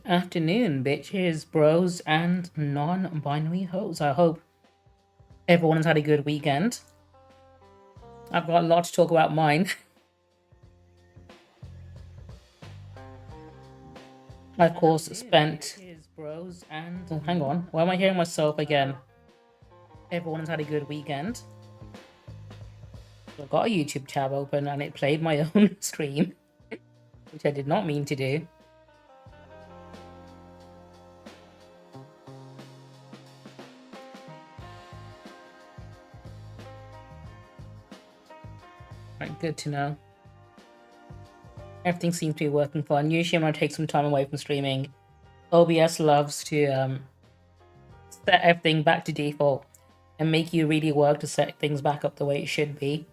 afternoon, bitches, bros, and non-binary hoes. I hope everyone has had a good weekend. I've got a lot to talk about mine. I, of course, spent... bros, and... Oh, hang on. Why am I hearing myself again? Everyone has had a good weekend. I've got a YouTube tab open and it played my own stream, which I did not mean to do. Right, good to know. Everything seems to be working fine. Usually I'm going to take some time away from streaming. OBS loves to set everything back to default and make you really work to set things back up the way it should be.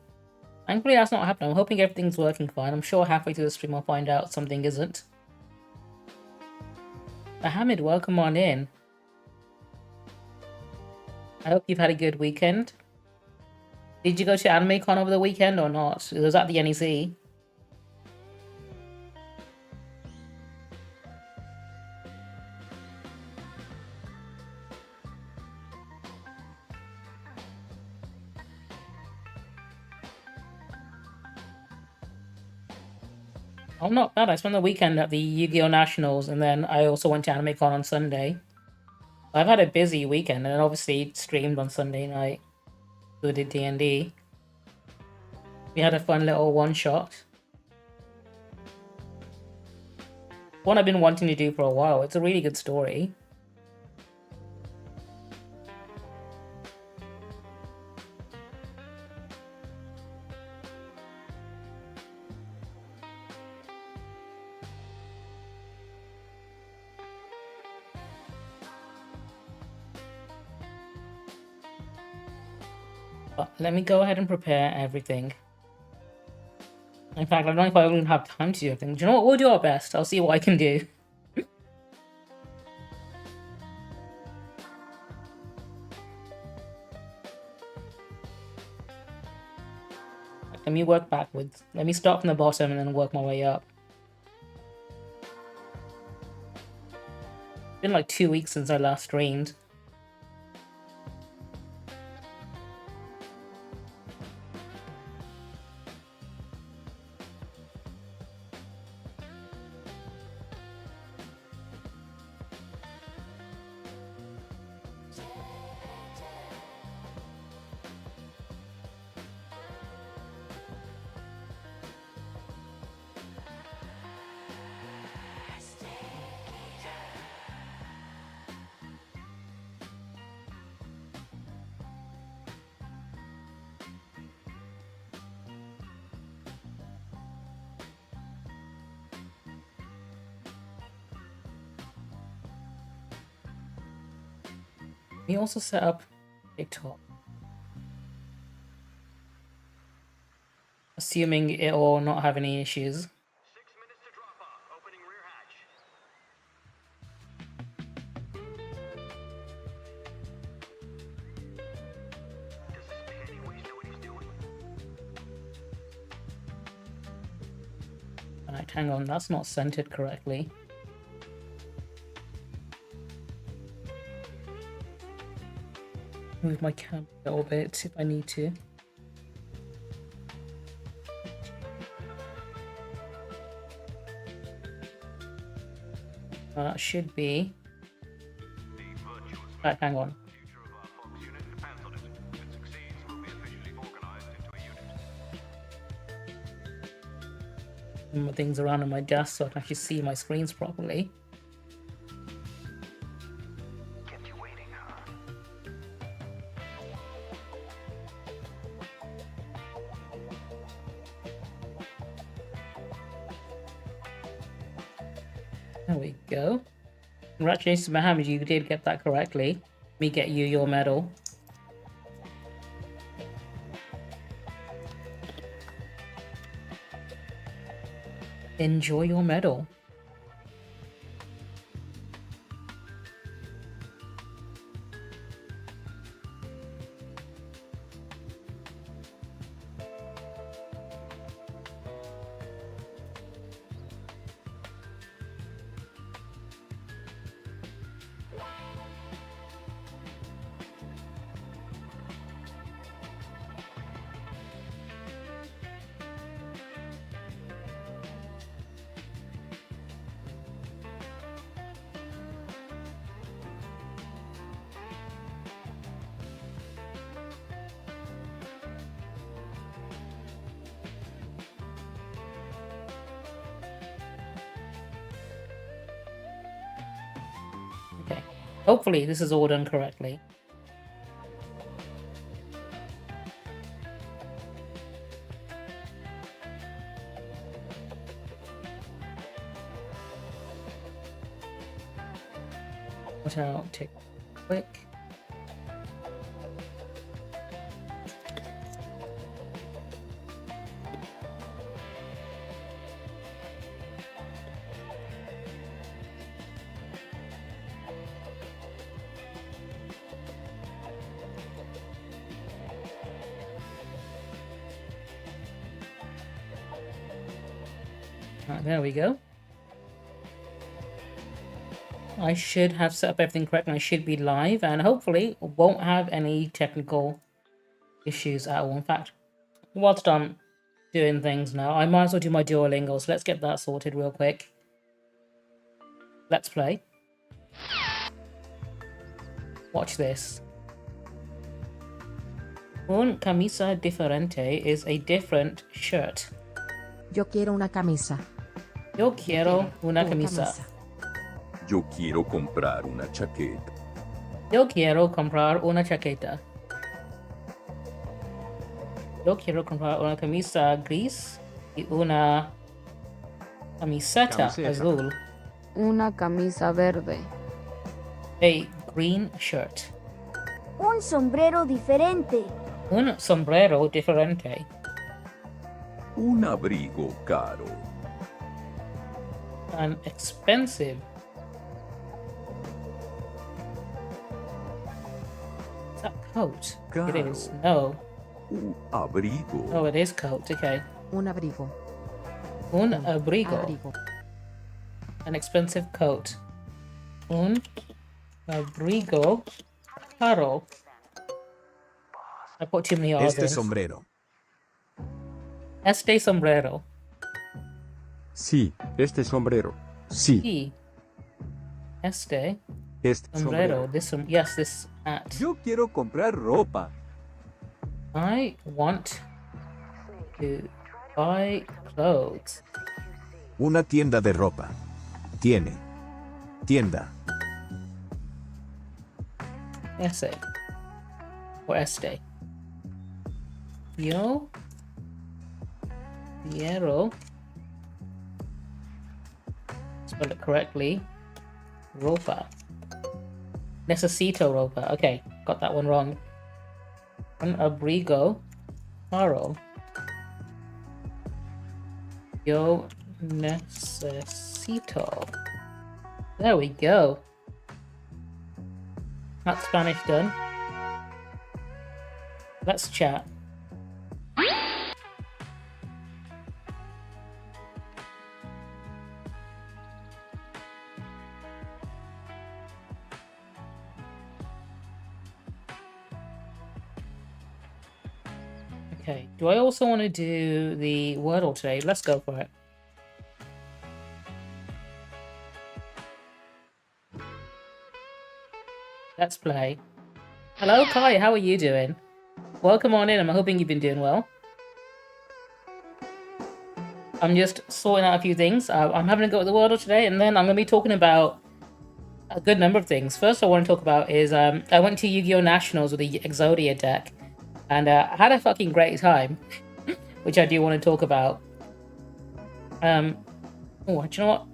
Thankfully that's not happening. I'm hoping everything's working fine. I'm sure halfway through the stream I'll find out something isn't. Mohammed, welcome on in. I hope you've had a good weekend. Did you go to AnimeCon over the weekend or not? It was at the NEC. Oh, not bad. I spent the weekend at the Yu-Gi-Oh! Nationals, and then I also went to AnimeCon on Sunday. I've had a busy weekend, and then obviously streamed on Sunday night. So did D&D. We had a fun little one-shot. One I've been wanting to do for a while. It's a really good story. But let me go ahead and prepare everything. In fact, I don't know if I even have time to do everything. Do you know what? We'll do our best. I'll see what I can do. Let me work backwards. Let me start from the bottom and then work my way up. It's been like 2 weeks since I last streamed. We also set up TikTok. Assuming it will not have any issues. 6 minutes to drop off. Opening rear hatch. Does this Pennywise know what he's doing? Alright, hang on, that's not centered correctly. Move my camera a little bit if I need to. That should be. Right, hang on. Move things around on my desk so I can actually see my screens properly. There we go. Congratulations, Mohammed, you did get that correctly. Let me get you your medal. Enjoy your medal. Okay. Hopefully this is all done correctly. What I'll take quick. Right, there we go. I should have set up everything correct and I should be live and hopefully won't have any technical issues at all. In fact, whilst I'm doing things now, I might as well do my Duolingo, so let's get that sorted real quick. Let's play. Watch this. Un camisa diferente is a different shirt. Yo quiero una camisa. Yo quiero una camisa. Yo quiero comprar una chaqueta. Yo quiero comprar una chaqueta. Yo quiero comprar una camisa gris y una camiseta azul. Una camisa verde. A green shirt. Un sombrero diferente. Un sombrero diferente. Un abrigo caro. An expensive. Is that coat? It is. Caro. No. Un abrigo. Oh, it is coat. Okay. Un abrigo. Un abrigo. Abrigo. An expensive coat. Un abrigo caro. I put too many R's in. sombrero. Este sombrero. Sí, este sombrero. Sí, Y este este sombrero. This yes, this hat. Yo quiero comprar ropa. I want to buy clothes. Una tienda de ropa. Tiene. Tienda. Ese. Or este. Yo quiero, spell it correctly, ropa. Necesito ropa. Okay, got that one wrong. Un abrigo caro. Yo necesito. There we go. That's Spanish done. Let's chat. Okay, do I also want to do the Wordle today? Let's go for it. Let's play. Hello, Kai, how are you doing? Welcome on in, I'm hoping you've been doing well. I'm just sorting out a few things. I'm having a go at the Wordle today, and then I'm going to be talking about a good number of things. First I want to talk about is I went to Yu-Gi-Oh! Nationals with the Exodia deck, and I had a fucking great time, which I do want to talk about. Oh, do you know what?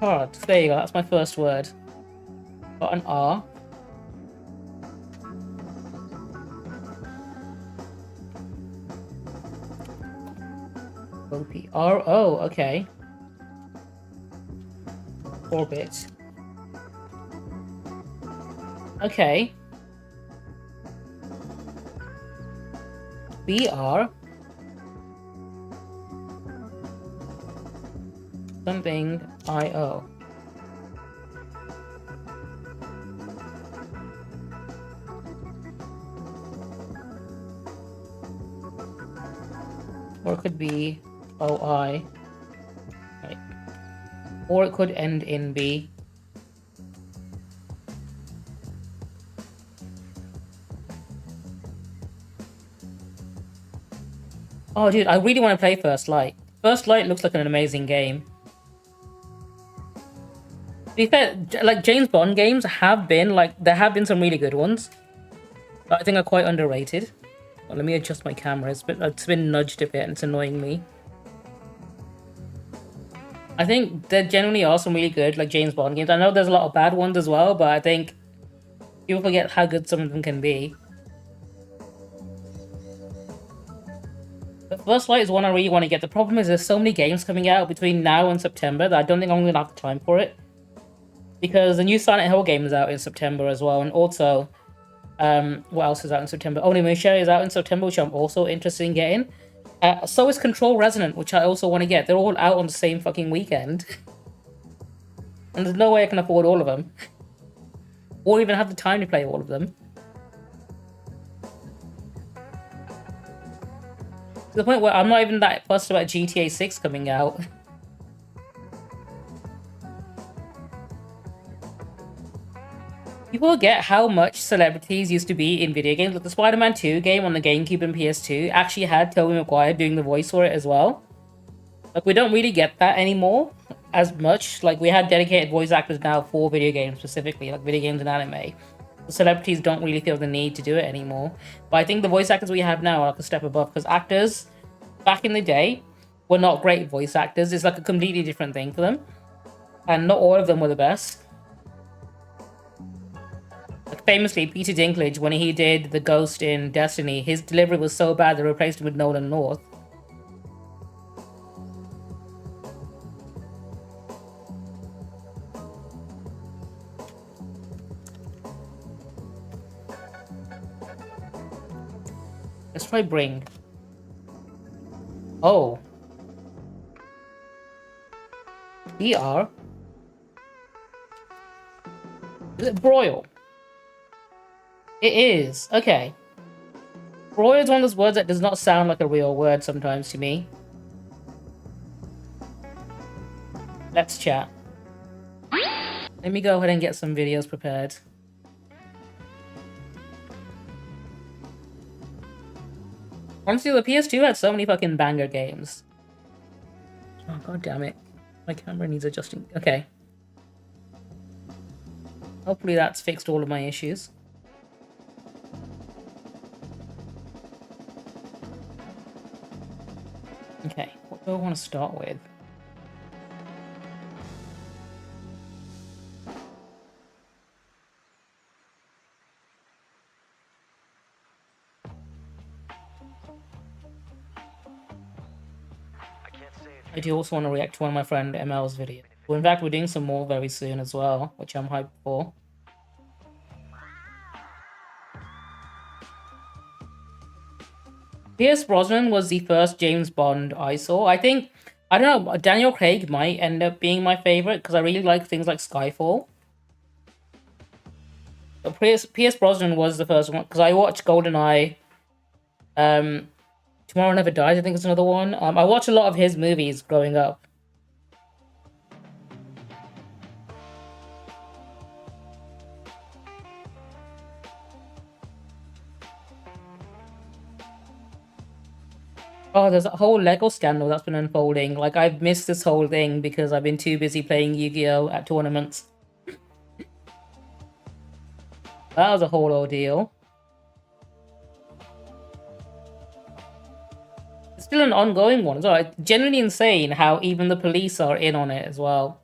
Card. There you go, that's my first word. Got an R. O-P-R-O, okay. Orbit. Okay. BR. Something IO. Or it could be OI. Right. Or it could end in B. Oh, dude, I really want to play First Light. First Light looks like an amazing game. be fair, like James Bond games have been there have been some really good ones, but I think are quite underrated. Well, let me adjust my camera. It's been nudged a bit and it's annoying me. I think there generally are some really good like James Bond games. I know there's a lot of bad ones as well, but I think people forget how good some of them can be. But First Light is one I really want to get. The problem is there's so many games coming out between now and September that I don't think I'm going to have the time for it. Because the new Silent Hill game is out in September as well, and also, what else is out in September? Onimusha is out in September, which I'm also interested in getting. So is Control Resonant, which I also want to get. They're all out on the same fucking weekend. And there's no way I can afford all of them. Or even have the time to play all of them. To the point where I'm not even that fussed about GTA 6 coming out. People forget how much celebrities used to be in video games. Like the Spider-Man 2 game on the GameCube and PS2 actually had Tobey Maguire doing the voice for it as well. Like, we don't really get that anymore as much. Like, we had dedicated voice actors now for video games specifically, like video games and anime. The celebrities don't really feel the need to do it anymore. But I think the voice actors we have now are like a step above, because actors back in the day were not great voice actors. It's like a completely different thing for them. And not all of them were the best. Like famously, Peter Dinklage, when he did the Ghost in Destiny, his delivery was so bad they replaced him with Nolan North. Let's try Bring. Oh. BR? Is it Broil? It is. Okay. Broil is one of those words that does not sound like a real word sometimes to me. Let's chat. Let me go ahead and get some videos prepared. Honestly, the PS2 had so many fucking banger games. Oh, god damn it. My camera needs adjusting. Okay. Hopefully that's fixed all of my issues. Okay, what do I want to start with? I do also want to react to one of my friend ML's videos. Well, in fact, we're doing some more very soon as well, which I'm hyped for. Pierce Brosnan was the first James Bond I saw. I think, I don't know, Daniel Craig might end up being my favorite because I really like things like Skyfall. But Pierce Brosnan was the first one because I watched GoldenEye. Tomorrow Never Dies, I think it's another one. I watched a lot of his movies growing up. Oh, there's a whole Lego scandal that's been unfolding. Like, I've missed this whole thing because I've been too busy playing Yu-Gi-Oh! At tournaments. That was a whole ordeal. It's still an ongoing one as well. It's genuinely insane how even the police are in on it as well.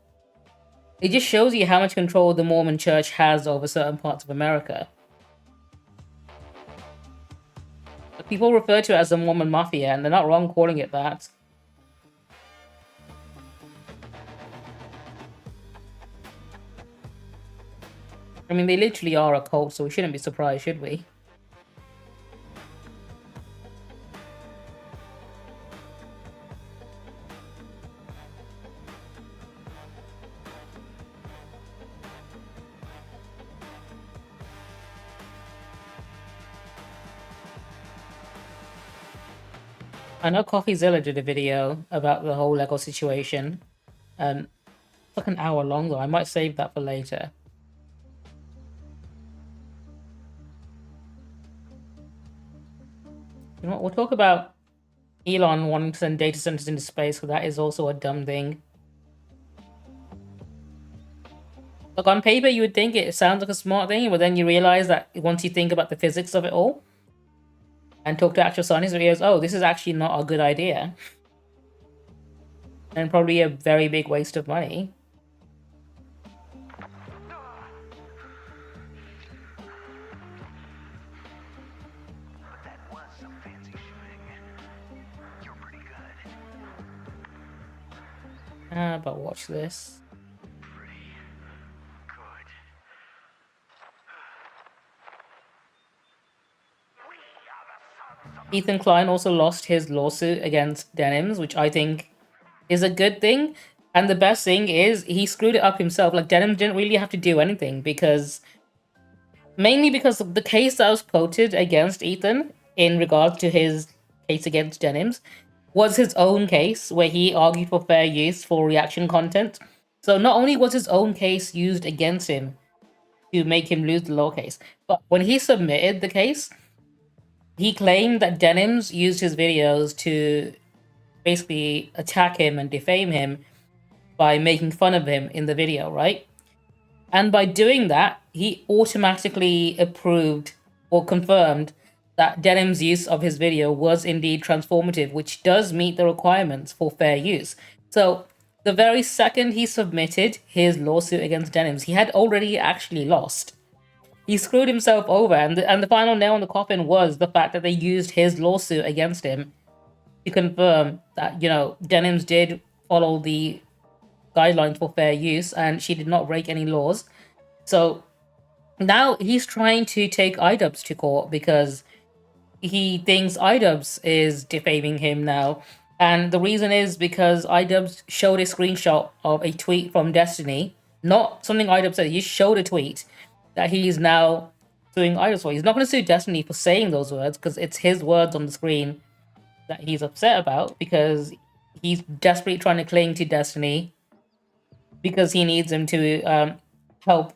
It just shows you how much control the Mormon Church has over certain parts of America. People refer to it as the Mormon Mafia, and they're not wrong calling it that. I mean, they literally are a cult, so we shouldn't be surprised, should we? I know CoffeeZilla did a video about the whole Lego situation. It's like an hour long though. I might save that for later. You know what? We'll talk about Elon wanting to send data centers into space, because that is also a dumb thing. Like on paper, you would think it sounds like a smart thing, but then you realize that once you think about the physics of it all and talk to actual scientists, you realize, oh, this is actually not a good idea. And probably a very big waste of money. That was some fancy shooting. You're pretty good. But watch this. Pretty good. Ethan Klein also lost his lawsuit against Denims, which I think is a good thing. And the best thing is he screwed it up himself. Like, Denims didn't really have to do anything because... Mainly because the case that was quoted against Ethan in regards to his case against Denims was his own case where he argued for fair use for reaction content. So not only was his own case used against him to make him lose the law case, but when he submitted the case, he claimed that Denims used his videos to basically attack him and defame him by making fun of him in the video, right? And by doing that, he automatically approved or confirmed that Denim's use of his video was indeed transformative, which does meet the requirements for fair use. So the very second he submitted his lawsuit against Denims, he had already actually lost. He screwed himself over, and the final nail in the coffin was the fact that they used his lawsuit against him to confirm that, you know, Denims did follow the guidelines for fair use and she did not break any laws. So now he's trying to take iDubbbz to court because he thinks iDubbbz is defaming him now. And the reason is because iDubbbz showed a screenshot of a tweet from Destiny, not something iDubbbz said. He showed a tweet that he's now suing iDubbbz for. He's not going to sue Destiny for saying those words because it's his words on the screen that he's upset about, because he's desperately trying to cling to Destiny because he needs him to help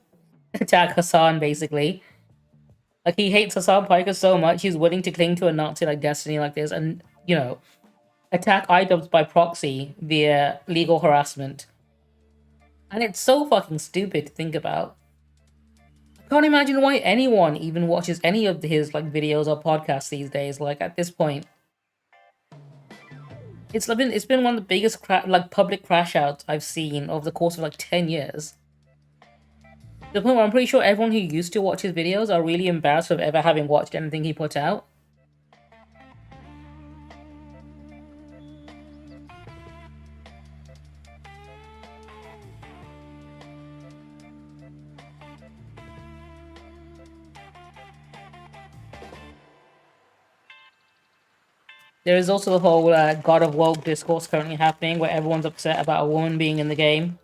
attack Hassan, basically. Like, he hates Hassan Piker so much, he's willing to cling to a Nazi like Destiny like this and, you know, attack iDubbbz by proxy via legal harassment. And it's so fucking stupid to think about. I can't imagine why anyone even watches any of his, like, videos or podcasts these days, like, at this point. It's been one of the biggest public crash outs I've seen over the course of like 10 years. To the point where I'm pretty sure everyone who used to watch his videos are really embarrassed of ever having watched anything he put out. There is also the whole God of Woke discourse currently happening, where everyone's upset about a woman being in the game.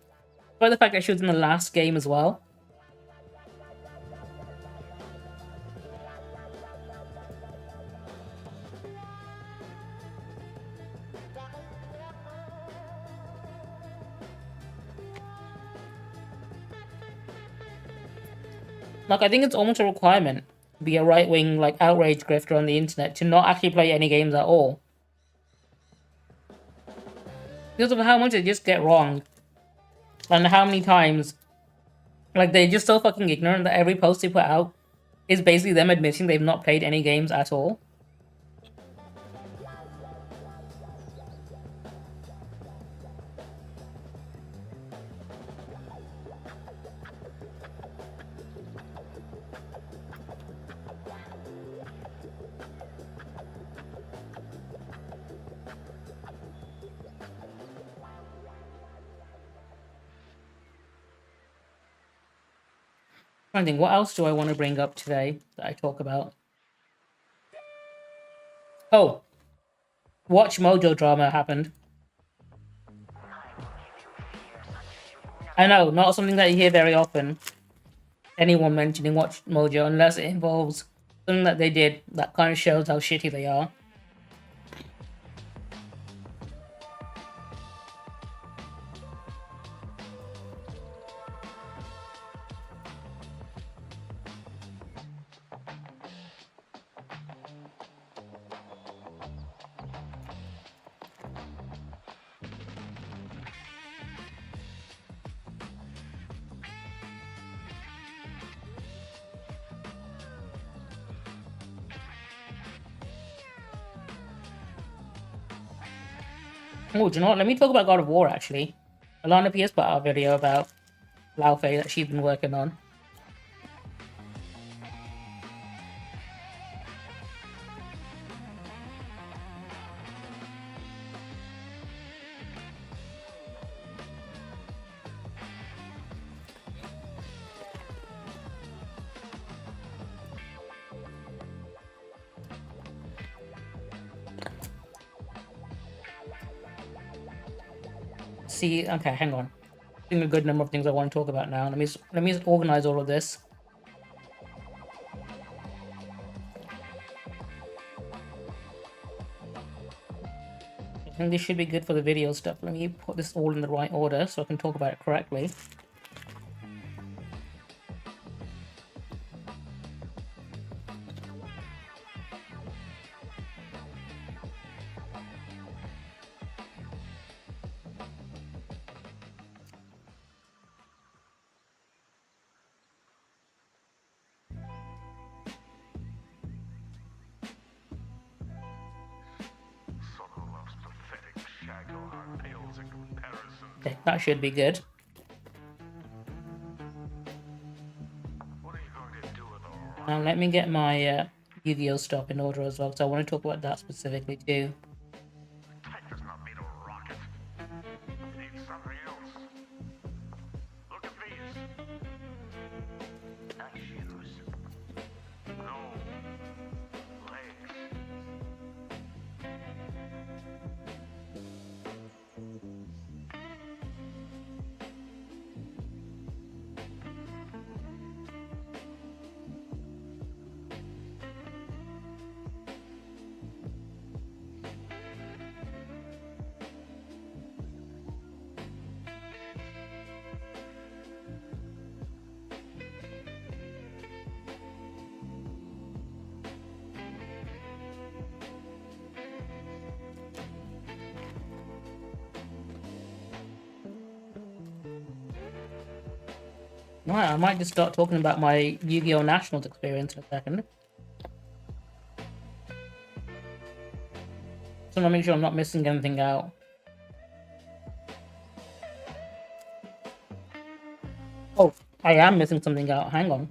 But the fact that she was in the last game as well. Like, I think it's almost a requirement to be a right-wing, like, outrage grifter on the internet to not actually play any games at all. Because of how much they just get wrong. And how many times, like, they're just so fucking ignorant that every post they put out is basically them admitting they've not played any games at all. I think, what else do I want to bring up today that I talk about? Oh, Watch Mojo drama happened. I know, not something that you hear very often. Anyone mentioning Watch Mojo, unless it involves something that they did that kind of shows how shitty they are. Oh, do you know what? Let me talk about God of War, actually. Alana Pierce put out a video about Lao Fei that she's been working on. See, okay, hang on. I think a good number of things I want to talk about now. Let me just organize all of this. I think this should be good for the video stuff. Let me put this all in the right order so I can talk about it correctly. Solo loves pathetic shaggle pales in comparison. Okay, that should be good. What are you going to do with all Now let me get my Yu-Gi-Oh stuff in order as well, because I want to talk about that specifically too. Tiger's not made of rocket. It needs something else. Look at these. Nice shoes. No. Legs. Right, I might just start talking about my Yu-Gi-Oh! Nationals experience in a second. So I'm make sure I'm not missing anything out. Oh, I am missing something out. Hang on.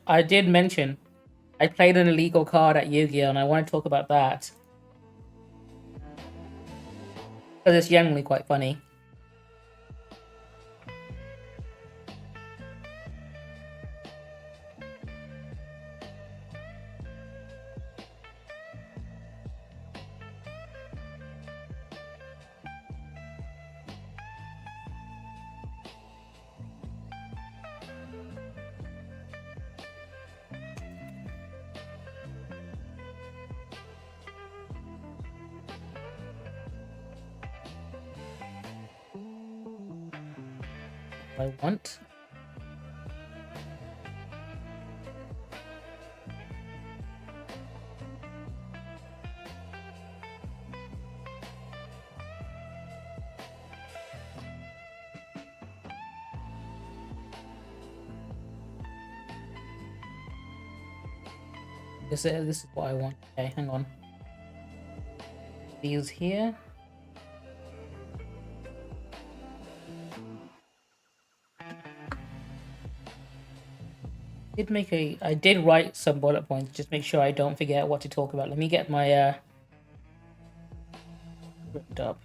I did mention I played an illegal card at Yu-Gi-Oh! And I want to talk about that. Because it's generally quite funny. I want. This is what I want. Okay, hang on. These here. I did write some bullet points, just make sure I don't forget what to talk about. Let me get my script up.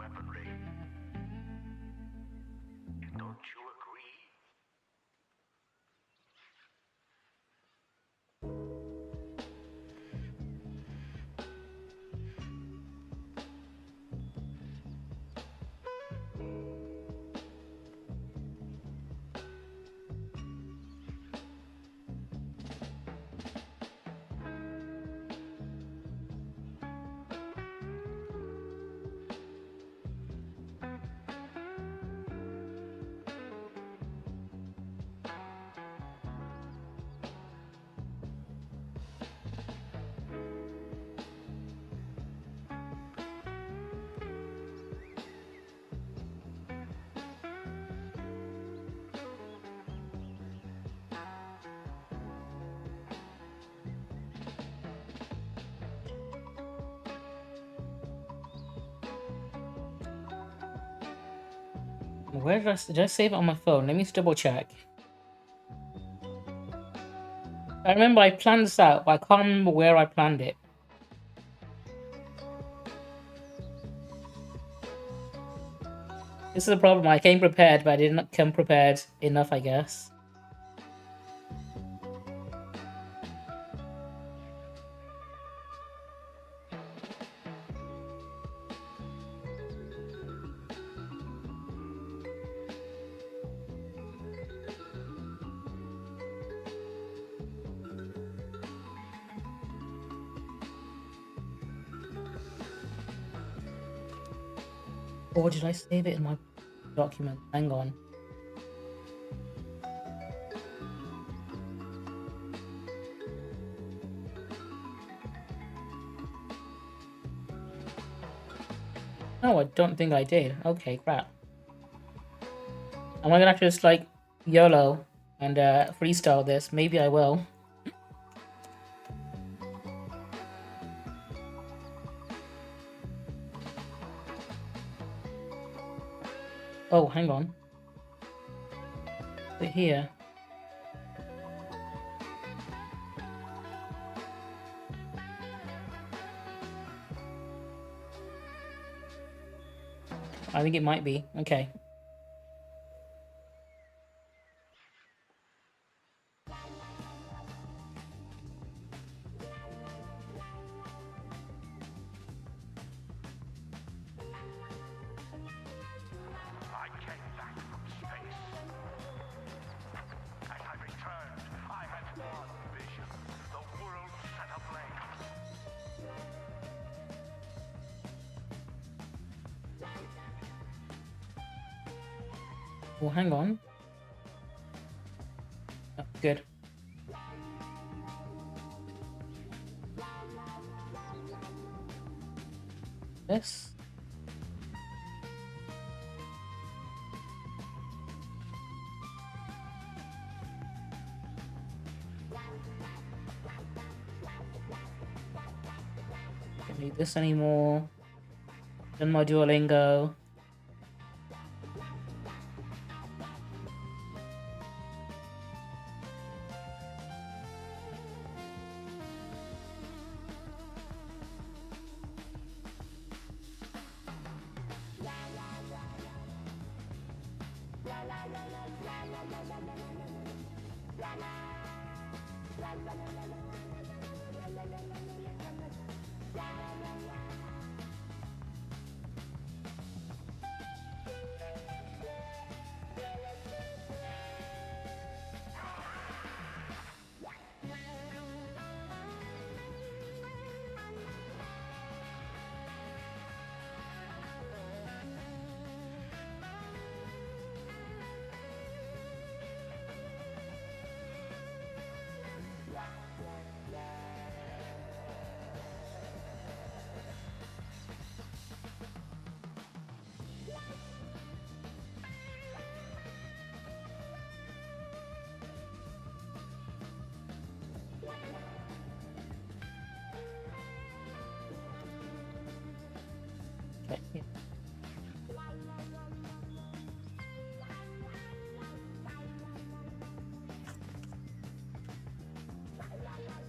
weaponry. Don't you agree? Where did I save it on my phone? Let me just double check. I remember I planned this out, but I can't remember where I planned it. This is the problem. I came prepared, but I didn't come prepared enough, I guess. Or did I save it in my document? Hang on. No, I don't think I did. Okay, crap. Am I gonna have to just like YOLO and freestyle this? Maybe I will. Oh, hang on. Is it here? I think it might be. Okay. I came back from space. As I returned, I had one vision. The world set ablaze. Well, hang on. Oh, good. This. Don't need this anymore. Done my Duolingo. Okay. Yeah.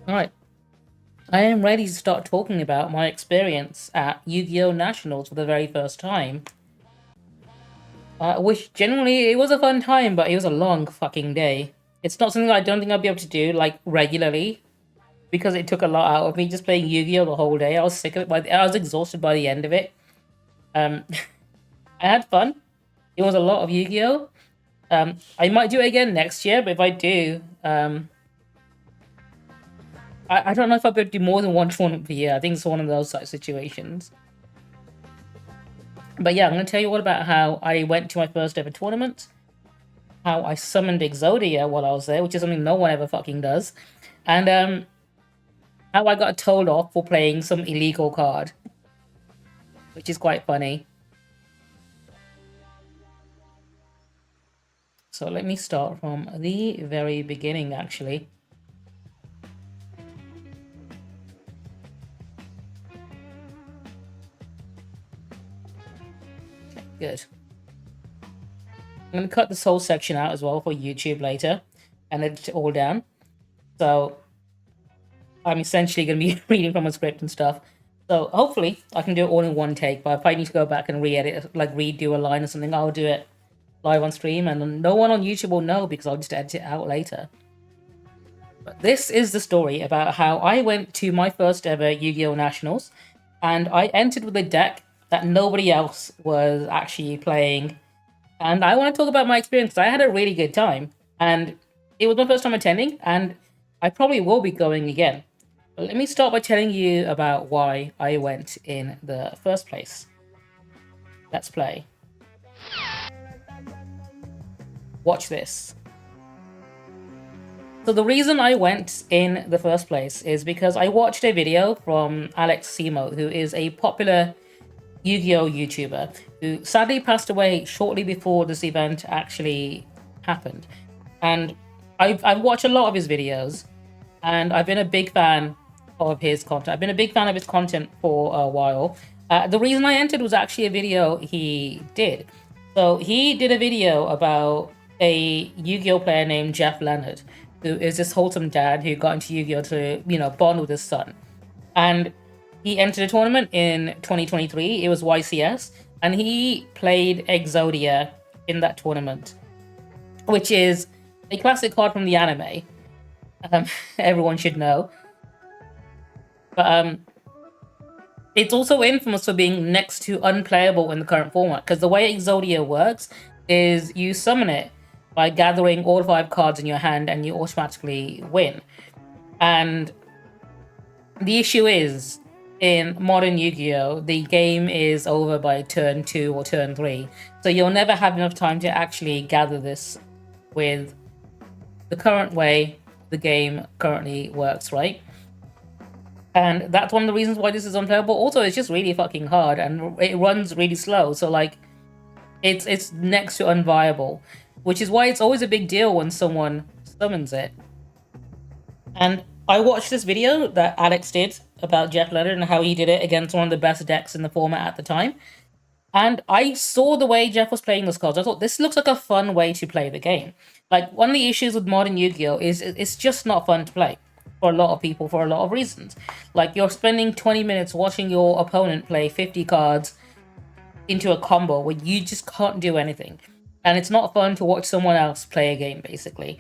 All right. I am ready to start talking about my experience at Yu-Gi-Oh! Nationals for the very first time. Which generally, it was a fun time, but it was a long fucking day. It's not something I don't think I'll be able to do, like, regularly, because it took a lot out of me just playing Yu-Gi-Oh! The whole day. I was sick of it, I was exhausted by the end of it. I had fun. It was a lot of Yu-Gi-Oh! I might do it again next year, but if I do, I don't know if I'll be able to do more than one tournament per year. I think it's one of those type of situations. But yeah, I'm going to tell you all about how I went to my first ever tournament, how I summoned Exodia while I was there, which is something no one ever fucking does, and how I got told off for playing some illegal card, which is quite funny. So let me start from the very beginning, actually. Good. I'm going to cut this whole section out as well for YouTube later and edit it all down. So I'm essentially going to be reading from a script and stuff. So hopefully I can do it all in one take, but if I need to go back and re-edit, like redo a line or something, I'll do it live on stream and no one on YouTube will know because I'll just edit it out later. But this is the story about how I went to my first ever Yu-Gi-Oh! Nationals and I entered with a deck that nobody else was actually playing. And I want to talk about my experience because I had a really good time. And it was my first time attending, and I probably will be going again. But let me start by telling you about why I went in the first place. Let's play. Watch this. So the reason I went in the first place is because I watched a video from Alex Simo, who is a popular Yu-Gi-Oh! YouTuber who sadly passed away shortly before this event actually happened. And I've watched a lot of his videos and I've been a big fan of his content. I've been a big fan of his content for a while. The reason I entered was actually a video he did. So he did a video about a Yu-Gi-Oh! Player named Jeff Leonard, who is this wholesome dad who got into Yu-Gi-Oh! To, bond with his son. And he entered a tournament in 2023. It was YCS, and he played Exodia in that tournament, which is a classic card from the anime. Everyone should know. But it's also infamous for being next to unplayable in the current format, because the way Exodia works is you summon it by gathering all 5 cards in your hand, and you automatically win. And the issue is, in modern Yu-Gi-Oh! The game is over by turn 2 or turn 3. So you'll never have enough time to actually gather this with the current way the game currently works, right? And that's one of the reasons why this is unplayable. Also, it's just really fucking hard and it runs really slow. So like, it's next to unviable, which is why it's always a big deal when someone summons it. And I watched this video that Alex did about Jeff Leonard and how he did it against one of the best decks in the format at the time. And I saw the way Jeff was playing those cards. I thought, this looks like a fun way to play the game. Like, one of the issues with modern Yu-Gi-Oh! Is it's just not fun to play for a lot of people for a lot of reasons. Like, you're spending 20 minutes watching your opponent play 50 cards into a combo where you just can't do anything. And it's not fun to watch someone else play a game, basically.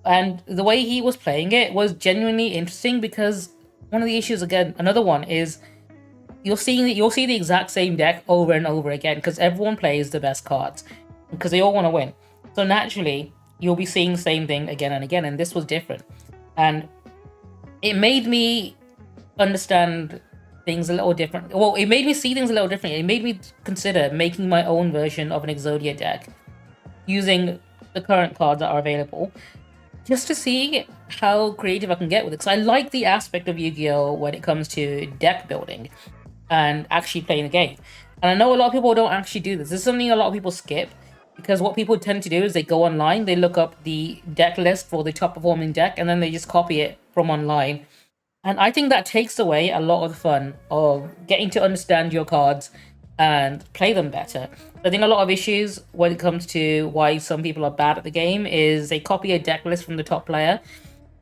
And the way he was playing it was genuinely interesting because one of the issues, again, another one is you'll see the exact same deck over and over again because everyone plays the best cards because they all want to win. So naturally, you'll be seeing the same thing again and again, and this was different. And it made me understand things a little different. Well, it made me see things a little differently. It made me consider making my own version of an Exodia deck using the current cards that are available, just to see how creative I can get with it. Because I like the aspect of Yu-Gi-Oh! When it comes to deck building and actually playing the game. And I know a lot of people don't actually do this. This is something a lot of people skip, because what people tend to do is they go online, they look up the deck list for the top performing deck, and then they just copy it from online. And I think that takes away a lot of the fun of getting to understand your cards and play them better. I think a lot of issues when it comes to why some people are bad at the game is they copy a deck list from the top player,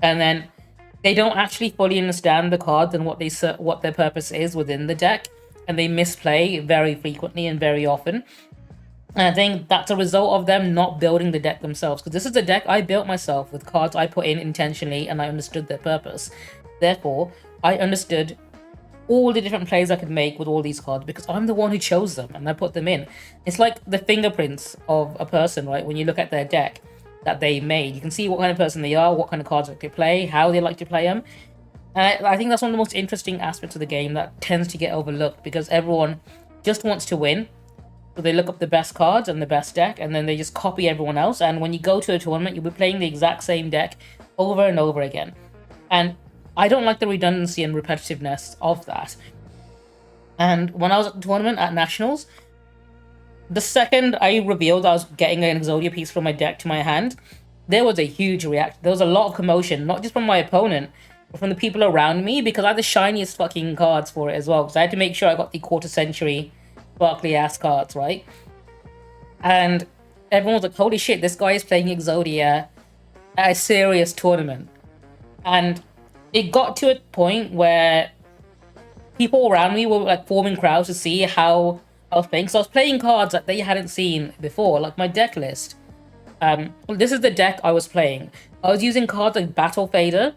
and then they don't actually fully understand the cards and what their purpose is within the deck, and they misplay very frequently and very often. And I think that's a result of them not building the deck themselves, because this is a deck I built myself with cards I put in intentionally, and I understood their purpose. Therefore, I understood all the different plays I could make with all these cards because I'm the one who chose them and I put them in. It's like the fingerprints of a person, right? When you look at their deck that they made, you can see what kind of person they are, what kind of cards they could play, how they like to play them. And I think that's one of the most interesting aspects of the game that tends to get overlooked because everyone just wants to win. So they look up the best cards and the best deck, and then they just copy everyone else. And when you go to a tournament, you'll be playing the exact same deck over and over again. And I don't like the redundancy and repetitiveness of that. And when I was at the tournament at Nationals, the second I revealed I was getting an Exodia piece from my deck to my hand, there was a huge reaction. There was a lot of commotion, not just from my opponent, but from the people around me, because I had the shiniest fucking cards for it as well. Because I had to make sure I got the quarter century sparkly ass cards, right? And everyone was like, holy shit, this guy is playing Exodia at a serious tournament. And it got to a point where people around me were like forming crowds to see how I was playing. So I was playing cards that they hadn't seen before, like my deck list. This is the deck I was playing. I was using cards like Battle Fader,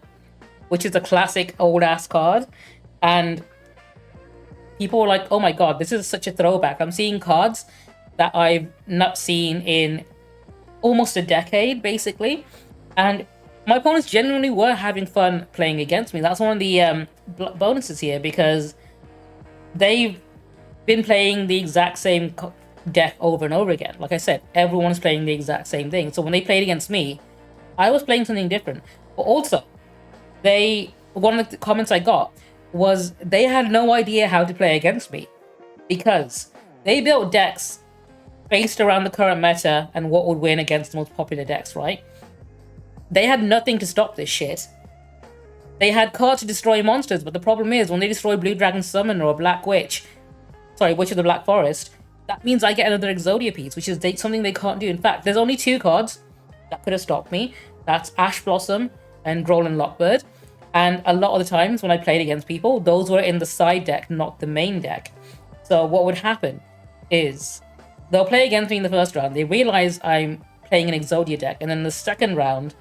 which is a classic old ass card, and people were like, oh my god, this is such a throwback. I'm seeing cards that I've not seen in almost a decade, basically. And my opponents genuinely were having fun playing against me. That's one of the bonuses here, because they've been playing the exact same deck over and over again. Like I said, everyone's playing the exact same thing. So when they played against me, I was playing something different. But also, one of the comments I got was they had no idea how to play against me, because they built decks based around the current meta and what would win against the most popular decks, right? They had nothing to stop this shit. They had cards to destroy monsters, but the problem is when they destroy Blue Dragon Summoner or Black Witch, Witch of the Black Forest, that means I get another Exodia piece, which is something they can't do. In fact, there's only two cards that could have stopped me. That's Ash Blossom and Grolan Lockbird. And a lot of the times when I played against people, those were in the side deck, not the main deck. So what would happen is they'll play against me in the first round. They realize I'm playing an Exodia deck. And then the second round,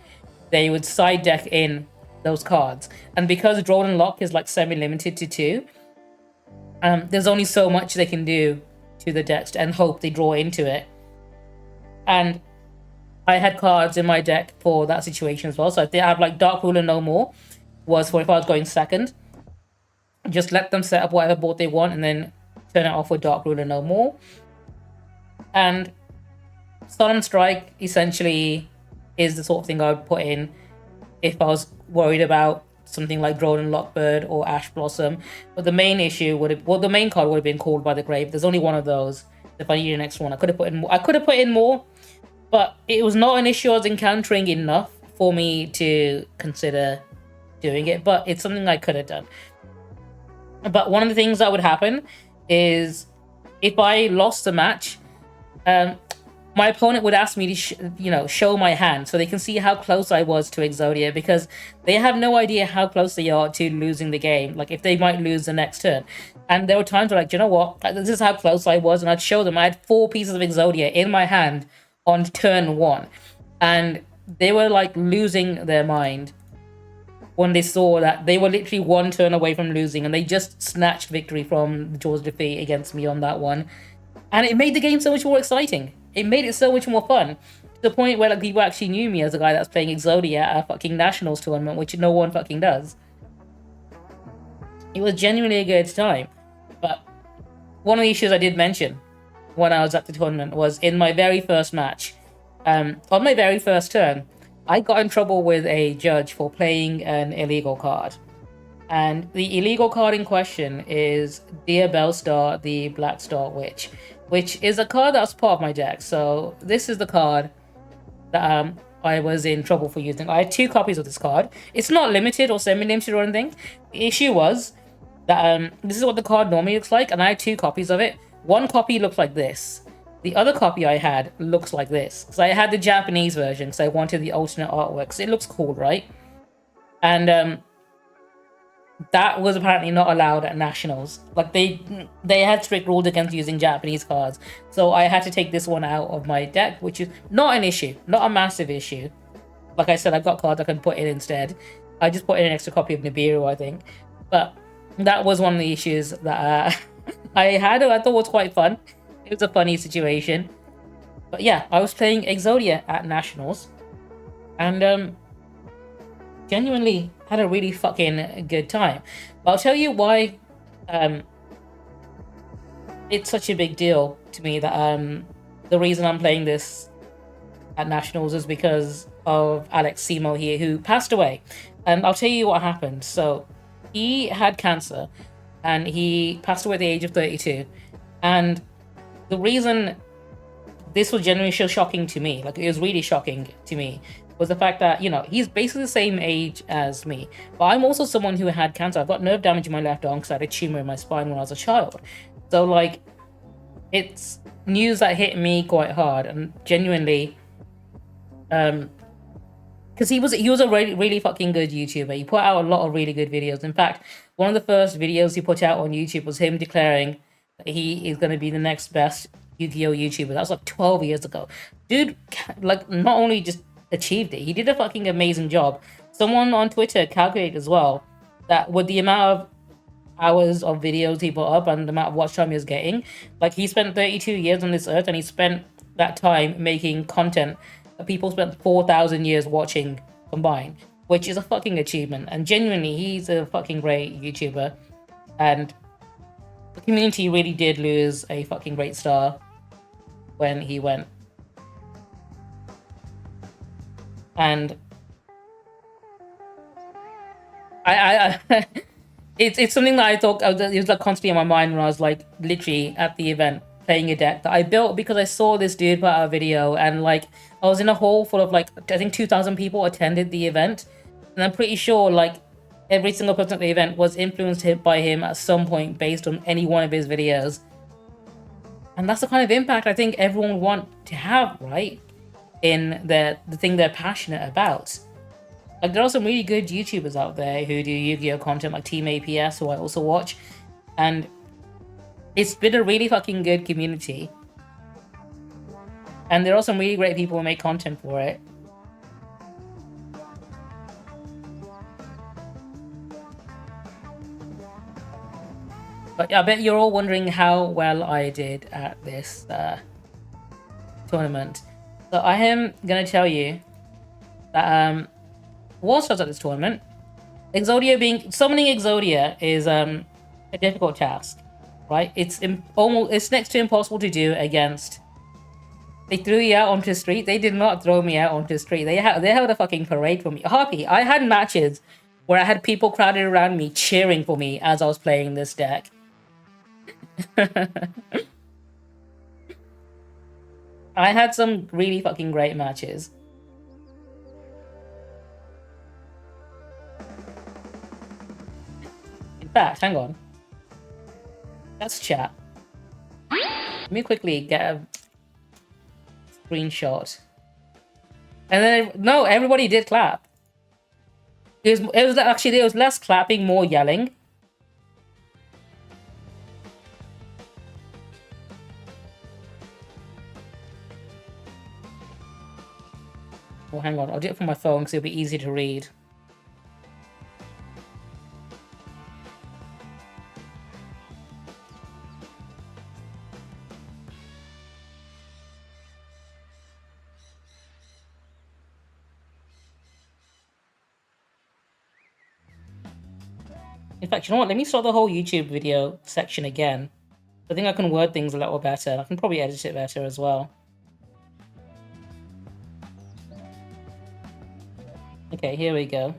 they would side deck in those cards. And because Drawn and Lock is like semi-limited to 2, there's only so much they can do to the decks and hope they draw into it. And I had cards in my deck for that situation as well. So if they have like Dark Ruler No More, was for if I was going second, just let them set up whatever board they want and then turn it off with Dark Ruler No More. And Solemn Strike essentially is the sort of thing I would put in if I was worried about something like Drone and Lockbird or Ash Blossom. But the main issue the main card would have been Called by the Grave. There's only one of those. If I needed an extra one, I could have put in more. I could have put in more, but it was not an issue I was encountering enough for me to consider doing it. But it's something I could have done. But one of the things that would happen is if I lost the match, my opponent would ask me to, show my hand so they can see how close I was to Exodia, because they have no idea how close they are to losing the game. Like, if they might lose the next turn. And there were times where, like, you know what? This is how close I was. And I'd show them I had 4 pieces of Exodia in my hand on turn 1. And they were, like, losing their mind when they saw that they were literally 1 turn away from losing. And they just snatched victory from the Jaws defeat against me on that one. And it made the game so much more exciting. It made it so much more fun, to the point where, like, people actually knew me as a guy that's playing Exodia at a fucking Nationals tournament, which no one fucking does. It was genuinely a good time. But one of the issues I did mention when I was at the tournament was in my very first match. On my very first turn, I got in trouble with a judge for playing an illegal card. And the illegal card in question is Dear Bellstar, the Black Star Witch, which is a card that was part of my deck. So this is the card that I was in trouble for using. I had 2 copies of this card. It's not limited or semi-limited or anything. The issue was that this is what the card normally looks like, and I had 2 copies of it. One copy looks like this. The other copy I had looks like this. So I had the Japanese version because I wanted the alternate artwork. So it looks cool, right? And that was apparently not allowed at nationals. Like they had strict rules against using Japanese cards, so I had to take this one out of my deck, which is not an issue, not a massive issue. Like I said, I've got cards I can put in instead. I just put in an extra copy of Nibiru, I think. But that was one of the issues that I had. I thought was quite fun. It was a funny situation. But yeah, I was playing Exodia at nationals, and genuinely had a really fucking good time. But I'll tell you why it's such a big deal to me that the reason I'm playing this at nationals is because of Alex Simo here, who passed away. And I'll tell you what happened. So he had cancer and he passed away at the age of 32. And the reason this was genuinely so shocking to me, like it was really shocking to me, was the fact that, you know, he's basically the same age as me. But I'm also someone who had cancer. I've got nerve damage in my left arm because I had a tumor in my spine when I was a child. So, like, it's news that hit me quite hard, and genuinely, because he was a really fucking good YouTuber. He put out a lot of really good videos. In fact, one of the first videos he put out on YouTube was him declaring that he is going to be the next best Yu-Gi-Oh YouTuber. That was like 12 years ago. Dude, like, not only just achieved it, he did a fucking amazing job. Someone on Twitter calculated as well that with the amount of hours of videos he put up and the amount of watch time he was getting, like, he spent 32 years on this earth and he spent that time making content that people spent 4,000 years watching combined, which is a fucking achievement. And genuinely, he's a fucking great YouTuber, and the community really did lose a fucking great star when he went. And I it's something that I thought it was like constantly on my mind when I was like literally at the event playing a deck that I built because I saw this dude put out a video, and like I was in a hall full of like I think 2,000 people attended the event, and I'm pretty sure like every single person at the event was influenced by him at some point based on any one of his videos. And that's the kind of impact I think everyone would want to have, right? In the thing they're passionate about. Like, there are some really good YouTubers out there who do Yu-Gi-Oh content, like Team APS, who I also watch, and it's been a really fucking good community. And there are some really great people who make content for it. But I bet you're all wondering how well I did at this tournament. So I am going to tell you that whilst I was at this tournament, summoning Exodia is a difficult task, right? It's next to impossible to do against. They threw you out onto the street. They did not throw me out onto the street. They held a fucking parade for me. Harpy, I had matches where I had people crowded around me cheering for me as I was playing this deck. I had some really fucking great matches. In fact, hang on. Let's chat. Let me quickly get a screenshot. And then, no, everybody did clap. It was less clapping, more yelling. Oh, hang on, I'll do it from my phone because it'll be easy to read. In fact, you know what? Let me start the whole YouTube video section again. I think I can word things a little better. I can probably edit it better as well. Okay, here we go.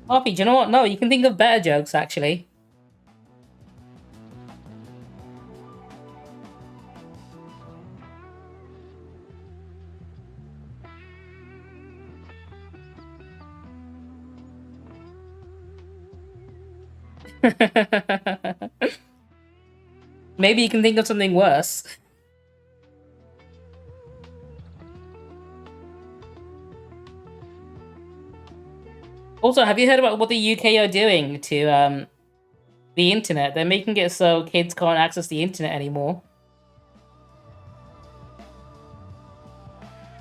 Harpy, do you know what? No, you can think of better jokes, actually. Maybe you can think of something worse. Also, have you heard about what the UK are doing to the internet? They're making it so kids can't access the internet anymore.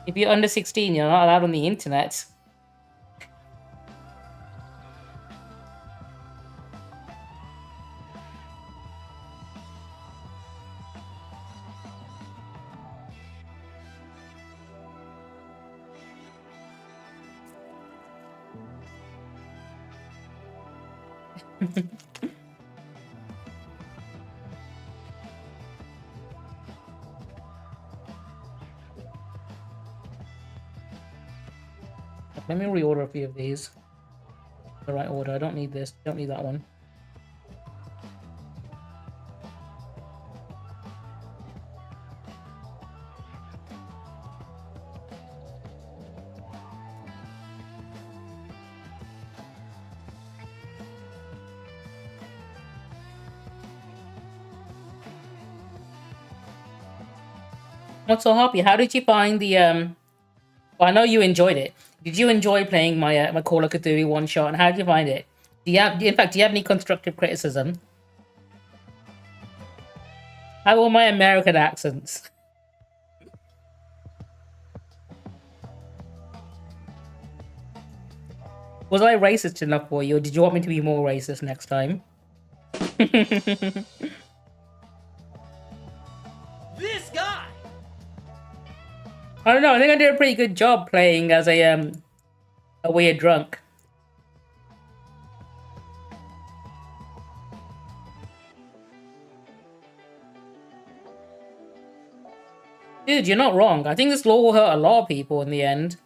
If you're under 16, you're not allowed on the internet. Let me reorder a few of these. The right order. I don't need this. Don't need that one. What's so happy? How did you find the Well, I know you enjoyed it. Did you enjoy playing my my Call of Cthulhu one shot? And how did you find it? Do you have, in fact, do you have any constructive criticism? How are my American accents? Was I racist enough for you, or did you want me to be more racist next time? This guy! I don't know. I think I did a pretty good job playing as a weird drunk. Dude, you're not wrong. I think this law will hurt a lot of people in the end.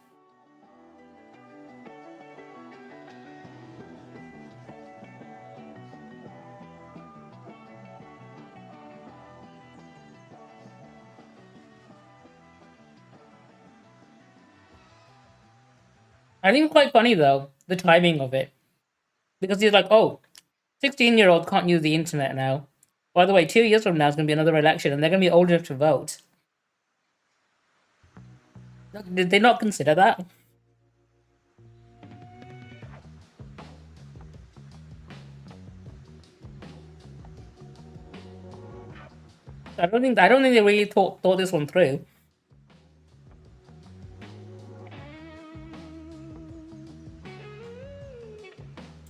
I think it's quite funny though, the timing of it. Because he's like, oh, 16-year-olds can't use the internet now. By the way, 2 years from now is going to be another election and they're going to be old enough to vote. Did they not consider that? I don't think they really thought this one through.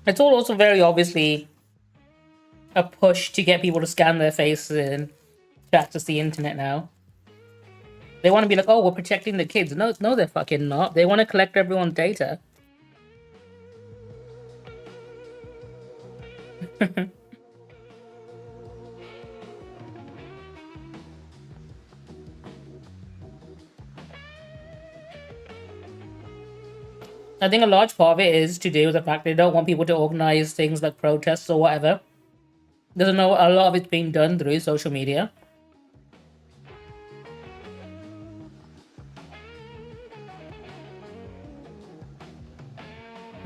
It's all also very obviously a push to get people to scan their faces and to access the internet now. They want to be like, oh, we're protecting the kids. No, they're fucking not. They want to collect everyone's data. I think a large part of it is to do with the fact they don't want people to organize things like protests or whatever. Because I know a lot of it's being done through social media.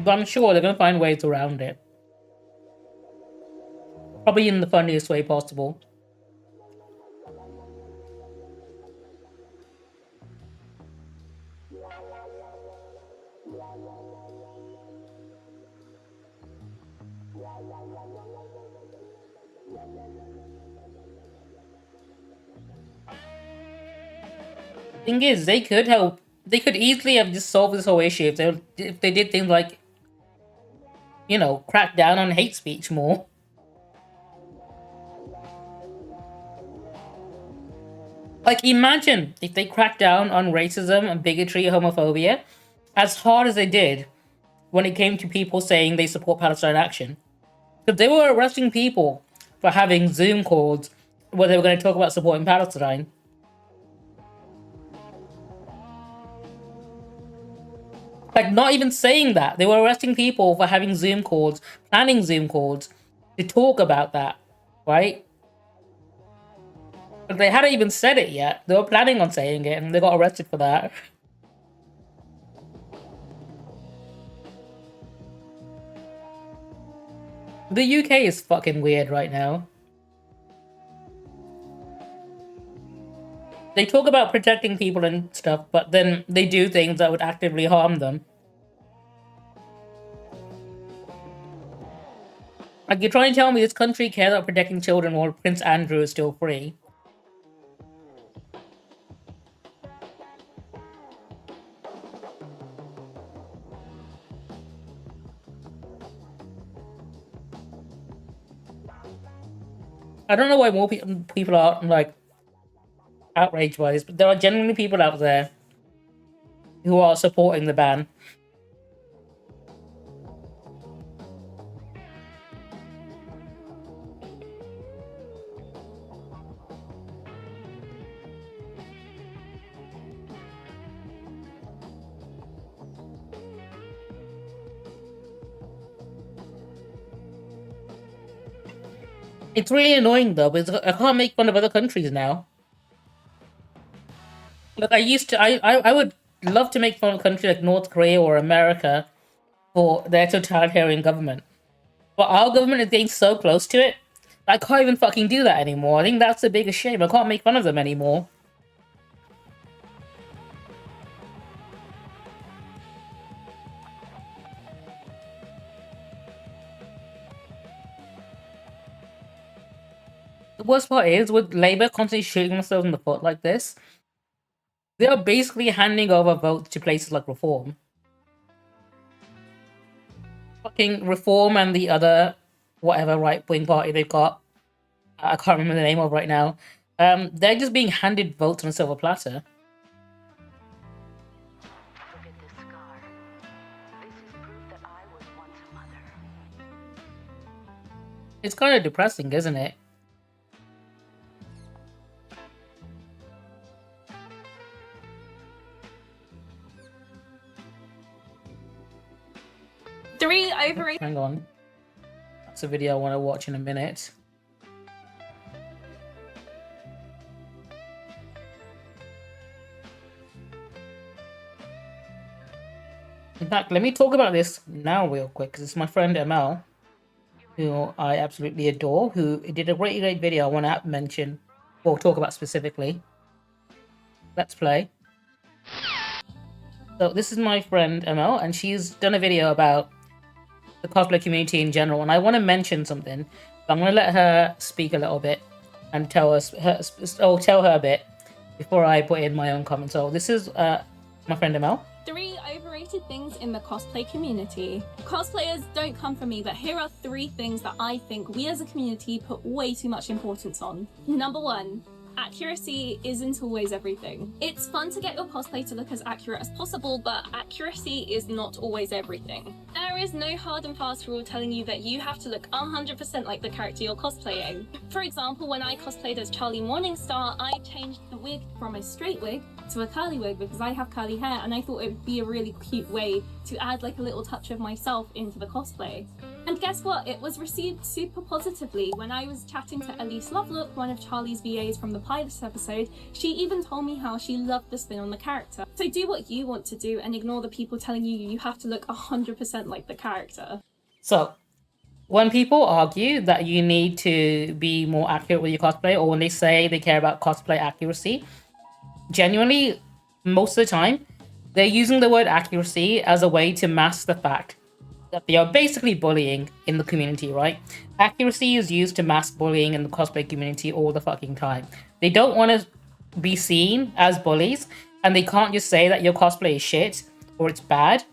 But I'm sure they're going to find ways around it. Probably in the funniest way possible. Thing is, they could help. They could easily have just solved this whole issue if they did things like, you know, crack down on hate speech more. Like, imagine if they cracked down on racism and bigotry, homophobia, as hard as they did when it came to people saying they support Palestine action. Because they were arresting people for having Zoom calls where they were going to talk about supporting Palestine. Like, not even saying that. They were arresting people for having Zoom calls, planning Zoom calls to talk about that, right? But they hadn't even said it yet. They were planning on saying it, and they got arrested for that. The UK is fucking weird right now. They talk about protecting people and stuff, but then they do things that would actively harm them. Like, you're trying to tell me this country cares about protecting children while Prince Andrew is still free. I don't know why more people are, like, outraged by this, but there are genuinely people out there who are supporting the ban. It's really annoying though, because I can't make fun of other countries now. Like, I would love to make fun of a country like North Korea or America for their totalitarian government. But our government is getting so close to it, I can't even fucking do that anymore. I think that's the biggest shame. I can't make fun of them anymore. The worst part is, with Labour constantly shooting themselves in the foot like this, they are basically handing over votes to places like Reform. Fucking Reform and the other whatever right-wing party they've got, I can't remember the name of right now. They're just being handed votes on a silver platter. Look at this scar. This is proof that I was once a mother. It's kind of depressing, isn't it? Three overrated. Hang on. That's a video I want to watch in a minute. In fact, let me talk about this now real quick, because it's my friend ML, who I absolutely adore, who did a great video I want to mention, or talk about specifically. Let's play. So this is my friend ML, and she's done a video about the cosplay community in general, and I want to mention something. So I'm going to let her speak a little bit and tell her a bit before I put in my own comments. So this is my friend ML. 3 overrated things in the cosplay community. Cosplayers, don't come for me, but here are 3 things that I think we as a community put way too much importance on. Number 1. Accuracy isn't always everything. It's fun to get your cosplay to look as accurate as possible, but accuracy is not always everything. There is no hard and fast rule telling you that you have to look 100% like the character you're cosplaying. For example, when I cosplayed as Charlie Morningstar, I changed the wig from a straight wig to a curly wig because I have curly hair, and I thought it would be a really cute way to add like a little touch of myself into the cosplay. And guess what? It was received super positively. When I was chatting to Elise Lovelock, one of Charlie's VAs from the pilot episode, she even told me how she loved the spin on the character. So do what you want to do and ignore the people telling you you have to look 100% like the character. So, when people argue that you need to be more accurate with your cosplay, or when they say they care about cosplay accuracy, genuinely, most of the time, they're using the word accuracy as a way to mask the fact that they are basically bullying in the community, right? Accuracy is used to mask bullying in the cosplay community all the fucking time. They don't want to be seen as bullies, and they can't just say that your cosplay is shit or it's bad.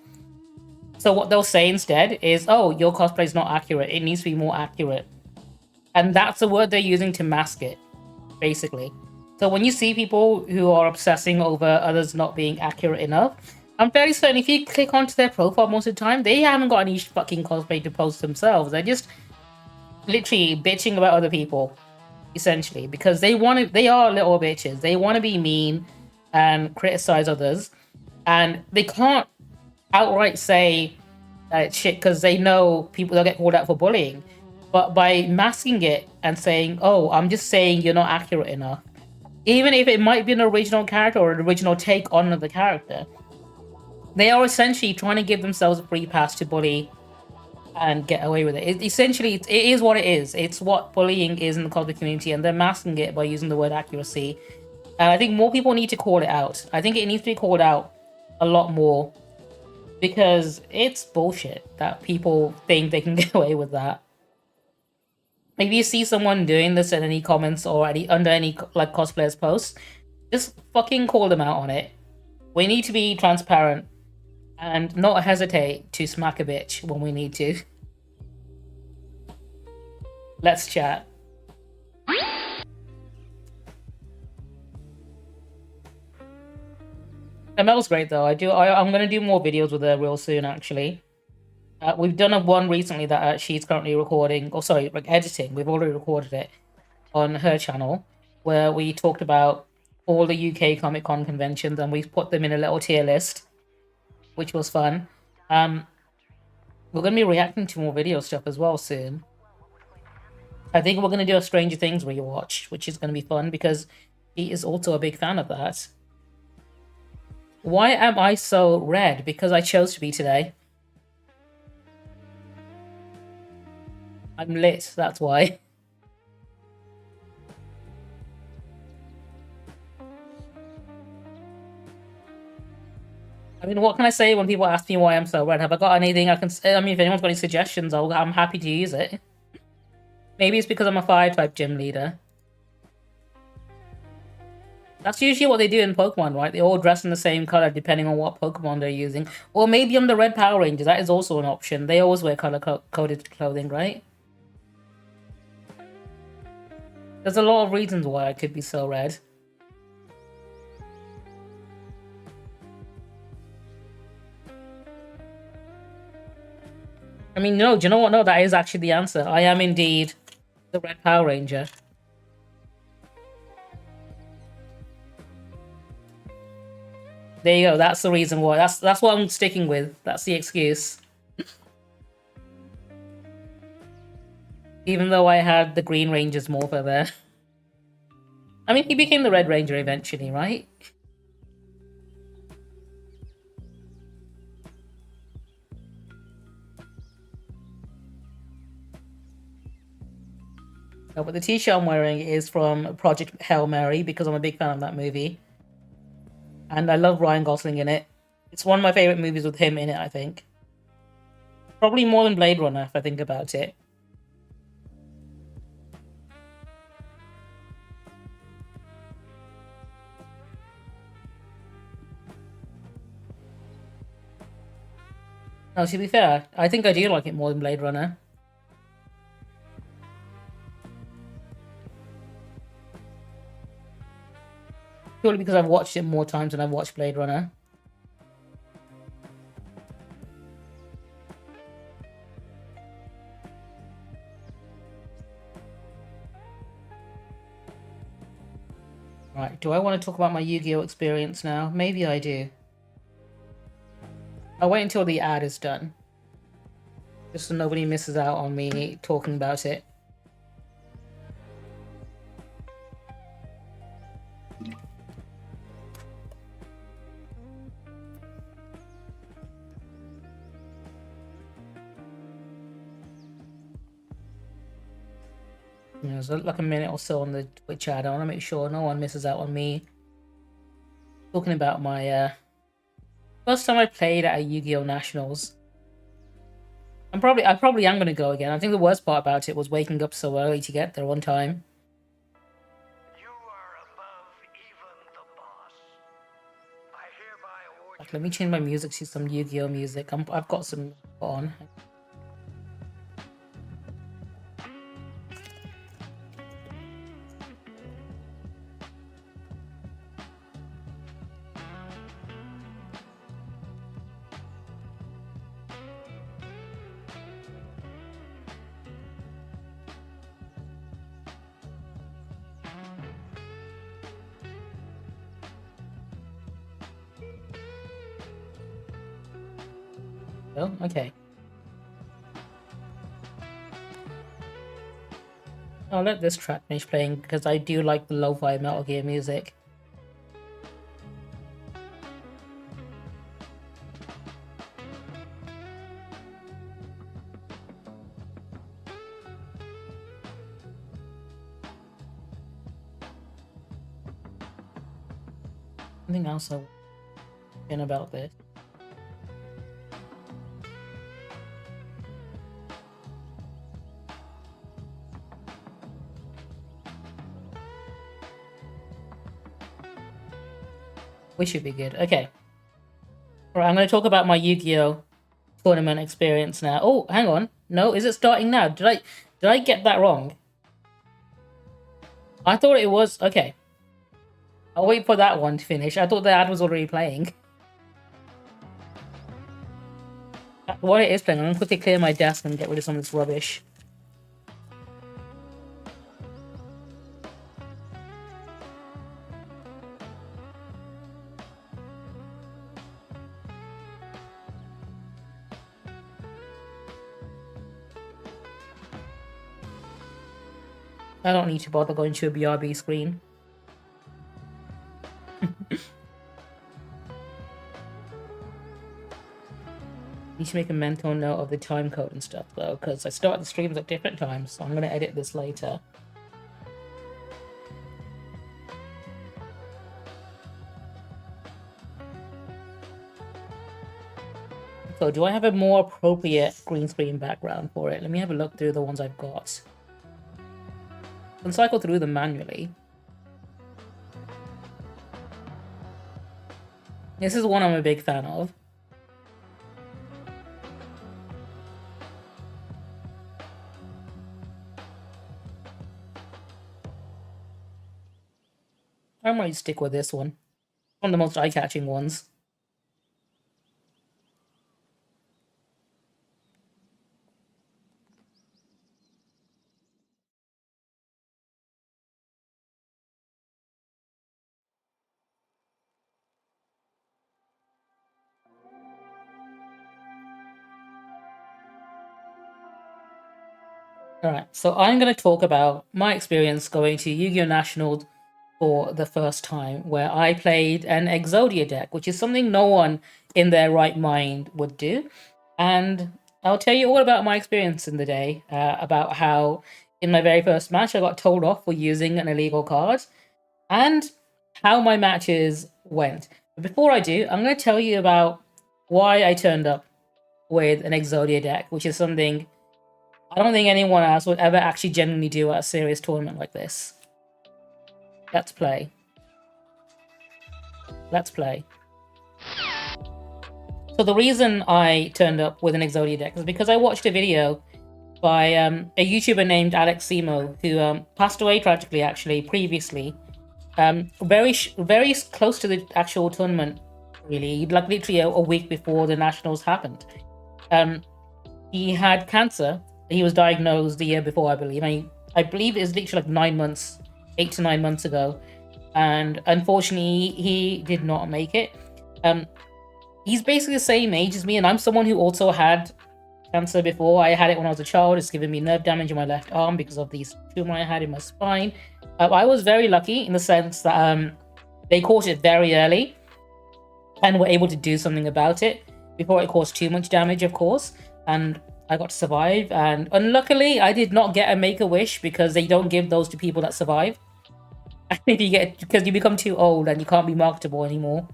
So what they'll say instead is, oh, your cosplay is not accurate. It needs to be more accurate. And that's the word they're using to mask it, basically. So when you see people who are obsessing over others not being accurate enough, I'm fairly certain if you click onto their profile most of the time, they haven't got any fucking cosplay to post themselves. They're just literally bitching about other people, essentially, because they are little bitches. They want to be mean and criticize others, and they can't outright say it's shit because they know people will get called out for bullying. But by masking it and saying, oh, I'm just saying you're not accurate enough, even if it might be an original character or an original take on the character, they are essentially trying to give themselves a free pass to bully and get away with it. Essentially, it is what it is. It's what bullying is in the cosplay community, and they're masking it by using the word accuracy. And I think more people need to call it out. I think it needs to be called out a lot more, because it's bullshit that people think they can get away with that. If you see someone doing this in any comments or under any like cosplayers posts, just fucking call them out on it. We need to be transparent and not hesitate to smack a bitch when we need to. Let's chat. ML's great though. I'm gonna do more videos with her real soon. Actually, we've done one recently that she's currently recording. Oh, sorry, like editing. We've already recorded it on her channel, where we talked about all the UK Comic Con conventions and we put them in a little tier list, which was fun. We're gonna be reacting to more video stuff as well soon. I think we're gonna do a Stranger Things rewatch, which is gonna be fun because he is also a big fan of that. Why am I so red? Because I chose to be today. I'm lit, that's why. I mean, what can I say when people ask me why I'm so red? Have I got anything I can say? I mean, if anyone's got any suggestions, I'm happy to use it. Maybe it's because I'm a fire-type gym leader. That's usually what they do in Pokemon, right? They all dress in the same color depending on what Pokemon they're using. Or maybe I'm the Red Power Ranger. That is also an option. They always wear color-coded clothing, right? There's a lot of reasons why I could be so red. I mean, no, do you know what? No, that is actually the answer. I am indeed the Red Power Ranger. There you go. That's the reason why. That's what I'm sticking with. That's the excuse. Even though I had the Green Ranger's morpher there. I mean, he became the Red Ranger eventually, right? Oh, but the t-shirt I'm wearing is from Project Hail Mary because I'm a big fan of that movie. And I love Ryan Gosling in it. It's one of my favorite movies with him in it, I think. Probably more than Blade Runner, if I think about it. No, to be fair, I think I do like it more than Blade Runner. Purely because I've watched it more times than I've watched Blade Runner. Right, do I want to talk about my Yu-Gi-Oh experience now? Maybe I do. I'll wait until the ad is done. Just so nobody misses out on me talking about it. There's like a minute or so on the Twitch ad. I want to make sure no one misses out on me talking about my first time I played at a Yu-Gi-Oh! Nationals. I probably am going to go again. I think the worst part about it was waking up so early to get there on time. You are above even the boss. I hereby award Like, let me change my music to some Yu-Gi-Oh! Music. I've got some on. Oh, okay. I'll let this track finish playing because I do like the lo-fi Metal Gear music. Something else I in about this. We should be good. Okay. Alright, I'm going to talk about my Yu-Gi-Oh! Tournament experience now. Oh, hang on. No, is it starting now? Did I get that wrong? I thought it was... Okay. I'll wait for that one to finish. I thought the ad was already playing. While it is playing, I'm going to quickly clear my desk and get rid of some of this rubbish. I don't need to bother going to a BRB screen. Need to make a mental note of the time code and stuff though, because I start the streams at different times, so I'm going to edit this later. So do I have a more appropriate green screen background for it? Let me have a look through the ones I've got. I can cycle through them manually. This is one I'm a big fan of. I might stick with this one. One of the most eye-catching ones. Alright, so I'm going to talk about my experience going to Yu-Gi-Oh! National for the first time, where I played an Exodia deck, which is something no one in their right mind would do. And I'll tell you all about my experience in the day, about how in my very first match I got told off for using an illegal card, and how my matches went. But before I do, I'm going to tell you about why I turned up with an Exodia deck, which is something I don't think anyone else would ever actually genuinely do at a serious tournament like this. Let's play. Let's play. So the reason I turned up with an Exodia deck is because I watched a video by a YouTuber named Alex Simo, who passed away tragically, actually, previously. Very close to the actual tournament, really, like literally a week before the Nationals happened. He had cancer. He was diagnosed the year before, I believe. I believe it was literally like 9 months, 8 to 9 months ago. And unfortunately, he did not make it. He's basically the same age as me, and I'm someone who also had cancer before. I had it when I was a child. It's given me nerve damage in my left arm because of these tumor I had in my spine. I was very lucky in the sense that they caught it very early and were able to do something about it before it caused too much damage, of course. And I got to survive, and unluckily I did not get a Make-A-Wish because they don't give those to people that survive. If you get, because you become too old and you can't be marketable anymore.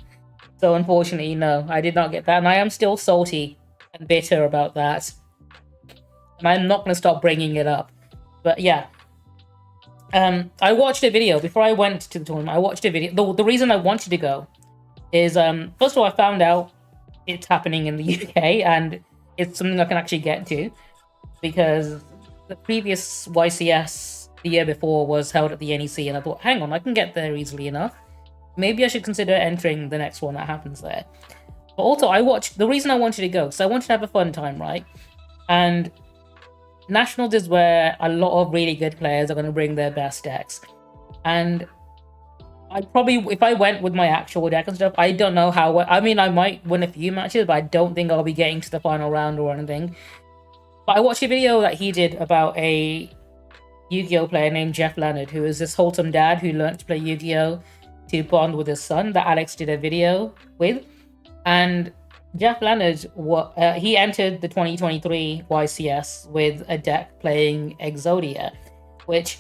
So unfortunately, no, I did not get that, and I am still salty and bitter about that. And I'm not going to stop bringing it up. But yeah, I watched a video before I went to the tournament. I watched a video. The reason I wanted to go is, first of all, I found out it's happening in the UK, and it's something I can actually get to, because the previous YCS the year before was held at the NEC, and I thought, hang on, I can get there easily enough. Maybe I should consider entering the next one that happens there. But also, the reason I wanted to go, because I wanted to have a fun time, right? And Nationals is where a lot of really good players are going to bring their best decks. And I probably, if I went with my actual deck and stuff, I don't know how. I mean, I might win a few matches, but I don't think I'll be getting to the final round or anything. But I watched a video that he did about a Yu-Gi-Oh player named Jeff Leonard, who is this wholesome dad who learned to play Yu-Gi-Oh to bond with his son, that Alex did a video with. And Jeff Leonard, he entered the 2023 YCS with a deck playing Exodia, which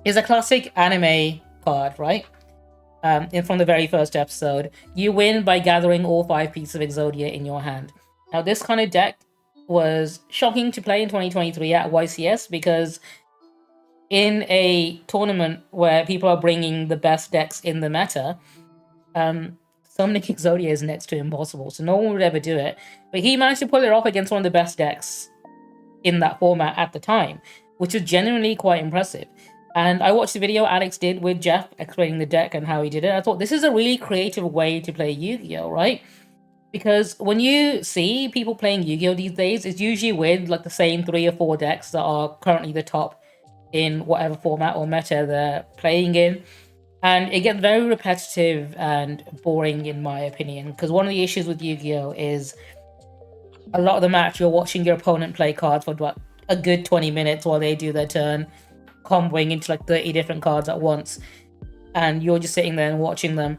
is a classic anime card, right? from the very first episode. You win by gathering all 5 pieces of Exodia in your hand. Now, this kind of deck was shocking to play in 2023 at YCS because in a tournament where people are bringing the best decks in the meta, summoning Exodia is next to impossible, so no one would ever do it. But he managed to pull it off against one of the best decks in that format at the time, which was genuinely quite impressive. And I watched the video Alex did with Jeff explaining the deck and how he did it. I thought this is a really creative way to play Yu-Gi-Oh, right? Because when you see people playing Yu-Gi-Oh these days, it's usually with like the same 3 or 4 decks that are currently the top in whatever format or meta they're playing in. And it gets very repetitive and boring in my opinion, because one of the issues with Yu-Gi-Oh is a lot of the match you're watching your opponent play cards for what, a good 20 minutes while they do their turn, comboing into like 30 different cards at once, and you're just sitting there and watching them,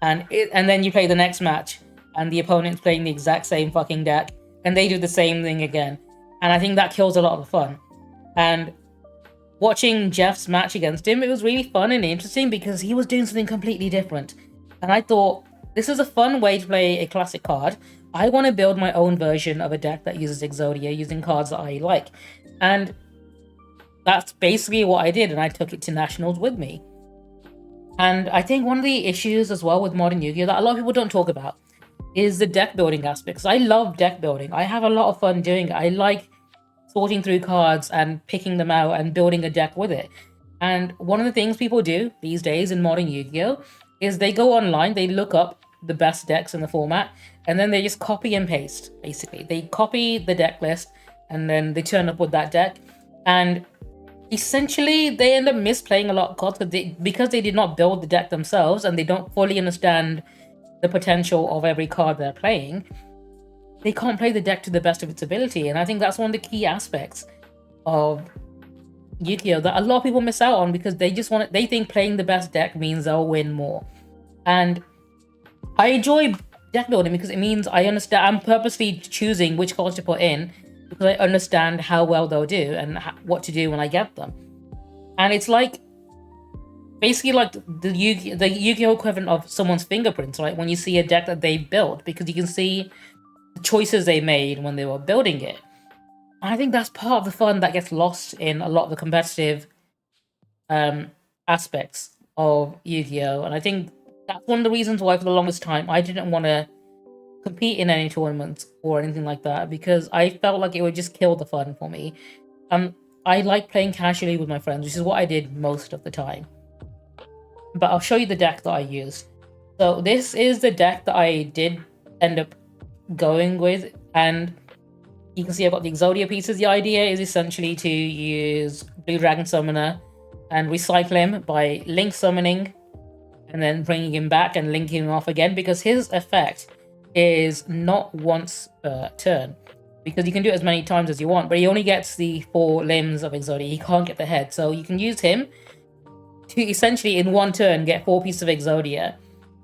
and then you play the next match and the opponent's playing the exact same fucking deck and they do the same thing again, and I think that kills a lot of the fun. And watching Jeff's match against him, it was really fun and interesting because he was doing something completely different. And I thought, this is a fun way to play a classic card. I want to build my own version of a deck that uses Exodia using cards that I like. And that's basically what I did, and I took it to Nationals with me. And I think one of the issues as well with modern Yu-Gi-Oh that a lot of people don't talk about is the deck building aspects. I love deck building. I have a lot of fun doing it. I like sorting through cards and picking them out and building a deck with it. And one of the things people do these days in modern Yu-Gi-Oh is they go online, they look up the best decks in the format, and then they just copy and paste, basically. They copy the deck list, and then they turn up with that deck. And essentially, they end up misplaying a lot of cards because they did not build the deck themselves, and they don't fully understand the potential of every card they're playing. They can't play the deck to the best of its ability, and I think that's one of the key aspects of Yu-Gi-Oh that a lot of people miss out on because they think playing the best deck means they'll win more. And I enjoy deck building because it means I understand. I'm purposely choosing which cards to put in because I understand how well they'll do and what to do when I get them. And it's like basically like the Yu-Gi-Oh equivalent of someone's fingerprints, right? When you see a deck that they built, because you can see the choices they made when they were building it. And I think that's part of the fun that gets lost in a lot of the competitive aspects of Yu-Gi-Oh! And I think that's one of the reasons why for the longest time I didn't want to compete in any tournaments or anything like that, because I felt like it would just kill the fun for me. I like playing casually with my friends, which is what I did most of the time. But I'll show you the deck that I used. So this is the deck that I did end up going with, and you can see I've got the Exodia pieces. The idea is essentially to use Blue Dragon Summoner and recycle him by link summoning and then bringing him back and linking him off again, because his effect is not once per turn, because you can do it as many times as you want, but he only gets the 4 limbs of Exodia. He can't get the head, so you can use him to essentially in one turn get 4 pieces of Exodia,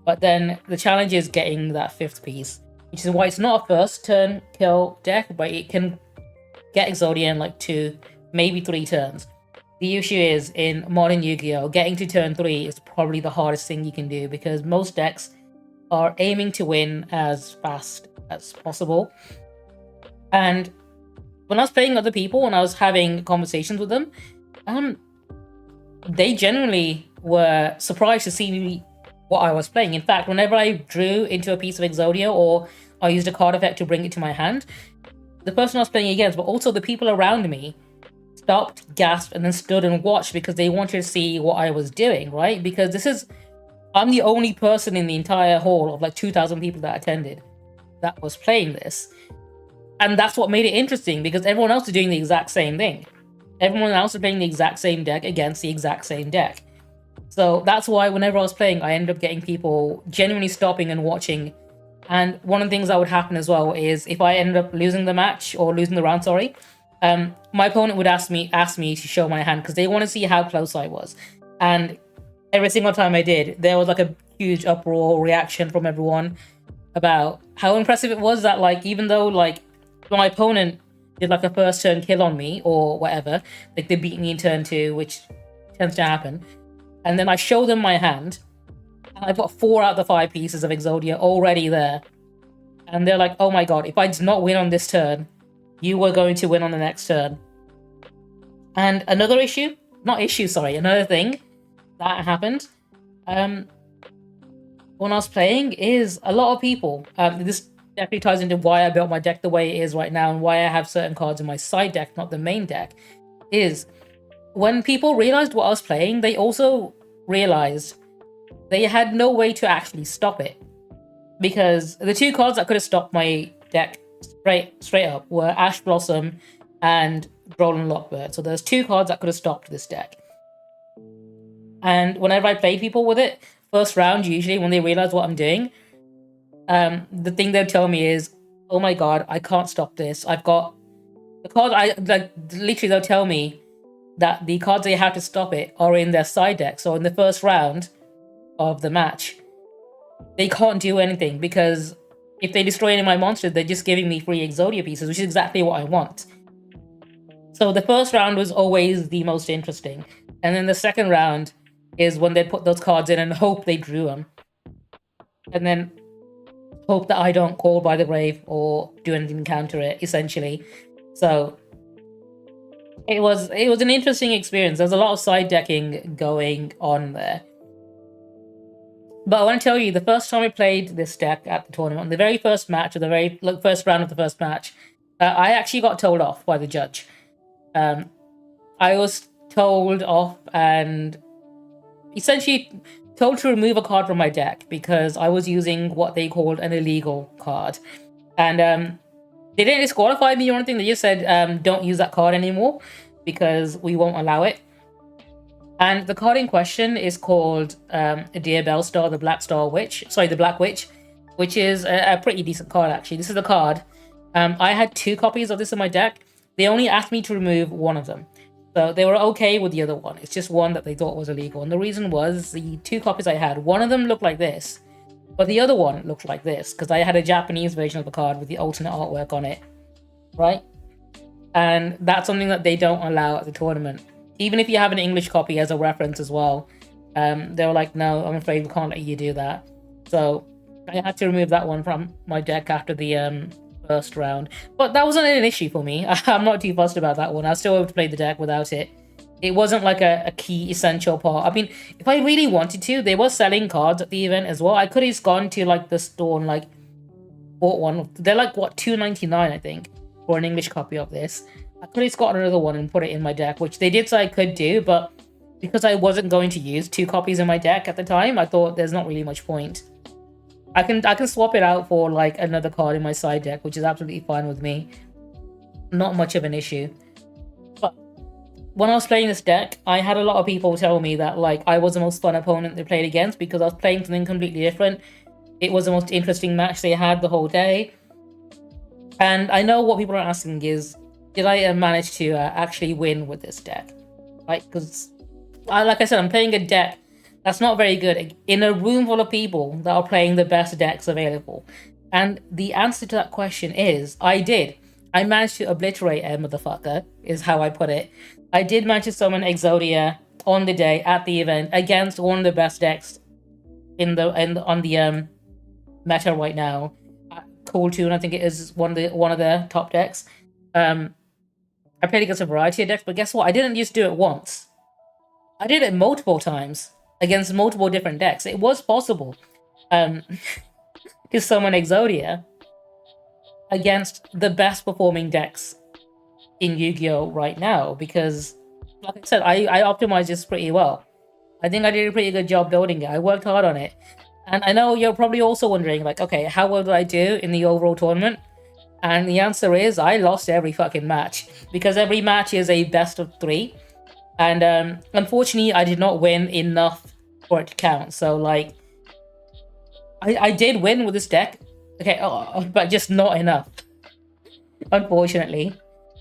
but then the challenge is getting that 5th piece, which is why it's not a first turn kill deck, but it can get Exodia in like 2, maybe 3 turns. The issue is, in modern Yu-Gi-Oh, getting to turn 3 is probably the hardest thing you can do, because most decks are aiming to win as fast as possible. And when I was playing other people, when I was having conversations with them, they generally were surprised to see what I was playing. In fact, whenever I drew into a piece of Exodia or I used a card effect to bring it to my hand, the person I was playing against, but also the people around me, stopped, gasped, and then stood and watched because they wanted to see what I was doing, right? Because I'm the only person in the entire hall of like 2,000 people that attended that was playing this. And that's what made it interesting, because everyone else is doing the exact same thing. Everyone else is playing the exact same deck against the exact same deck. So that's why whenever I was playing, I ended up getting people genuinely stopping and watching. And one of the things that would happen as well is if I ended up losing the match, or losing the round, sorry, my opponent would ask me to show my hand because they want to see how close I was. And every single time I did, there was like a huge uproar reaction from everyone about how impressive it was that, like, even though like my opponent did like a first turn kill on me or whatever, like they beat me in turn 2, which tends to happen, and then I show them my hand, And I've got 4 out of the 5 pieces of Exodia already there. And they're like, oh my god, if I did not win on this turn, you were going to win on the next turn. And another issue, another thing that happened when I was playing is a lot of people, this definitely ties into why I built my deck the way it is right now and why I have certain cards in my side deck, not the main deck, is when people realized what I was playing, they also realized they had no way to actually stop it. Because the 2 cards that could have stopped my deck straight up were Ash Blossom and Droll Lockbird. So there's 2 cards that could have stopped this deck. And whenever I play people with it, first round, usually when they realize what I'm doing, the thing they'll tell me is, oh my god, I can't stop this. I've got the cards, literally they'll tell me that the cards they have to stop it are in their side deck. So in the first round of the match, they can't do anything because if they destroy any of my monsters, they're just giving me free Exodia pieces, which is exactly what I want. So the first round was always the most interesting. And then the second round is when they put those cards in and hope they drew them. And then hope that I don't call by the grave or do anything to counter it, essentially. So it was an interesting experience. There's a lot of side decking going on there. But I want to tell you, the first time I played this deck at the tournament, the very first match, or the very first round of the first match, I actually got told off by the judge. I was told off and essentially told to remove a card from my deck because I was using what they called an illegal card. And they didn't disqualify me or anything, they just said, don't use that card anymore because we won't allow it. And the card in question is called Dear Bellstar, the the Black Witch, which is a pretty decent card, actually. This is the card. I had 2 copies of this in my deck. They only asked me to remove one of them. So they were okay with the other one. It's just one that they thought was illegal. And the reason was the 2 copies I had, one of them looked like this, but the other one looked like this, because I had a Japanese version of the card with the alternate artwork on it, right? And that's something that they don't allow at the tournament. Even if you have an English copy as a reference as well, they were like, no, I'm afraid we can't let you do that. So I had to remove that one from my deck after the first round. But that wasn't an issue for me. I'm not too fussed about that one. I was still able to play the deck without it. It wasn't like a key essential part. I mean, if I really wanted to, they were selling cards at the event as well. I could have just gone to like the store and like bought one. They're like, what, $2.99 I think for an English copy of this. I could have just got another one and put it in my deck, which they did say I could do, but because I wasn't going to use 2 copies in my deck at the time, I thought there's not really much point. I can swap it out for like another card in my side deck, which is absolutely fine with me. Not much of an issue. But when I was playing this deck, I had a lot of people tell me that like I was the most fun opponent they played against because I was playing something completely different. It was the most interesting match they had the whole day. And I know what people are asking is, did I manage to actually win with this deck? Right? Because, like I said, I'm playing a deck that's not very good in a room full of people that are playing the best decks available. And the answer to that question is, I did. I managed to obliterate a motherfucker, is how I put it. I did manage to summon Exodia on the day at the event against one of the best decks on the meta right now. Cool Tune, I think it is one of the top decks. I played against a variety of decks, but guess what? I didn't just do it once. I did it multiple times against multiple different decks. It was possible to summon Exodia against the best performing decks in Yu-Gi-Oh! Right now because, like I said, I optimized this pretty well. I think I did a pretty good job building it. I worked hard on it. And I know you're probably also wondering, like, okay, how well did I do in the overall tournament? And the answer is, I lost every fucking match. Because every match is a best of 3. And unfortunately, I did not win enough for it to count. So, like, I did win with this deck. Okay, but just not enough. Unfortunately.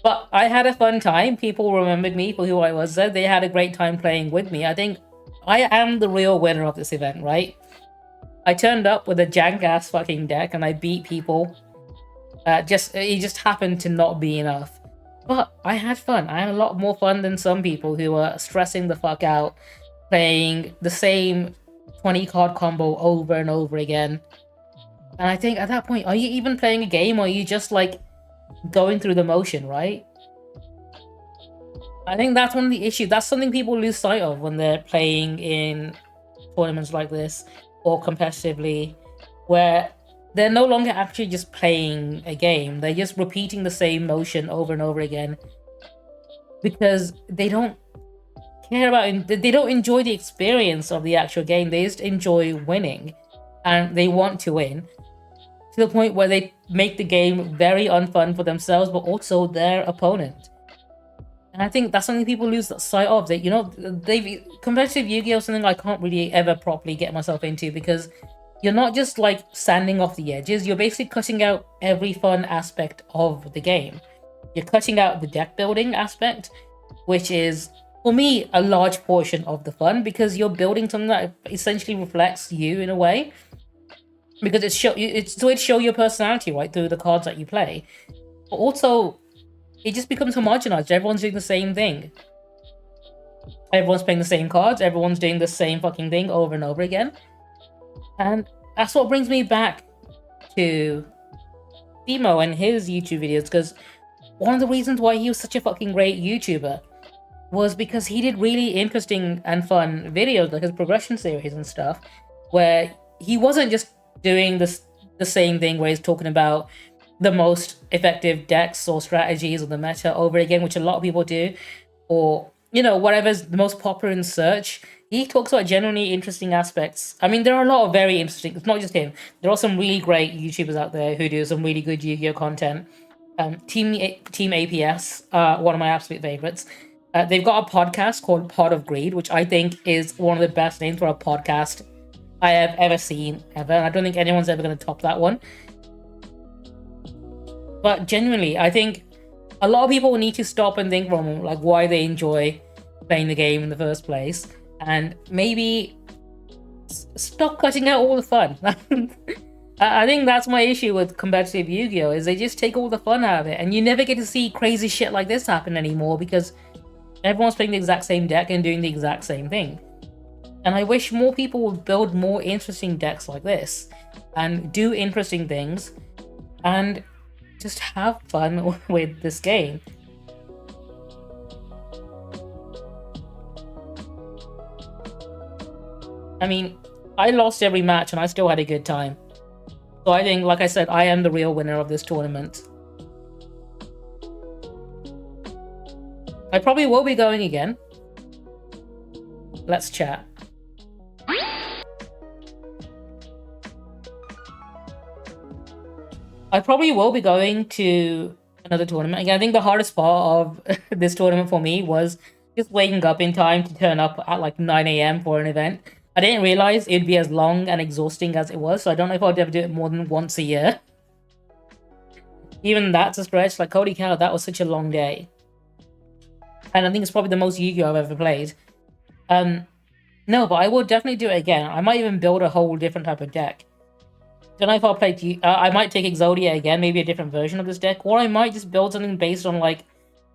But I had a fun time. People remembered me for who I was. They had a great time playing with me. I think I am the real winner of this event, right? I turned up with a jank-ass fucking deck and I beat people. It just happened to not be enough. But I had fun. I had a lot more fun than some people who were stressing the fuck out, playing the same 20 card combo over and over again. And I think at that point, are you even playing a game, or are you just like going through the motion, right? I think that's one of the issues. That's something people lose sight of when they're playing in tournaments like this or competitively, where they're no longer actually just playing a game. They're just repeating the same motion over and over again because they don't care about, they don't enjoy the experience of the actual game. They just enjoy winning, and they want to win to the point where they make the game very unfun for themselves, but also their opponent. And I think that's something people lose sight of. That, you know, competitive Yu-Gi-Oh! Is something I can't really ever properly get myself into, because you're not just like sanding off the edges. You're basically cutting out every fun aspect of the game. You're cutting out the deck building aspect, which is, for me, a large portion of the fun, because you're building something that essentially reflects you in a way. Because it's to show your personality, right, through the cards that you play. But also, it just becomes homogenized. Everyone's doing the same thing. Everyone's playing the same cards. Everyone's doing the same fucking thing over and over again. And that's what brings me back to Timo and his YouTube videos, because one of the reasons why he was such a fucking great YouTuber was because he did really interesting and fun videos, like his progression series and stuff, where he wasn't just doing the same thing where he's talking about the most effective decks or strategies or the meta over again, which a lot of people do, or, you know, whatever's the most popular in search. He talks about genuinely interesting aspects. I mean, there are a lot of very interesting, it's not just him, there are some really great YouTubers out there who do some really good Yu-Gi-Oh content. Team APS, one of my absolute favorites. They've got a podcast called Pod of Greed, which I think is one of the best names for a podcast I have ever seen, ever. And I don't think anyone's ever going to top that one. But genuinely, I think a lot of people need to stop and think from like why they enjoy playing the game in the first place, and maybe stop cutting out all the fun. I think that's my issue with competitive Yu-Gi-Oh! Is they just take all the fun out of it, and you never get to see crazy shit like this happen anymore, because everyone's playing the exact same deck and doing the exact same thing. And I wish more people would build more interesting decks like this, and do interesting things, and just have fun with this game. I mean, I lost every match and I still had a good time. So I think, like I said, I am the real winner of this tournament. I probably will be going again. Let's chat. I probably will be going to another tournament. Again, I think the hardest part of this tournament for me was just waking up in time to turn up at like 9 AM for an event. I didn't realize it'd be as long and exhausting as it was, so I don't know if I'd ever do it more than once a year. Even that's a stretch. Like, holy cow, that was such a long day. And I think it's probably the most Yu-Gi-Oh! I've ever played. No, but I will definitely do it again. I might even build a whole different type of deck. Don't know if I'll play... I might take Exodia again, maybe a different version of this deck, or I might just build something based on, like,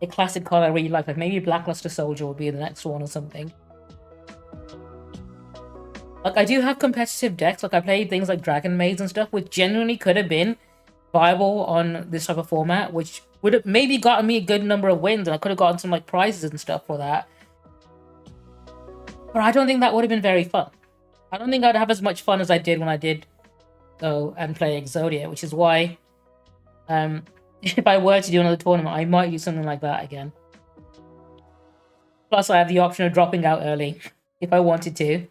a classic card I really like maybe Blackluster Soldier will be the next one or something. Like, I do have competitive decks, like I played things like Dragon Maids and stuff, which genuinely could have been viable on this type of format, which would have maybe gotten me a good number of wins, and I could have gotten some, like, prizes and stuff for that. But I don't think that would have been very fun. I don't think I'd have as much fun as I did when I did go and play Exodia, which is why if I were to do another tournament, I might do something like that again. Plus, I have the option of dropping out early if I wanted to.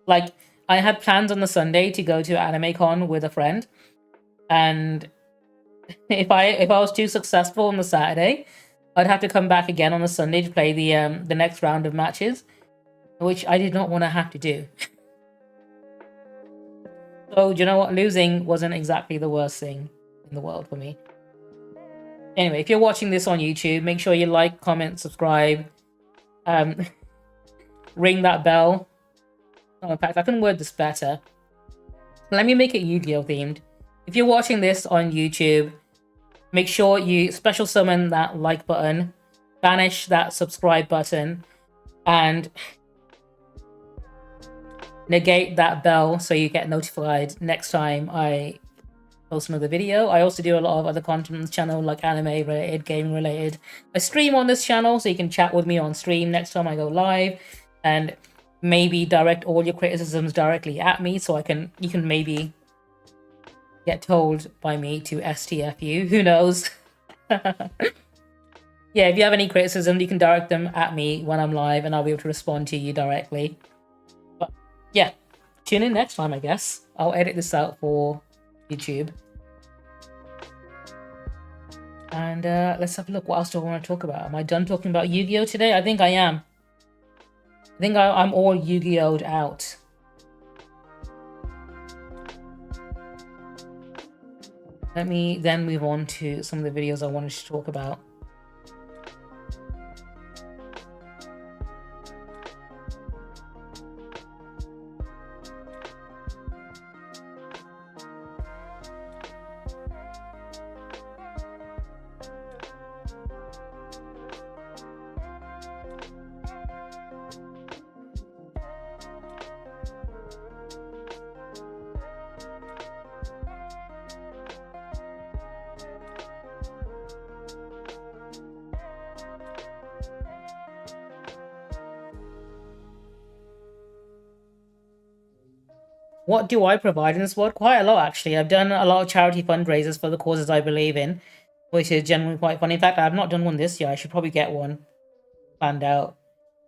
Like, I had plans on the Sunday to go to AnimeCon with a friend, and if I was too successful on the Saturday, I'd have to come back again on the Sunday to play the next round of matches, which I did not want to have to do. So, do you know what? Losing wasn't exactly the worst thing in the world for me. Anyway, if you're watching this on YouTube, make sure you like, comment, subscribe. Ring that bell. Oh, in fact, I can word this better. Let me make it Yu-Gi-Oh! Themed. If you're watching this on YouTube, make sure you special summon that like button, banish that subscribe button, and negate that bell so you get notified next time I post another video. I also do a lot of other content on this channel, like anime related, gaming related. I stream on this channel, so you can chat with me on stream next time I go live, and maybe direct all your criticisms directly at me, so you can maybe get told by me to STF you. Who knows? Yeah, if you have any criticism, you can direct them at me when I'm live, and I'll be able to respond to you directly. But yeah, tune in next time, I guess. I'll edit this out for YouTube. And let's have a look. What else do I want to talk about? Am I done talking about Yu-Gi-Oh today? I think I am. I think I'm all Yu-Gi-Oh'd out. Let me then move on to some of the videos I wanted to talk about. What do I provide in this world? Quite a lot, actually. I've done a lot of charity fundraisers for the causes I believe in, which is generally quite fun. In fact, I've not done one this year. I should probably get one planned out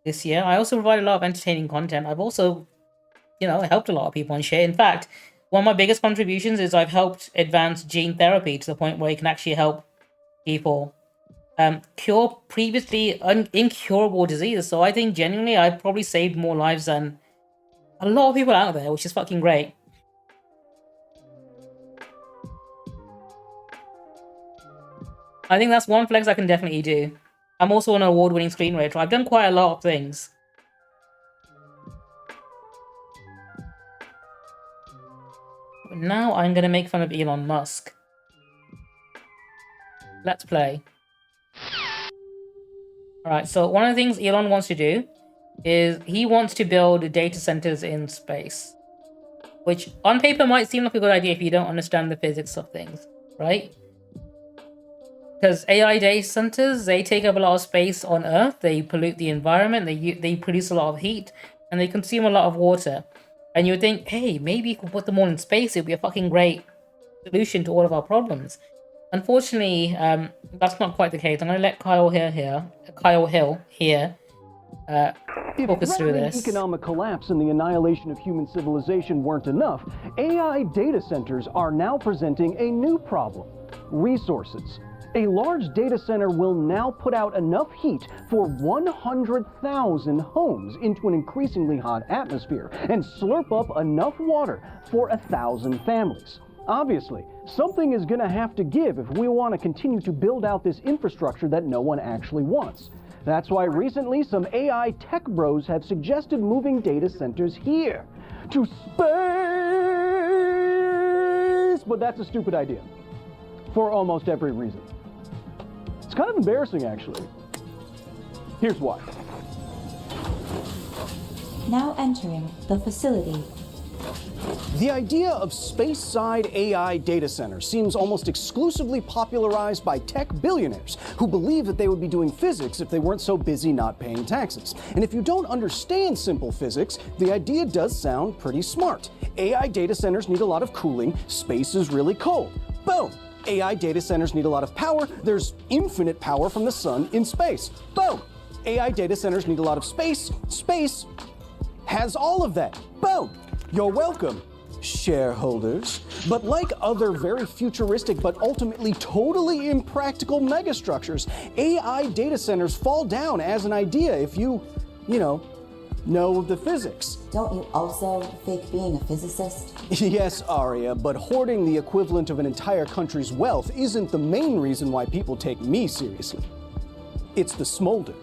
this year. I also provide a lot of entertaining content. I've also, helped a lot of people and shit. In fact, one of my biggest contributions is I've helped advance gene therapy to the point where you can actually help people cure previously incurable diseases. So I think genuinely I've probably saved more lives than a lot of people out there, which is fucking great. I think that's one flex I can definitely do. I'm also an award-winning screenwriter. I've done quite a lot of things. But now I'm going to make fun of Elon Musk. Let's play. Alright, so one of the things Elon wants to do is he wants to build data centers in space, which on paper might seem like a good idea if you don't understand the physics of things, right? Because AI data centers, they take up a lot of space on Earth, they pollute the environment, they produce a lot of heat, and they consume a lot of water. And you would think, hey, maybe you could put them all in space, it would be a fucking great solution to all of our problems. Unfortunately, that's not quite the case. I'm going to let Kyle Hill here walk us through this. If economic collapse and the annihilation of human civilization weren't enough, AI data centers are now presenting a new problem: resources. A large data center will now put out enough heat for 100,000 homes into an increasingly hot atmosphere and slurp up enough water for 1,000 families. Obviously, something is going to have to give if we want to continue to build out this infrastructure that no one actually wants. That's why recently some AI tech bros have suggested moving data centers here to space. But that's a stupid idea for almost every reason. It's kind of embarrassing, actually. Here's why. Now entering the facility. The idea of space-side AI data centers seems almost exclusively popularized by tech billionaires who believe that they would be doing physics if they weren't so busy not paying taxes. And if you don't understand simple physics, the idea does sound pretty smart. AI data centers need a lot of cooling, space is really cold. Boom! AI data centers need a lot of power, there's infinite power from the sun in space. Boom! AI data centers need a lot of space, space has all of that. Boom! You're welcome, shareholders. But like other very futuristic but ultimately totally impractical megastructures, AI data centers fall down as an idea if you know the physics. Don't you also fake being a physicist? Yes, Arya, but hoarding the equivalent of an entire country's wealth isn't the main reason why people take me seriously. It's the smolder.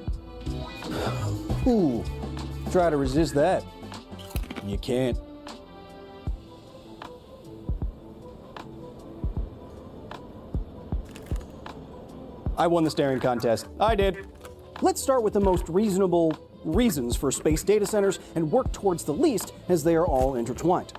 Ooh, try to resist that. You can't. I won the staring contest. I did. Let's start with the most reasonable reasons for space data centers and work towards the least, as they are all intertwined.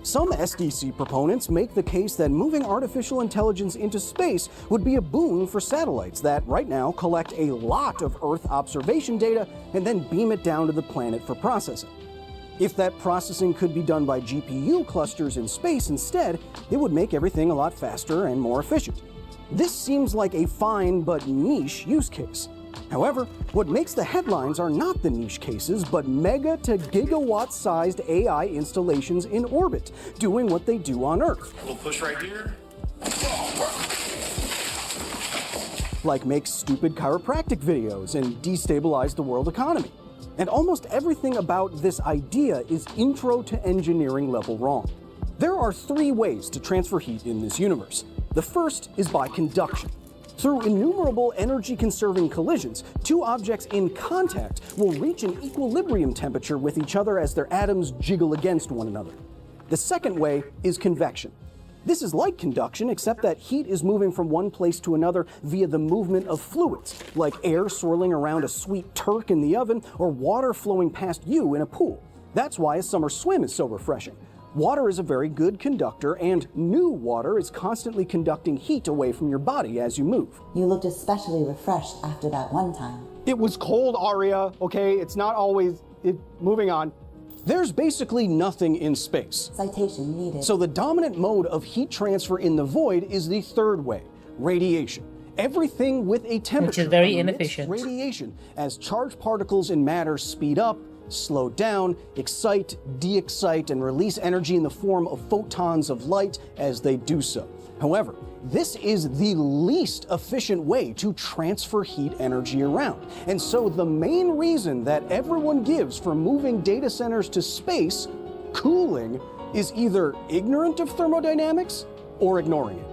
Some SDC proponents make the case that moving artificial intelligence into space would be a boon for satellites that right now collect a lot of Earth observation data and then beam it down to the planet for processing. If that processing could be done by GPU clusters in space instead, it would make everything a lot faster and more efficient. This seems like a fine but niche use case. However, what makes the headlines are not the niche cases, but mega to gigawatt-sized AI installations in orbit, doing what they do on Earth. We'll push right here. Like make stupid chiropractic videos and destabilize the world economy. And almost everything about this idea is intro to engineering level wrong. There are 3 ways to transfer heat in this universe. The first is by conduction. Through innumerable energy-conserving collisions, 2 objects in contact will reach an equilibrium temperature with each other as their atoms jiggle against one another. The second way is convection. This is like conduction, except that heat is moving from one place to another via the movement of fluids, like air swirling around a sweet Turk in the oven or water flowing past you in a pool. That's why a summer swim is so refreshing. Water is a very good conductor, and new water is constantly conducting heat away from your body as you move. You looked especially refreshed after that one time. It was cold, Aria, okay? It's not always... Moving on. There's basically nothing in space. Citation needed. So the dominant mode of heat transfer in the void is the third way, radiation. Everything with a temperature which is very emits inefficient. Radiation as charged particles in matter speed up, slow down, excite, de-excite, and release energy in the form of photons of light as they do so. However, this is the least efficient way to transfer heat energy around. And so the main reason that everyone gives for moving data centers to space, cooling, is either ignorant of thermodynamics or ignoring it.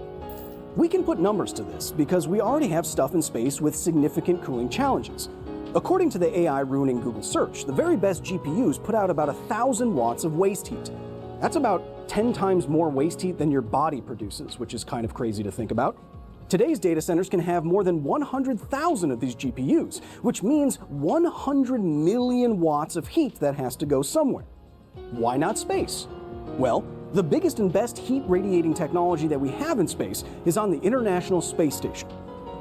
We can put numbers to this because we already have stuff in space with significant cooling challenges. According to the AI ruining Google search, the very best GPUs put out about 1,000 watts of waste heat. That's about 10 times more waste heat than your body produces, which is kind of crazy to think about. Today's data centers can have more than 100,000 of these GPUs, which means 100 million watts of heat that has to go somewhere. Why not space? Well, the biggest and best heat radiating technology that we have in space is on the International Space Station.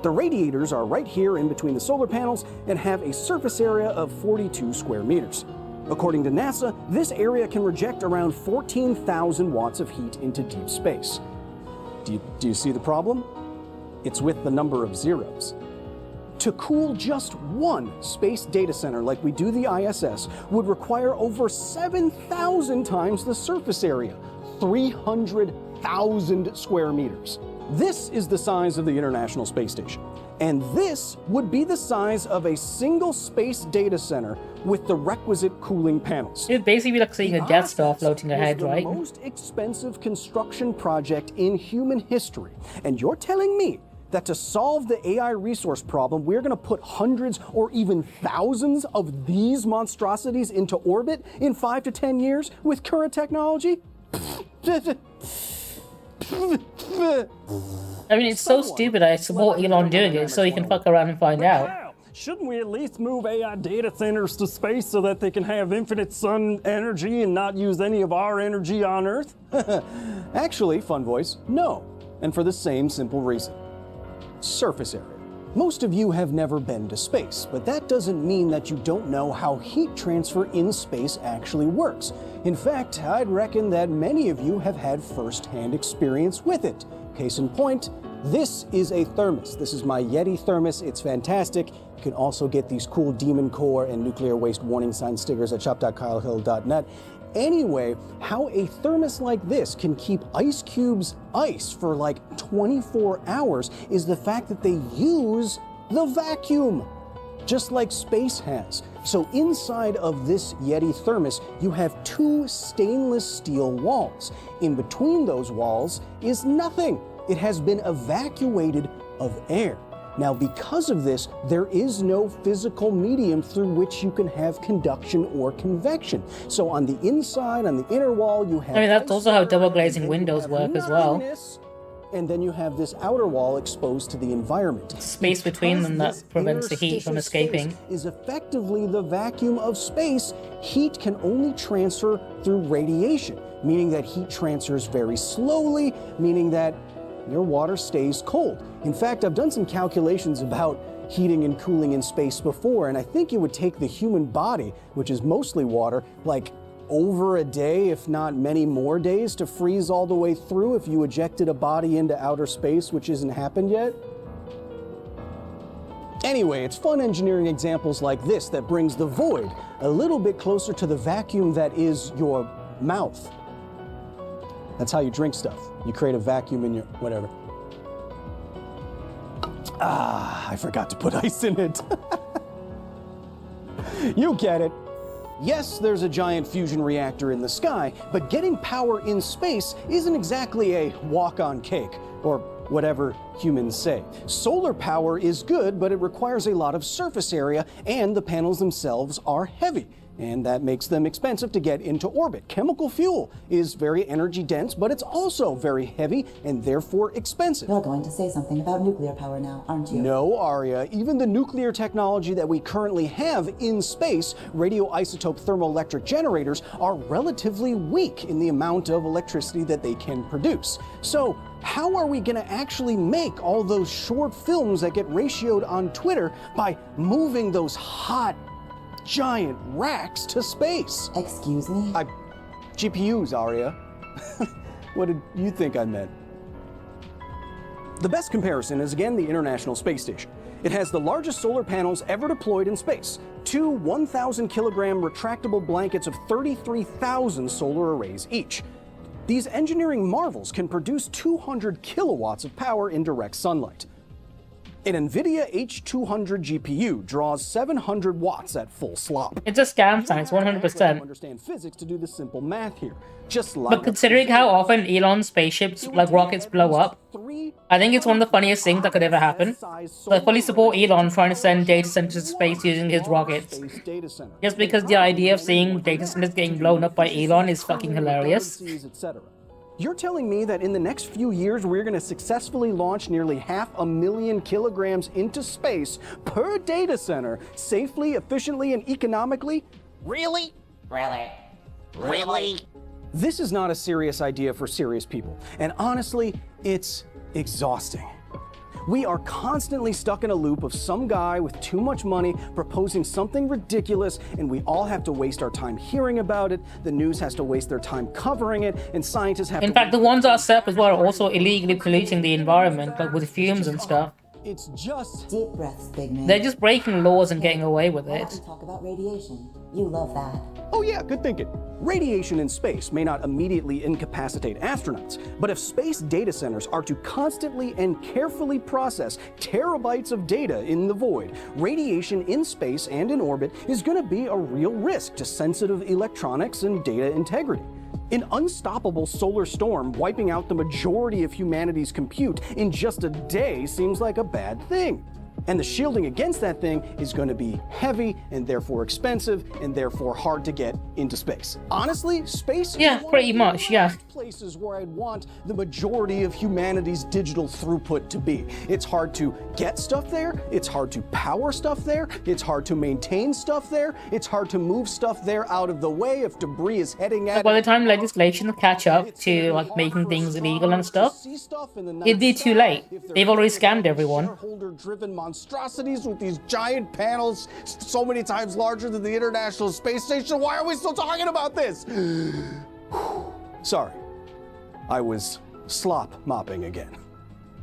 The radiators are right here in between the solar panels and have a surface area of 42 square meters. According to NASA, this area can reject around 14,000 watts of heat into deep space. Do you see the problem? It's with the number of zeros. To cool just one space data center like we do the ISS would require over 7,000 times the surface area, 300,000 square meters. This is the size of the International Space Station. And this would be the size of a single space data center with the requisite cooling panels. It'd basically be like seeing a Death Star floating ahead, right? The most expensive construction project in human history. And you're telling me that to solve the AI resource problem, we're going to put hundreds or even thousands of these monstrosities into orbit in 5 to 10 years with current technology? I mean, it's so stupid. I support Elon doing it so he can fuck around and find out. Shouldn't we at least move AI data centers to space so that they can have infinite sun energy and not use any of our energy on Earth? Actually, Fun Voice, no. And for the same simple reason. Surface area. Most of you have never been to space, but that doesn't mean that you don't know how heat transfer in space actually works. In fact, I'd reckon that many of you have had first-hand experience with it. Case in point, this is a thermos. This is my Yeti thermos. It's fantastic. You can also get these cool Demon Core and nuclear waste warning sign stickers at shop.kylehill.net. Anyway, how a thermos like this can keep ice cubes ice for like 24 hours is the fact that they use the vacuum, just like space has. So inside of this Yeti thermos, you have 2 stainless steel walls. In between those walls is nothing. It has been evacuated of air. Now, because of this, there is no physical medium through which you can have conduction or convection. So on the inside, on the inner wall, you have... I mean, that's also how double glazing windows work as well. and then you have this outer wall exposed to the environment. Space between them that prevents the heat from escaping. Is effectively the vacuum of space. Heat can only transfer through radiation, meaning that heat transfers very slowly, meaning that your water stays cold. In fact, I've done some calculations about heating and cooling in space before, and I think it would take the human body, which is mostly water, like over a day, if not many more days, to freeze all the way through if you ejected a body into outer space, which hasn't happened yet. Anyway, it's fun engineering examples like this that brings the void a little bit closer to the vacuum that is your mouth. That's how you drink stuff. You create a vacuum in your whatever. Ah, I forgot to put ice in it. You get it. Yes, there's a giant fusion reactor in the sky, but getting power in space isn't exactly a walk on cake, or whatever humans say. Solar power is good, but it requires a lot of surface area, and the panels themselves are heavy, and that makes them expensive to get into orbit. Chemical fuel is very energy dense, but it's also very heavy and therefore expensive. You're going to say something about nuclear power now, aren't you? No, Arya. Even the nuclear technology that we currently have in space, radioisotope thermoelectric generators, are relatively weak in the amount of electricity that they can produce. So how are we going to actually make all those short films that get ratioed on Twitter by moving those hot giant racks to space? Excuse me? GPUs, Arya. What did you think I meant? The best comparison is again the International Space Station. It has the largest solar panels ever deployed in space. 2 1,000-kilogram retractable blankets of 33,000 solar arrays each. These engineering marvels can produce 200 kilowatts of power in direct sunlight. An NVIDIA H200 GPU draws 700 watts at full slop. It's a scam sign, it's 100%. Understand physics to do the simple math here. But considering how often Elon's spaceships, like rockets, blow up, I think it's one of the funniest things that could ever happen. So I fully support Elon trying to send data centers to space using his rockets. Just because the idea of seeing data centers getting blown up by Elon is fucking hilarious. You're telling me that in the next few years we're going to successfully launch nearly 500,000 kilograms into space per data center safely, efficiently, and economically? Really? Really? Really? This is not a serious idea for serious people, and honestly, it's exhausting. We are constantly stuck in a loop of some guy with too much money proposing something ridiculous, and we all have to waste our time hearing about it, the news has to waste their time covering it, and scientists have In fact, the ones that are set up as well are also illegally polluting the environment, like with fumes and stuff. It's just... Deep breaths, big man. They're just breaking laws and getting away with Why it. don't we talk about radiation? You love that. Oh yeah, good thinking. Radiation in space may not immediately incapacitate astronauts, but if space data centers are to constantly and carefully process terabytes of data in the void, radiation in space and in orbit is going to be a real risk to sensitive electronics and data integrity. An unstoppable solar storm wiping out the majority of humanity's compute in just a day seems like a bad thing. And the shielding against that thing is going to be heavy and therefore expensive and therefore hard to get into space. Honestly, space is Yeah, pretty much, yeah. places where I'd want the majority of humanity's digital throughput to be. It's hard to get stuff there, it's hard to power stuff there, it's hard to maintain stuff there, it's hard to move stuff there out of the way if debris is heading at By the time legislation catch up to like making things illegal and stuff, it'd be too late. They've already scammed everyone. Monstrosities with these giant panels so many times larger than the International Space Station. Why are we still talking about this? Sorry, I was slop mopping again.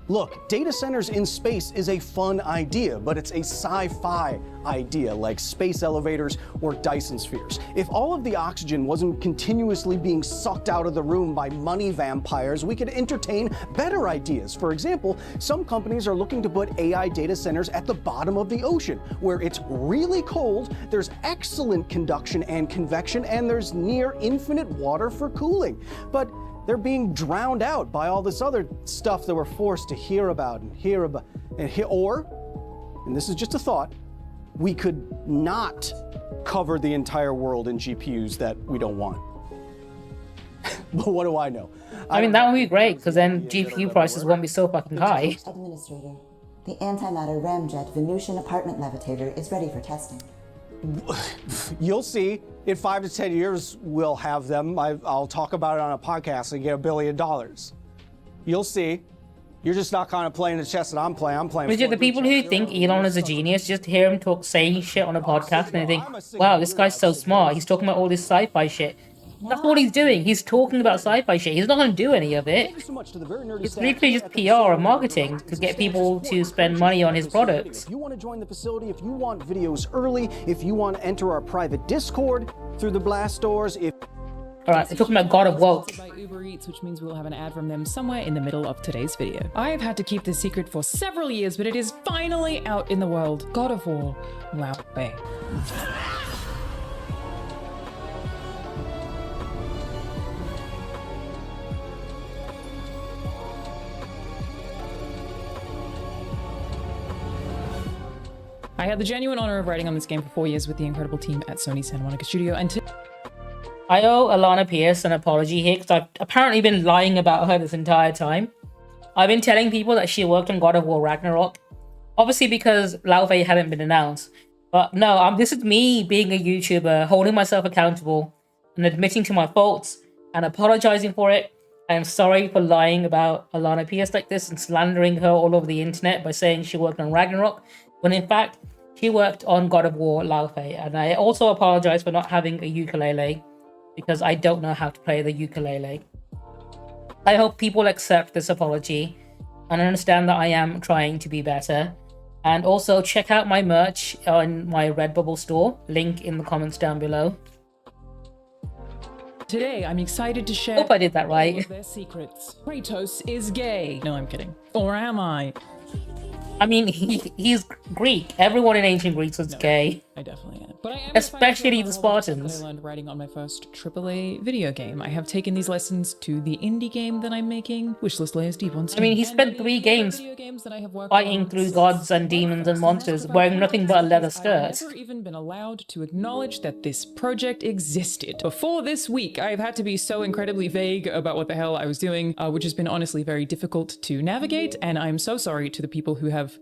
Look, data centers in space is a fun idea, but it's a sci-fi idea like space elevators or Dyson spheres. If all of the oxygen wasn't continuously being sucked out of the room by money vampires, we could entertain better ideas. For example, some companies are looking to put AI data centers at the bottom of the ocean, where it's really cold, there's excellent conduction and convection, and there's near infinite water for cooling. But they're being drowned out by all this other stuff that we're forced to hear about, or, and this is just a thought, we could not cover the entire world in GPUs that we don't want. but what do I know? I mean, that would be great, because then GPU prices won't be so fucking high. Administrator, the antimatter ramjet Venusian apartment levitator is ready for testing. You'll see. In 5 to 10 years, we'll have them. I'll talk about it on a podcast and get $1 billion. You'll see. You're just not kind of playing the chess that I'm playing. I'm playing. Legit, the people who think Elon is a genius just hear him talk, saying shit on a podcast, and they think, wow, this guy's so smart. He's talking about all this sci-fi shit. That's all he's doing. He's talking about sci-fi shit. He's not going to do any of it. It's literally just PR and marketing to get people to spend money on his products. If you want to join the facility, if you want videos early, if you want to enter our private Discord through the blast doors, if... Alright, they're talking about God of Woke. By Uber Eats, which means we'll have an ad from them somewhere in the middle of today's video. I've had to keep this secret for several years, but it is finally out in the world. God of War. Wow. Bay. I had the genuine honor of writing on this game for 4 years with the incredible team at Sony Santa Monica Studio, and I owe Alana Pierce an apology here, because I've apparently been lying about her this entire time. I've been telling people that she worked on God of War Ragnarok, obviously because Lao Fei hadn't been announced. But no, this is me being a YouTuber, holding myself accountable, and admitting to my faults, and apologizing for it. I am sorry for lying about Alana Pierce like this, and slandering her all over the internet by saying she worked on Ragnarok, when in fact, she worked on God of War Lao Fei. And I also apologize for not having a ukulele, because I don't know how to play the ukulele. I hope people accept this apology and understand that I am trying to be better. And also check out my merch on my Redbubble store, link in the comments down below. today I'm excited to share Hope I did that right. all of their secrets. Kratos is gay. No, I'm kidding. Or am I? I mean, he's Greek. Everyone in ancient Greece was gay. I definitely am. But I am especially the Spartans. I learned writing on my first AAA video game. I have taken these lessons to the indie game that I'm making, Wishlist Layers Deep on Steam. I mean, he spent 3 games fighting through gods and demons and monsters, wearing nothing but a leather skirt. I've never even been allowed to acknowledge that this project existed. Before this week, I've had to be so incredibly vague about what the hell I was doing, which has been honestly very difficult to navigate, and I'm so sorry to the people who have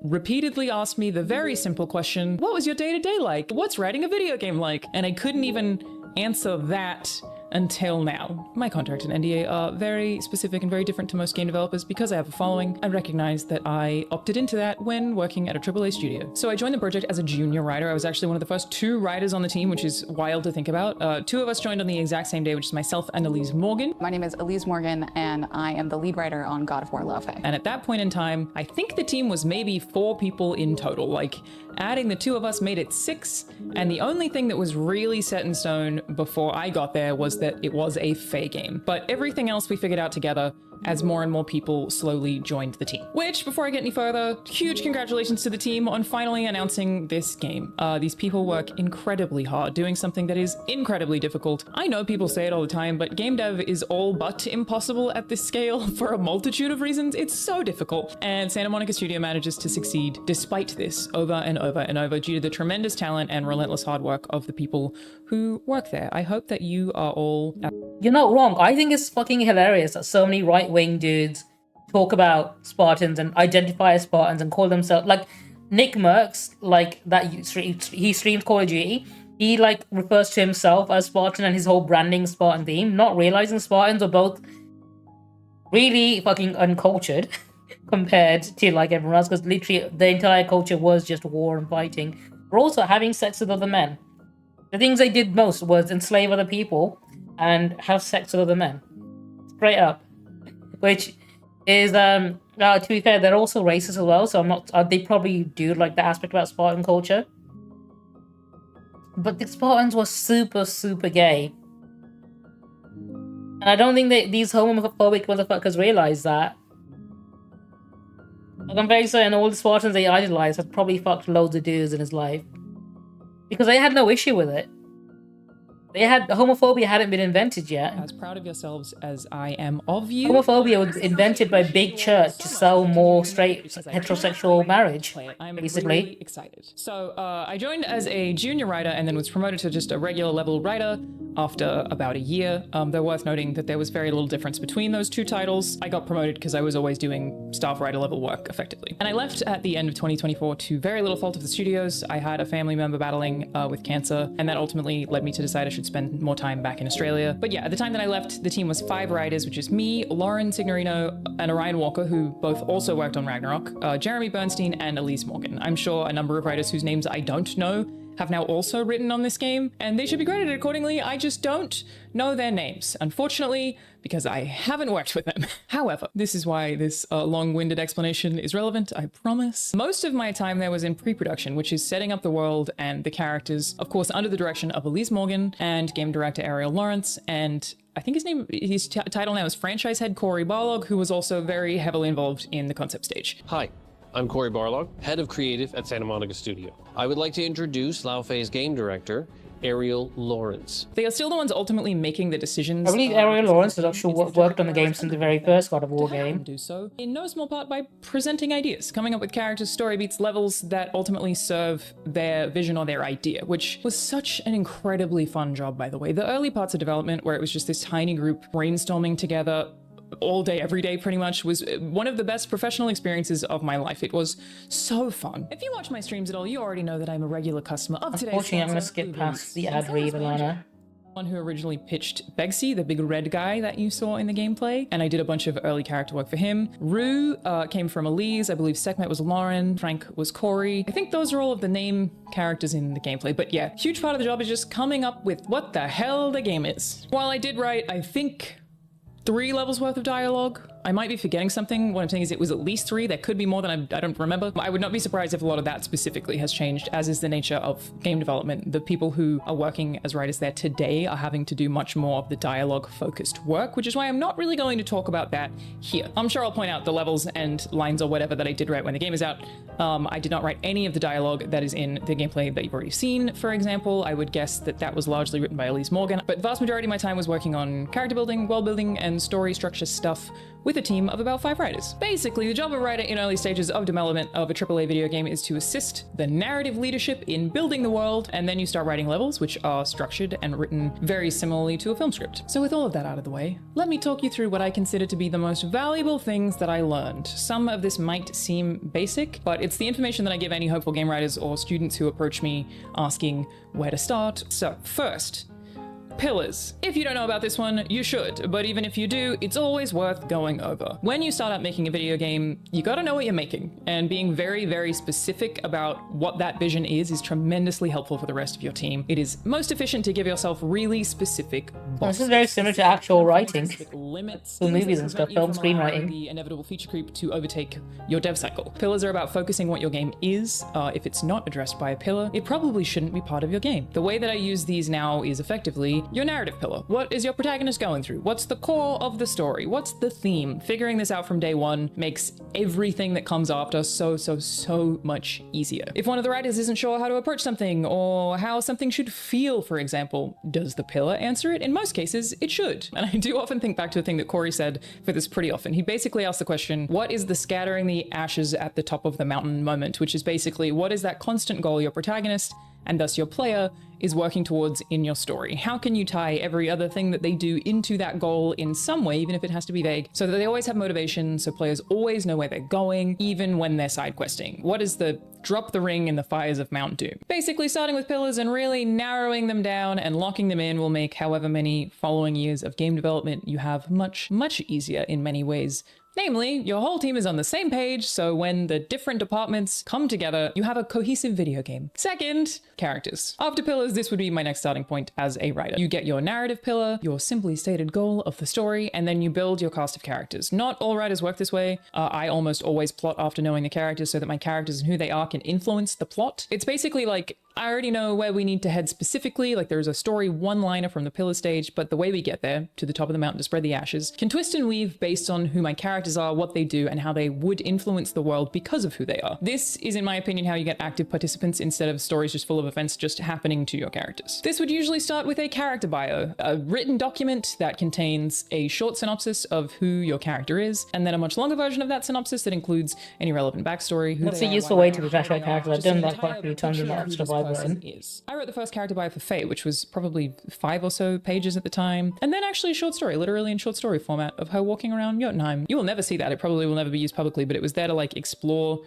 repeatedly asked me the very simple question, what was your day-to-day like? What's writing a video game like? And I couldn't even answer that until now. My contract and NDA are very specific and very different to most game developers because I have a following. I recognize that I opted into that when working at a AAA studio. So I joined the project as a junior writer. I was actually one of the first 2 writers on the team, which is wild to think about. 2 of us joined on the exact same day, which is myself and Elise Morgan. My name is Elise Morgan, and I am the lead writer on God of War Lao Fei. And at that point in time, I think the team was maybe 4 people in total. Like, adding the 2 of us made it 6, and the only thing that was really set in stone before I got there was that it was a Fey game. But everything else we figured out together as more and more people slowly joined the team. Which, before I get any further, huge congratulations to the team on finally announcing this game. These people work incredibly hard, doing something that is incredibly difficult. I know people say it all the time, but game dev is all but impossible at this scale for a multitude of reasons. It's so difficult. And Santa Monica Studio manages to succeed despite this over and over and over due to the tremendous talent and relentless hard work of the people who work there. I hope that you are all... You're not wrong. I think it's fucking hilarious that so many right-wing dudes talk about Spartans and identify as Spartans and call themselves... Like, Nick Merckx, like, that he streams Call of Duty, he, like, refers to himself as Spartan and his whole branding Spartan theme, not realizing Spartans are both really fucking uncultured compared to, like, everyone else, because literally the entire culture was just war and fighting. But also having sex with other men. The things they did most was enslave other people and have sex with other men. Straight up. Which is, to be fair, they're also racist as well, so I'm not, they probably do like the aspect about Spartan culture. But the Spartans were super, super gay. And I don't think that these homophobic motherfuckers realize that. Like, I'm very certain all the Spartans they idolized had probably fucked loads of dudes in his life. Because they had no issue with it. Homophobia hadn't been invented yet. As proud of yourselves as I am of you. Homophobia was invented by Big Church to sell more straight heterosexual marriage, I'm basically. Really excited. So I joined as a junior writer and then was promoted to just a regular level writer after about a year. Though worth noting that there was very little difference between those two titles. I got promoted because I was always doing staff writer level work effectively. And I left at the end of 2024 to very little fault of the studios. I had a family member battling with cancer, and that ultimately led me to decide I should spend more time back in Australia. But yeah, at the time that I left, the team was 5 writers, which is me, Lauren Signorino, and Orion Walker, who both also worked on Ragnarok, Jeremy Bernstein, and Elise Morgan. I'm sure a number of writers whose names I don't know have now also written on this game, and they should be credited accordingly. I just don't know their names, unfortunately, because I haven't worked with them. However, this is why this long-winded explanation is relevant, I promise. Most of my time there was in pre-production, which is setting up the world and the characters, of course, under the direction of Elise Morgan and game director Ariel Lawrence, and I think his title now is franchise head Corey Barlog, who was also very heavily involved in the concept stage. Hi. I'm Corey Barlog, head of creative at Santa Monica Studio. I would like to introduce Laufey's game director, Ariel Lawrence. They are still the ones ultimately making the decisions. I believe Ariel Lawrence has actually worked on the game since the very first God of War game. Do so in no small part by presenting ideas, coming up with characters, story beats, levels that ultimately serve their vision or their idea, which was such an incredibly fun job, by the way. The early parts of development, where it was just this tiny group brainstorming together all day, every day, pretty much, was one of the best professional experiences of my life. It was so fun. If you watch my streams at all, you already know that I'm a regular customer of today's Unfortunately, I'm going to skip past the ad read, Alana. One who originally pitched Begsy, the big red guy that you saw in the gameplay, and I did a bunch of early character work for him. Rue came from Elise, I believe Sekhmet was Lauren, Frank was Corey. I think those are all of the name characters in the gameplay, but yeah, huge part of the job is just coming up with what the hell the game is. While I did write, I think, 3 levels worth of dialogue. I might be forgetting something. What I'm saying is it was at least 3. There could be more than I don't remember. I would not be surprised if a lot of that specifically has changed, as is the nature of game development. The people who are working as writers there today are having to do much more of the dialogue-focused work, which is why I'm not really going to talk about that here. I'm sure I'll point out the levels and lines or whatever that I did write when the game is out. I did not write any of the dialogue that is in the gameplay that you've already seen, for example. I would guess that that was largely written by Elise Morgan, but the vast majority of my time was working on character building, world building, and story structure stuff with a team of about 5 writers. Basically, the job of a writer in early stages of development of a AAA video game is to assist the narrative leadership in building the world, and then you start writing levels, which are structured and written very similarly to a film script. So with all of that out of the way, let me talk you through what I consider to be the most valuable things that I learned. Some of this might seem basic, but it's the information that I give any hopeful game writers or students who approach me asking where to start. So first, pillars. If you don't know about this one, you should, but even if you do, it's always worth going over. When you start out making a video game, you gotta know what you're making, and being very, very specific about what that vision is tremendously helpful for the rest of your team. It is most efficient to give yourself really specific This is very similar to actual writing. Limits for movies and stuff, film screenwriting. The inevitable feature creep to overtake your dev cycle. Pillars are about focusing what your game is. If it's not addressed by a pillar, it probably shouldn't be part of your game. The way that I use these now is effectively your narrative pillar. What is your protagonist going through? What's the core of the story? What's the theme? Figuring this out from day one makes everything that comes after so much easier. If one of the writers isn't sure how to approach something or how something should feel, for example, does the pillar answer it? In most cases, it should. And I do often think back to a thing that Corey said for this pretty often. He basically asked the question, what is the scattering the ashes at the top of the mountain moment? Which is basically, what is that constant goal your protagonist, and thus your player, is working towards in your story? How can you tie every other thing that they do into that goal in some way, even if it has to be vague, so that they always have motivation, so players always know where they're going, even when they're side questing? What is the drop the ring in the fires of Mount Doom? Basically, starting with pillars and really narrowing them down and locking them in will make however many following years of game development you have much easier in many ways. Namely, your whole team is on the same page, so when the different departments come together, you have a cohesive video game. Second, characters. After pillars, this would be my next starting point as a writer. You get your narrative pillar, your simply stated goal of the story, and then you build your cast of characters. Not all writers work this way. I almost always plot after knowing the characters so that my characters and who they are can influence the plot. It's basically like, I already know where we need to head specifically, like there's a story one-liner from the pillar stage, but the way we get there, to the top of the mountain to spread the ashes, can twist and weave based on who my characters are, what they do, and how they would influence the world because of who they are. This is, in my opinion, how you get active participants instead of stories just full of events just happening to your characters. This would usually start with a character bio, a written document that contains a short synopsis of who your character is, and then a much longer version of that synopsis that includes any relevant backstory. That's a useful way to refresh our characters. I've done that quite a few times in the extra well person written. is. I wrote the first character bio for Faye, which was probably 5 or so pages at the time, and then actually a short story, literally in short story format, of her walking around Jotunheim. You will never see that. It probably will never be used publicly, but it was there to like explore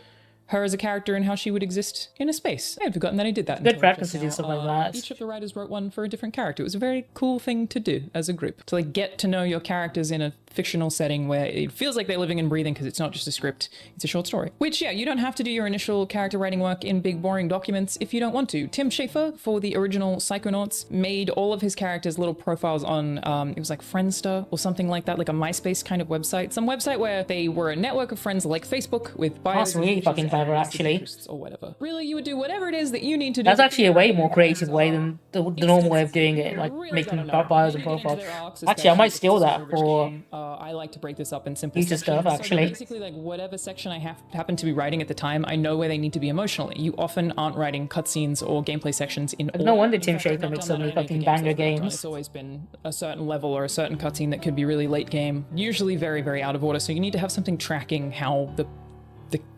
her as a character and how she would exist in a space. I had forgotten that I did that. Good practice to do stuff like that. Each of the writers wrote one for a different character. It was a very cool thing to do as a group, to like get to know your characters in a fictional setting where it feels like they're living and breathing because it's not just a script, it's a short story. Which, yeah, you don't have to do your initial character writing work in big boring documents if you don't want to. Tim Schafer, for the original Psychonauts, made all of his characters little profiles on, it was like Friendster or something like that, like a MySpace kind of website. Some website where they were a network of friends like Facebook with bios. That's really fucking clever, actually. Or whatever. Really, you would do whatever it is that you need to do. That's actually a way more creative way than the normal way of doing it, like making bios and profiles. Actually, I might steal that for I like to break this up in simple future stuff, actually. So basically, like whatever section I happen to be writing at the time, I know where they need to be emotionally. You often aren't writing cutscenes or gameplay sections in order. No wonder Tim Schafer makes so many fucking banger games. It's always been a certain level or a certain cutscene that could be really late game, usually very, very out of order. So you need to have something tracking how the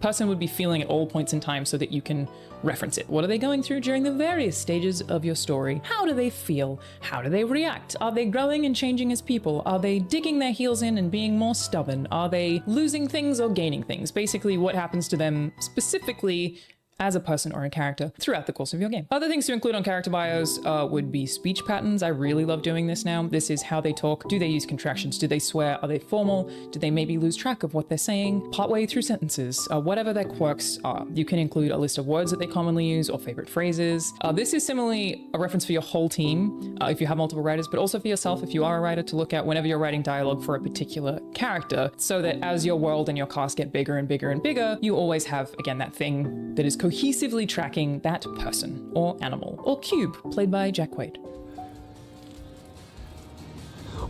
person would be feeling at all points in time so that you can reference it. What are they going through during the various stages of your story? How do they feel? How do they react? Are they growing and changing as people? Are they digging their heels in and being more stubborn? Are they losing things or gaining things? Basically, what happens to them specifically as a person or a character throughout the course of your game. Other things to include on character bios would be speech patterns. I really love doing this now. This is how they talk. Do they use contractions? Do they swear? Are they formal? Do they maybe lose track of what they're saying partway through sentences? Whatever their quirks are. You can include a list of words that they commonly use or favorite phrases. This is similarly a reference for your whole team if you have multiple writers, but also for yourself if you are a writer, to look at whenever you're writing dialogue for a particular character, so that as your world and your cast get bigger and bigger and bigger, you always have, again, that thing that is cohesively tracking that person or animal, or Cube, played by Jack Wade.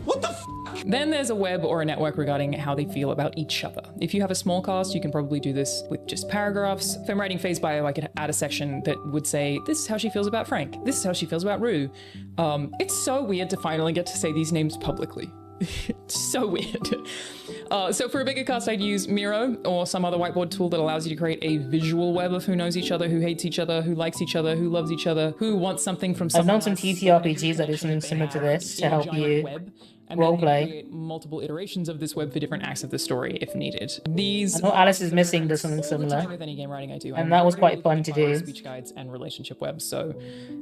What the f? Then there's a web or a network regarding how they feel about each other. If you have a small cast, you can probably do this with just paragraphs. If I'm writing Faye's bio, I could add a section that would say, this is how she feels about Frank. This is how she feels about Rue. It's so weird to finally get to say these names publicly. It's so weird. So for a bigger cast, I'd use Miro or some other whiteboard tool that allows you to create a visual web of who knows each other, who hates each other, who likes each other, who loves each other, who wants something from someone. I've known some TTRPGs that do something similar to this to help you roleplay. Create multiple iterations of this web for different acts of the story if needed. These. I know Alice is Missing does something similar, with any game writing I do, and that was quite fun to do. Speech guides and relationship webs, so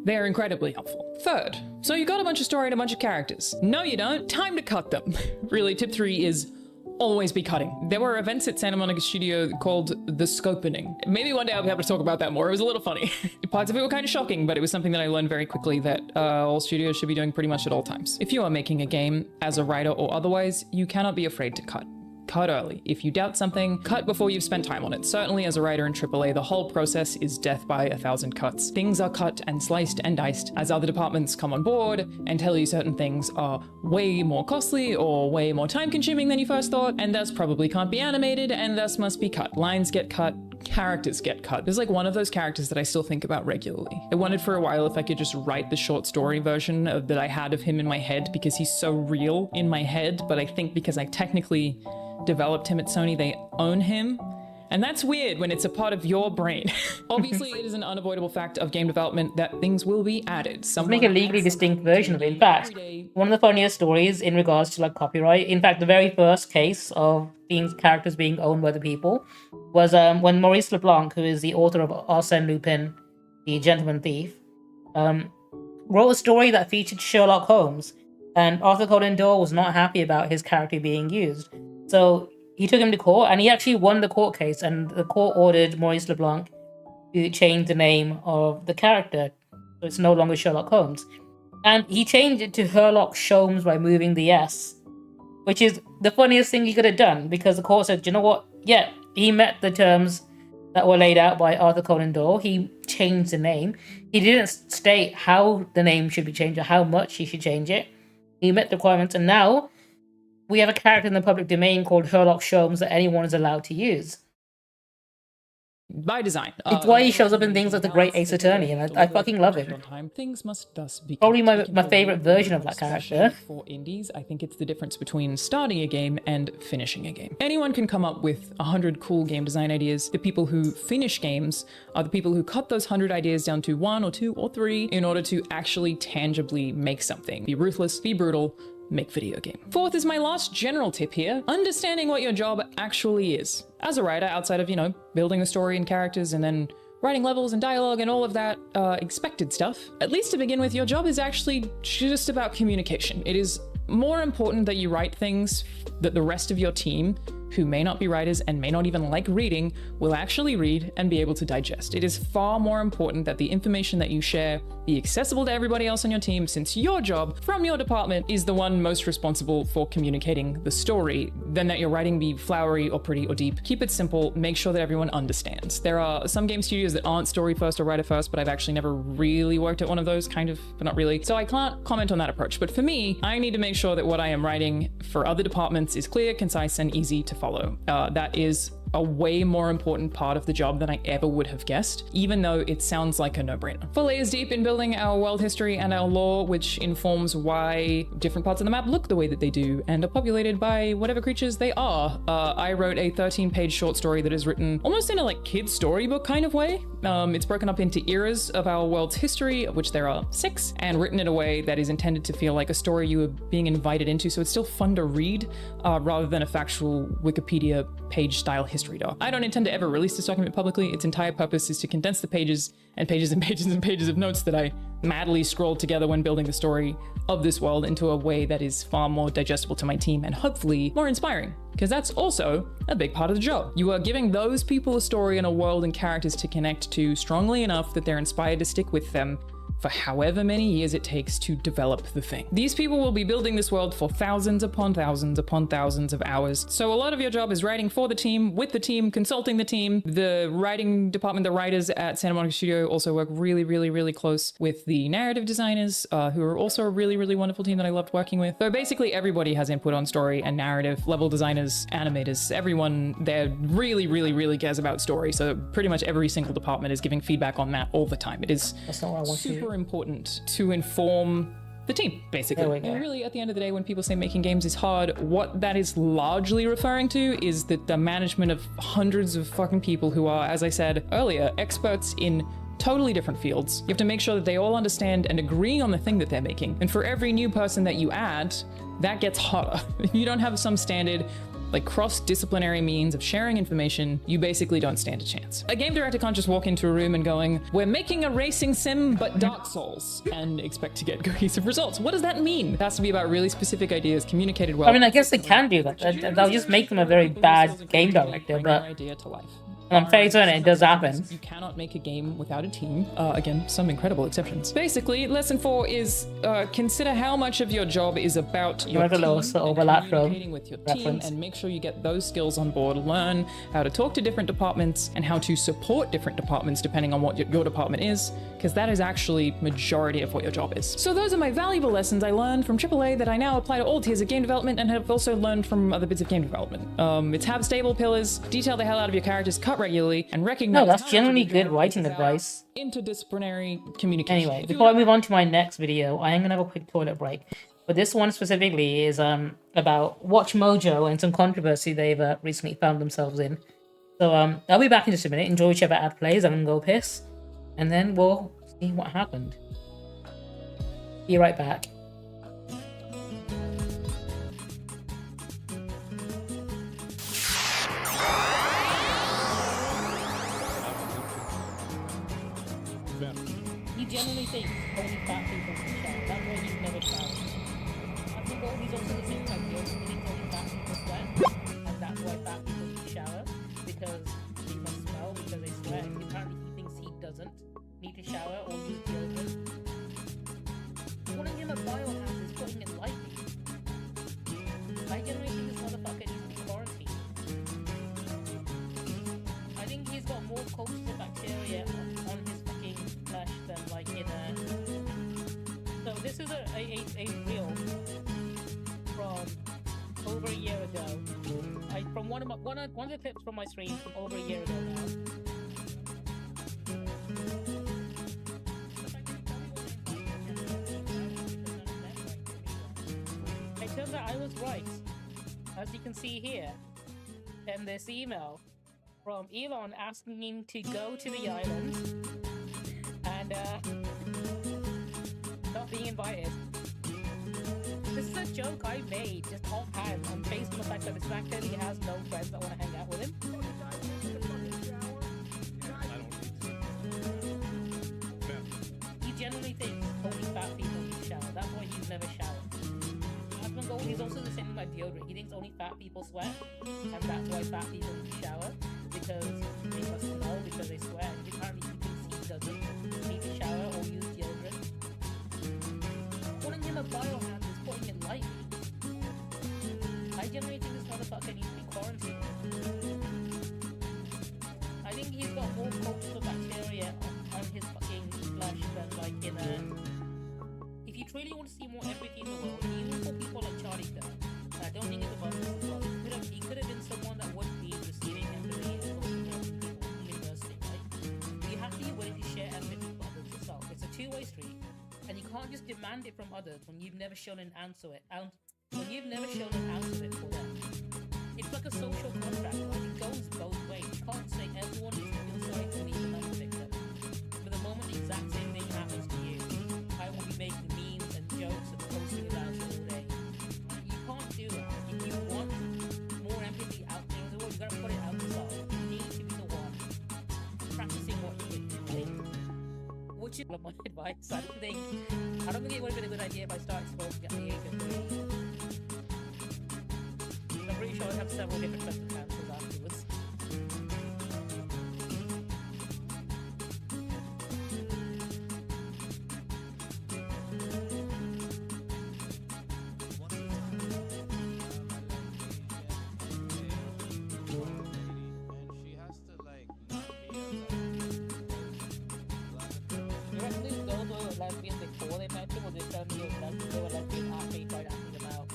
they're incredibly helpful. Third, so you got a bunch of story and a bunch of characters. No, you don't. Time to cut them. Really, tip 3 is always be cutting. There were events at Santa Monica Studio called The Scopening. Maybe one day I'll be able to talk about that more. It was a little funny. Parts of it were kind of shocking, but it was something that I learned very quickly that all studios should be doing pretty much at all times. If you are making a game as a writer or otherwise, you cannot be afraid to cut. Cut early. If you doubt something, cut before you've spent time on it. Certainly as a writer in AAA, the whole process is death by 1,000 cuts. Things are cut and sliced and diced as other departments come on board and tell you certain things are way more costly or way more time consuming than you first thought, and thus probably can't be animated and thus must be cut. Lines get cut, characters get cut. There's like one of those characters that I still think about regularly. I wondered for a while if I could just write the short story version that I had of him in my head because he's so real in my head, but I think because I technically developed him at Sony, they own him. And that's weird when it's a part of your brain. Obviously, it is an unavoidable fact of game development that things will be added. Let's make a legally distinct version of it. In fact, one of the funniest stories in regards to like copyright, in fact, the very first case of characters being owned by the people was when Maurice LeBlanc, who is the author of Arsène Lupin, the Gentleman Thief, wrote a story that featured Sherlock Holmes, and Arthur Conan Doyle was not happy about his character being used. So he took him to court, and he actually won the court case, and the court ordered Maurice LeBlanc to change the name of the character, so it's no longer Sherlock Holmes. And he changed it to Herlock Sholmes by moving the S, which is the funniest thing he could have done, because the court said, you know what, yeah, he met the terms that were laid out by Arthur Conan Doyle, he changed the name. He didn't state how the name should be changed or how much he should change it. He met the requirements, and now we have a character in the public domain called Herlock Sholmes that anyone is allowed to use. by design. It's why he shows up in things like the Great Ace Attorney, and I fucking love him. Things must thus be Probably my favorite version of that character. For indies, I think it's the difference between starting a game and finishing a game. Anyone can come up with 100 cool game design ideas. The people who finish games are the people who cut those 100 ideas down to 1 or 2 or 3 in order to actually tangibly make something. Be ruthless, be brutal, make video game. Fourth is my last general tip here, understanding what your job actually is. As a writer, outside of, building the story and characters and then writing levels and dialogue and all of that expected stuff, at least to begin with, your job is actually just about communication. It is more important that you write things that the rest of your team, who may not be writers and may not even like reading, will actually read and be able to digest. It is far more important that the information that you share be accessible to everybody else on your team, since your job from your department is the one most responsible for communicating the story, than that your writing be flowery or pretty or deep. Keep it simple, make sure that everyone understands. There are some game studios that aren't story first or writer first, but I've actually never really worked at one of those, kind of, but not really. So I can't comment on that approach. But for me, I need to make sure that what I am writing for other departments is clear, concise, and easy to follow. That is a way more important part of the job than I ever would have guessed, even though it sounds like a no-brainer. 4 layers deep in building our world history and our lore, which informs why different parts of the map look the way that they do and are populated by whatever creatures they are. I wrote a 13-page short story that is written almost in a kid's storybook kind of way. It's broken up into eras of our world's history, of which there are 6, and written in a way that is intended to feel like a story you are being invited into, so it's still fun to read rather than a factual Wikipedia page style history doc. I don't intend to ever release this document publicly. Its entire purpose is to condense the pages and pages and pages and pages of notes that I madly scrolled together when building the story of this world into a way that is far more digestible to my team and hopefully more inspiring, because that's also a big part of the job. You are giving those people a story and a world and characters to connect to strongly enough that they're inspired to stick with them for however many years it takes to develop the thing. These people will be building this world for thousands upon thousands upon thousands of hours. So a lot of your job is writing for the team, with the team, consulting the team. The writing department, the writers at Santa Monica Studio also work really, really, really close with the narrative designers, who are also a really, really wonderful team that I loved working with. So basically everybody has input on story and narrative, level designers, animators, everyone there really, really, really cares about story. So pretty much every single department is giving feedback on that all the time. It is super important to inform the team, basically. And really, at the end of the day, when people say making games is hard, what that is largely referring to is that the management of hundreds of fucking people who are, as I said earlier, experts in totally different fields. You have to make sure that they all understand and agree on the thing that they're making. And for every new person that you add, that gets harder. If you don't have some standard cross-disciplinary means of sharing information, you basically don't stand a chance. A game director can't just walk into a room and going, "We're making a racing sim, but Dark Souls," and expect to get cohesive results. What does that mean? It has to be about really specific ideas, communicated well. I mean, I guess they can do that. They'll just make them a very bad game director, but idea to life. I'm fairly certain it does happen. You cannot make a game without a team. Again, some incredible exceptions. Basically, lesson 4 is consider how much of your job is about your team and communicating with your team, and make sure you get those skills on board. Learn how to talk to different departments and how to support different departments depending on what your department is, because that is actually majority of what your job is. So those are my valuable lessons I learned from AAA that I now apply to all tiers of game development and have also learned from other bits of game development. It's have stable pillars, detail the hell out of your characters, cut regularly, and recognize— No, that's generally good writing advice. Interdisciplinary communication. Anyway, before I move on to my next video, I am going to have a quick toilet break. But this one specifically is about Watch Mojo and some controversy they've recently found themselves in. So I'll be back in just a minute. Enjoy whichever ad plays. I'm going to go piss. And then we'll see what happened. Be right back. You generally think only fat people can shower. That's why you've never showered. I think all these also the same time. You also think only fat people sweat. And that's why fat people should shower. Because they must smell because they sweat. Apparently he thinks he doesn't need to shower or use deodorant. Calling him a biohazard is putting his life in. I generally think this motherfucker needs to be quarantined. I think he's got more cultures of bacteria on his fucking flesh than like in a... So this is a reel from over a year ago. From one of the clips from my stream from over a year ago now. turns out I was right. As you can see here, in this email from Elon asking him to go to the island and not being invited. This is a joke I made just offhand. I'm based on the fact that this man clearly has no friends that want to hang out with him. He generally thinks only fat people need to shower. That's why he's never showered. He's also the same with my deodorant. He thinks only fat people sweat, and that's why fat people need to shower, because they must smell because they sweat. And apparently he thinks he doesn't need to shower or use deodorant. Calling him a biohand is putting it lightly. I generally think this motherfucker needs to be quarantined. I think he's got more cultural bacteria on his fucking flesh than like in a... If you truly want to see more empathy in the world, even for people like Charlie Kirk, I don't think it's about this as well. He could have been someone that would be receiving empathy and talking to people in university, right? You have to be willing to share empathy with others yourself. It's a two-way street, and you can't just demand it from others when you've never shown an ounce of it. When you've never shown an ounce of it for them. It's like a social contract, right? It goes both ways. You can't say everyone needs to feel sorry for me when I'm a victim. But the moment the exact same thing happens to you, I will be making memes and jokes and posting about it all day. You can't do that. If you want more empathy out there in the world, you gotta put it out yourself. You need to be the one practicing what you do, right? Which is my advice. I don't think it would have been a good idea if I started smoking at the age of 3. I'm pretty sure I'd have several different types of cancers afterwards. Lesbians before they met him, or they tell me they were lesbian after he tried asking them out?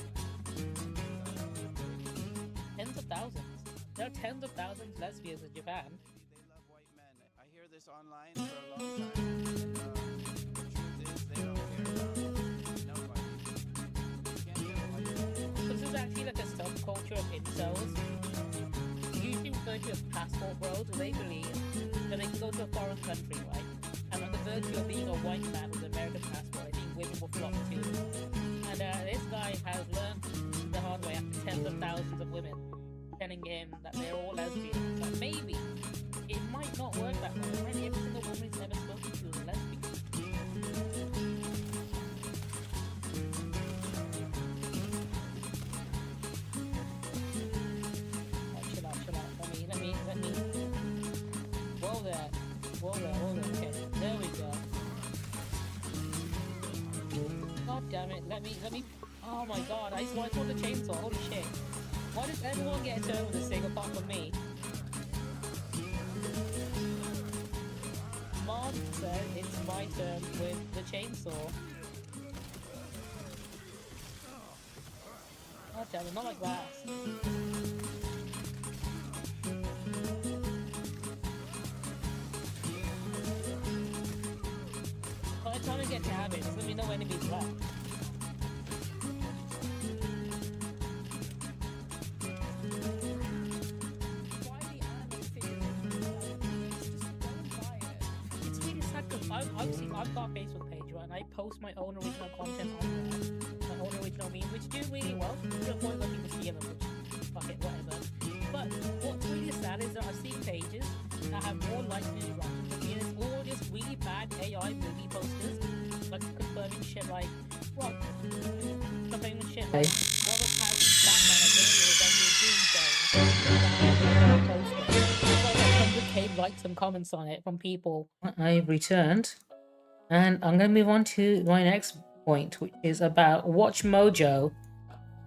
Tens of thousands. There are tens of thousands of lesbians in Japan. They love white men. I hear this online for a long time. And, the truth is, they don't care about nobody. You can't get a white man. This is actually like a subculture of incels. Usually referred to as passport bros, where they believe that they can go to a foreign country, right? And on the virtue of being a white man with an American passport, I think women will flock to. And this guy has learned the hard way after tens of thousands of women telling him that they're all lesbians. But maybe it might not work that way. Maybe every single woman he's never spoken to is a lesbian. Chill out. Let me. Whoa there. Okay, there we go. God damn it, let me, oh my god, I just want to pull the chainsaw, holy shit. Why does everyone get a turn with this thing apart from me? Mom said it's my turn with the chainsaw. God damn it, not like that. By the time I get to have it, there's gonna be no enemies left. It's really sad because I've got a Facebook page, right, and I post my own original content on there, my own original memes, which do really well. To the point where people see them, which, fuck it, whatever. But what's really sad is that I've seen pages that have more likes and interactions than me, and it's all just really bad AI movie posters, like confirming shit like, what? Confirming shit like, Robert Pattinson's Batman against the Avengers Doomsday. There's like 100k likes and comments on it from people. I've returned, and I'm going to move on to my next point, which is about Watch Mojo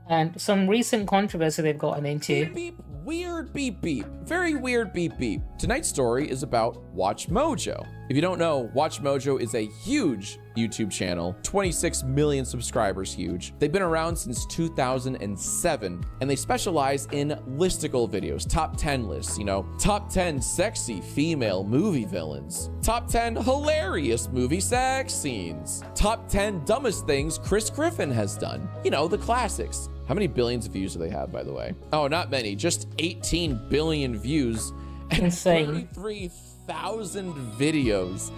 and some recent controversy they've gotten into. Beep, beep, weird beep beep. Very weird beep beep. Tonight's story is about Watch Mojo. If you don't know, Watch Mojo is a huge YouTube channel, 26 million subscribers huge. They've been around since 2007, and they specialize in listicle videos, top 10 lists, you know, top 10 sexy female movie villains, top 10 hilarious movie sex scenes, top 10 dumbest things Chris Griffin has done. You know, the classics. How many billions of views do they have, by the way? Oh, not many, just 18 billion views and Insane. 33,000 videos.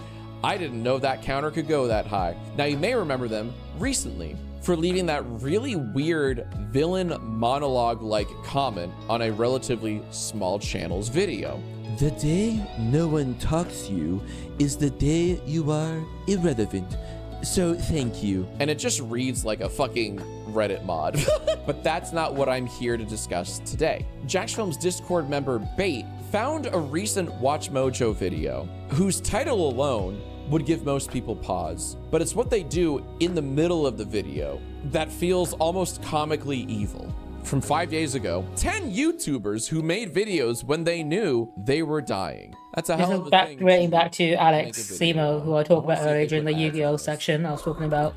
I didn't know that counter could go that high. Now, you may remember them recently for leaving that really weird villain monologue-like comment on a relatively small channel's video. The day no one talks to you is the day you are irrelevant. So thank you. And it just reads like a fucking Reddit mod. But that's not what I'm here to discuss today. JacksFilm's Discord member Bait found a recent Watch Mojo video whose title alone would give most people pause. But it's what they do in the middle of the video that feels almost comically evil. From 5 days ago, 10 YouTubers who made videos when they knew they were dying. That's a hell of a thing. Relating back to Alex Simo, who I talked about earlier during the Yu-Gi-Oh section I was talking about.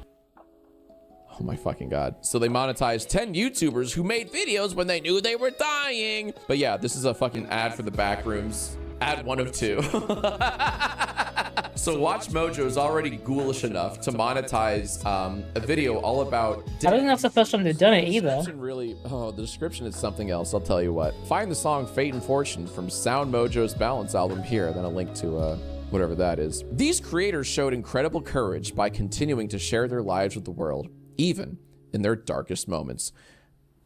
Oh my fucking God. So they monetized 10 YouTubers who made videos when they knew they were dying. But yeah, this is a fucking ad for the Backrooms. Ad 1 of 2. So Watch Mojo is already ghoulish enough to monetize a video all about... I don't think that's the first time they've done it either. Really, the description is something else, I'll tell you what. Find the song Fate and Fortune from Sound Mojo's Balance album here, then a link to whatever that is. These creators showed incredible courage by continuing to share their lives with the world, even in their darkest moments.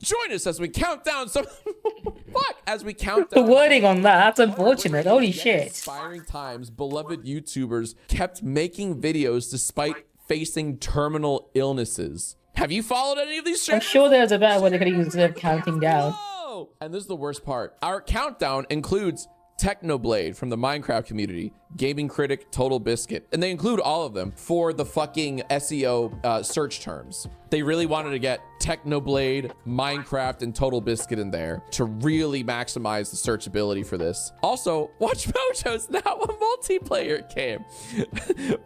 Join us as we count down some... Fuck! As we count down... The wording on that, that's unfortunate. Holy shit. Inspiring times, beloved YouTubers kept making videos despite facing terminal illnesses. Have you followed any of these I'm sure there's a better way they could use instead of counting down. Whoa! And this is the worst part. Our countdown includes Technoblade from the Minecraft community, Gaming Critic, Total Biscuit, and they include all of them for the fucking SEO search terms. They really wanted to get Technoblade, Minecraft, and Total Biscuit in there to really maximize the searchability for this. Also, Watch Mojo's now a multiplayer game.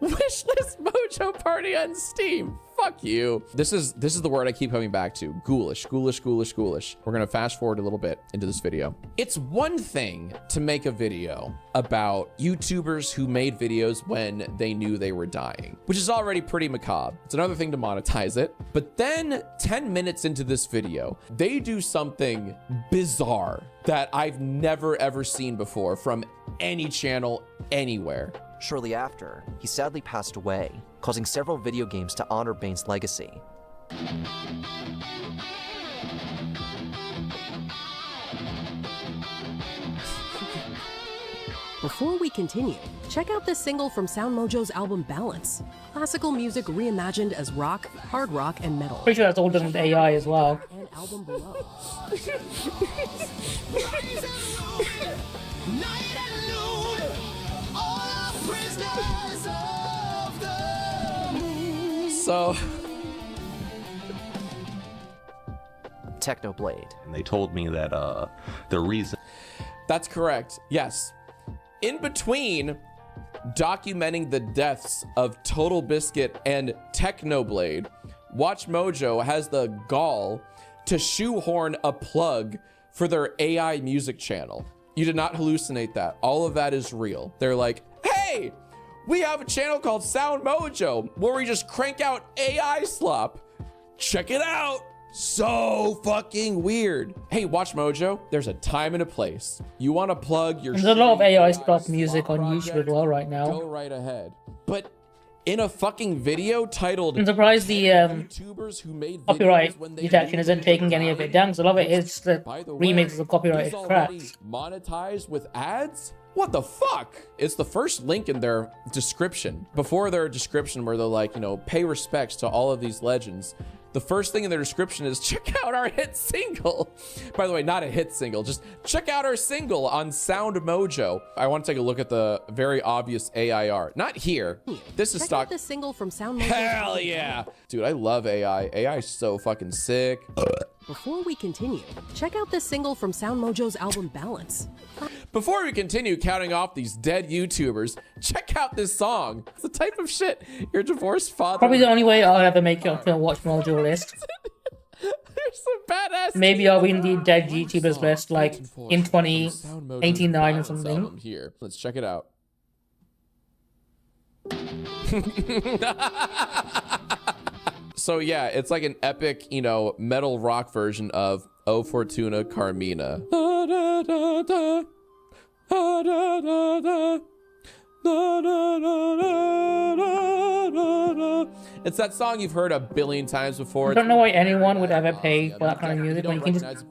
Wishlist Mojo Party on Steam. Fuck you. This is the word I keep coming back to. Ghoulish, ghoulish, ghoulish, ghoulish. We're gonna fast forward a little bit into this video. It's one thing to make a video about YouTubers who made videos when they knew they were dying, which is already pretty macabre. It's another thing to monetize it. But then 10 minutes into this video, they do something bizarre that I've never ever seen before from any channel anywhere. Shortly after, he sadly passed away, causing several video games to honor Bane's legacy. Before we continue, check out this single from Sound Mojo's album Balance. Classical music reimagined as rock, hard rock, and metal. Pretty sure that's all done with AI as well. And album below. So... Technoblade. And they told me that the reason... That's correct, yes. In between documenting the deaths of Total Biscuit and Technoblade, Watch Mojo has the gall to shoehorn a plug for their AI music channel. You did not hallucinate that. All of that is real. They're like, hey, we have a channel called Sound Mojo where we just crank out AI slop. Check it out. So fucking weird. Hey, Watch Mojo, there's a time and a place. You want to plug your... There's a lot of AI slop music on YouTube as well right now. Go right ahead. But in a fucking video titled... I'm surprised the YouTubers who made copyright detection isn't taking any of it down, because a lot of it is the remixes of copyrighted crap. Monetized with ads? What the fuck? It's the first link in their description. Before their description where they're like, you know, pay respects to all of these legends. The first thing in their description is check out our hit single. By the way, not a hit single, just check out our single on Sound Mojo. I want to take a look at the very obvious AIR. Not here. This is Check stock. out this single from Sound Mojo's Hell album yeah. Dude, I love AI. AI is so fucking sick. Before we continue, check out this single from Sound Mojo's album Balance. Before we continue counting off these dead YouTubers, check out this song. It's the type of shit your divorced father... Probably the only way I'll ever make it onto a Watch Mojo list. There's some badass... Maybe I'll be in the dead YouTubers list, like, in 2089 or something. Here, let's check it out. So yeah, it's like an epic, you know, metal rock version of O Fortuna Carmina. Da, da, da, da. Da, da, da, da. Da, da, da, da, da, da. It's that song you've heard a billion times before. I don't know why anyone would ever pay for that kind of music when you can just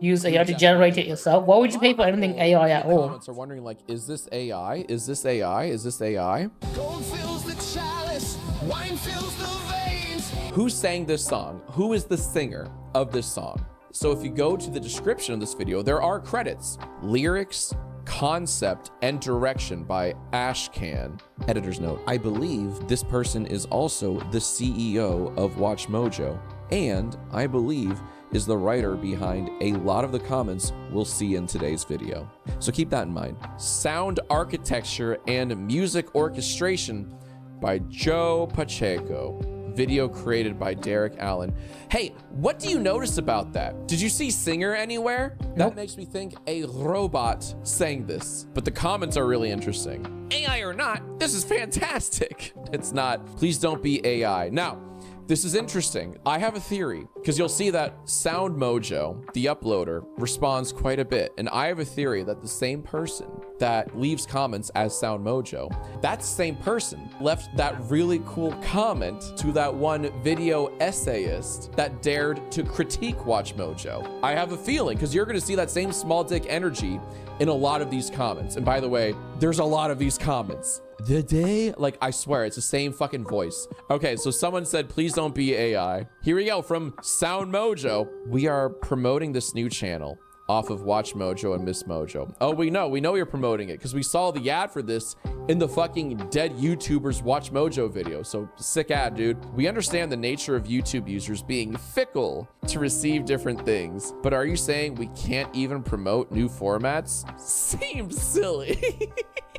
use AI to generate it yourself. Why would you pay for anything AI at all? Comments are wondering, like, is this AI? Is this AI? Is this AI? Gold fills the chalice, wine fills the veins. Who sang this song? Who is the singer of this song? So if you go to the description of this video, there are credits, lyrics, concept, and direction by Ashcan. Editor's note, I believe this person is also the CEO of Watch Mojo, and I believe is the writer behind a lot of the comments we'll see in today's video. So keep that in mind. Sound architecture and music orchestration by Joe Pacheco. Video created by Derek Allen. Hey, what do you notice about that? Did you see singer anywhere? Nope. That makes me think a robot sang this, but the comments are really interesting. AI or not, this is fantastic. It's not. Please don't be AI. Now, this is interesting. I have a theory, because you'll see that Sound Mojo, the uploader, responds quite a bit. And I have a theory that the same person that leaves comments as Sound Mojo, that same person left that really cool comment to that one video essayist that dared to critique Watch Mojo. I have a feeling, because you're going to see that same small dick energy in a lot of these comments. And by the way, there's a lot of these comments. The day, like, I swear, it's the same fucking voice. Okay, so someone said, please don't be AI. Here we go from Sound Mojo. We are promoting this new channel off of Watch Mojo and Miss Mojo. Oh, we know you're promoting it because we saw the ad for this in the fucking dead YouTubers Watch Mojo video. So sick ad, dude. We understand the nature of YouTube users being fickle to receive different things, but are you saying we can't even promote new formats? Seems silly.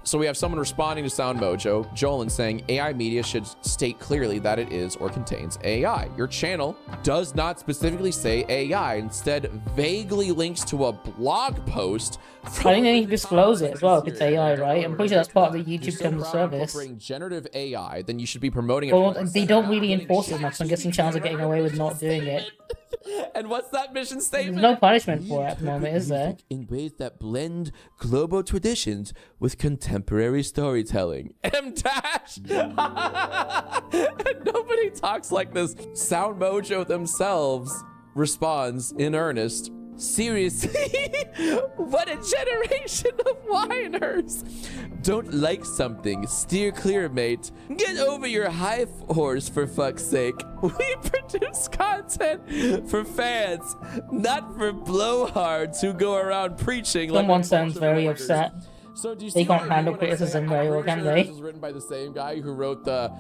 So we have someone responding to Sound Mojo, Jolin, saying AI media should state clearly that it is or contains AI. Your channel does not specifically say AI, instead vaguely links to a blog post. I think they need to disclose it as well if it's AI, right? I'm pretty sure that's part of the YouTube terms of service. Incorporating generative AI, then you should be promoting it. Well, they don't really enforce it much, so I'm guessing channels are getting away with not doing it. And what's that mission statement? There's no punishment for it at the moment, is there? In ways that blend global traditions with contemporary storytelling. M-Dash! Nobody talks like this. Sound Mojo themselves responds in earnest. Seriously, what a generation of whiners. Don't like something, steer clear, mate. Get over your high horse, for fuck's sake. We produce content for fans, not for blowhards who go around preaching. Someone sounds very upset. So do you they see can't handle criticism very well, can they? This was written by the same guy who wrote the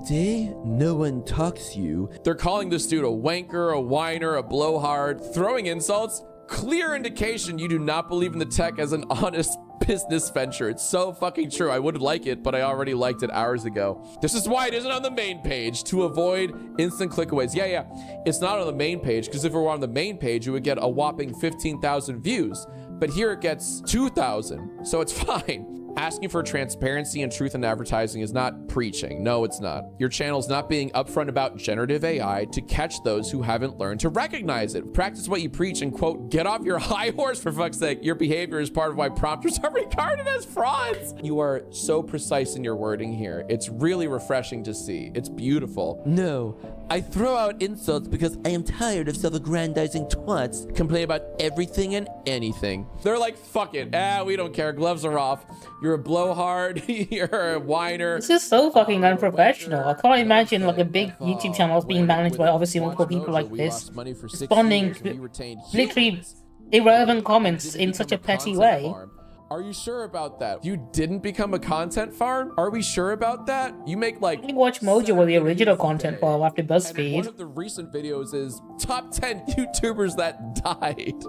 day no one talks you. They're calling this dude a wanker, a whiner, a blowhard, throwing insults. Clear indication you do not believe in the tech as an honest business venture. It's so fucking true. I would like it, but I already liked it hours ago. This is why it isn't on the main page, to avoid instant clickaways. Yeah, it's not on the main page, because if it were on the main page, it would get a whopping 15,000 views. But here it gets 2,000, so it's fine. Asking for transparency and truth in advertising is not preaching. No, it's not. Your channel's not being upfront about generative AI to catch those who haven't learned to recognize it. Practice what you preach and, quote, get off your high horse, for fuck's sake. Your behavior is part of why prompters are regarded as frauds. You are so precise in your wording here. It's really refreshing to see. It's beautiful. No, I throw out insults because I am tired of self-aggrandizing twats complain about everything and anything. They're like, fuck it. We don't care. Gloves are off. You're a blowhard. You're a whiner. This is so fucking unprofessional. I can't imagine like a big YouTube channel being managed by obviously multiple people like this, responding to literally irrelevant comments in such a petty way. Are you sure about that? You didn't become a content farm? Are we sure about that? You make like... I think Watch Mojo was the original content farm after And one BuzzFeed. of the recent videos is top 10 YouTubers that died.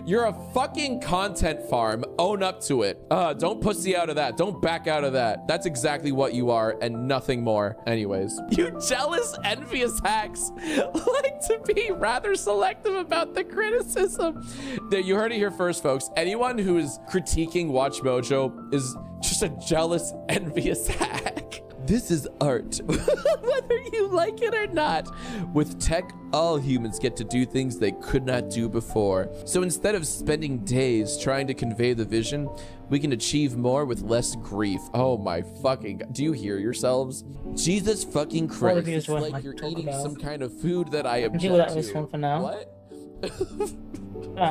you're a fucking content farm. Own up to it. Don't pussy out of that. Don't back out of that. That's exactly what you are and nothing more. Anyways, you jealous, envious hacks like to be rather selective about the criticism. You heard it here first, folks. Anyone who is critiquing Watch Mojo is just a jealous, envious hack. This is art, whether you like it or not. With tech, all humans get to do things they could not do before. So instead of spending days trying to convey the vision, we can achieve more with less grief. Oh my fucking God. Do you hear yourselves? Jesus fucking Christ. It's like you're eating some kind of food that I object Deal with to. this one for now. What?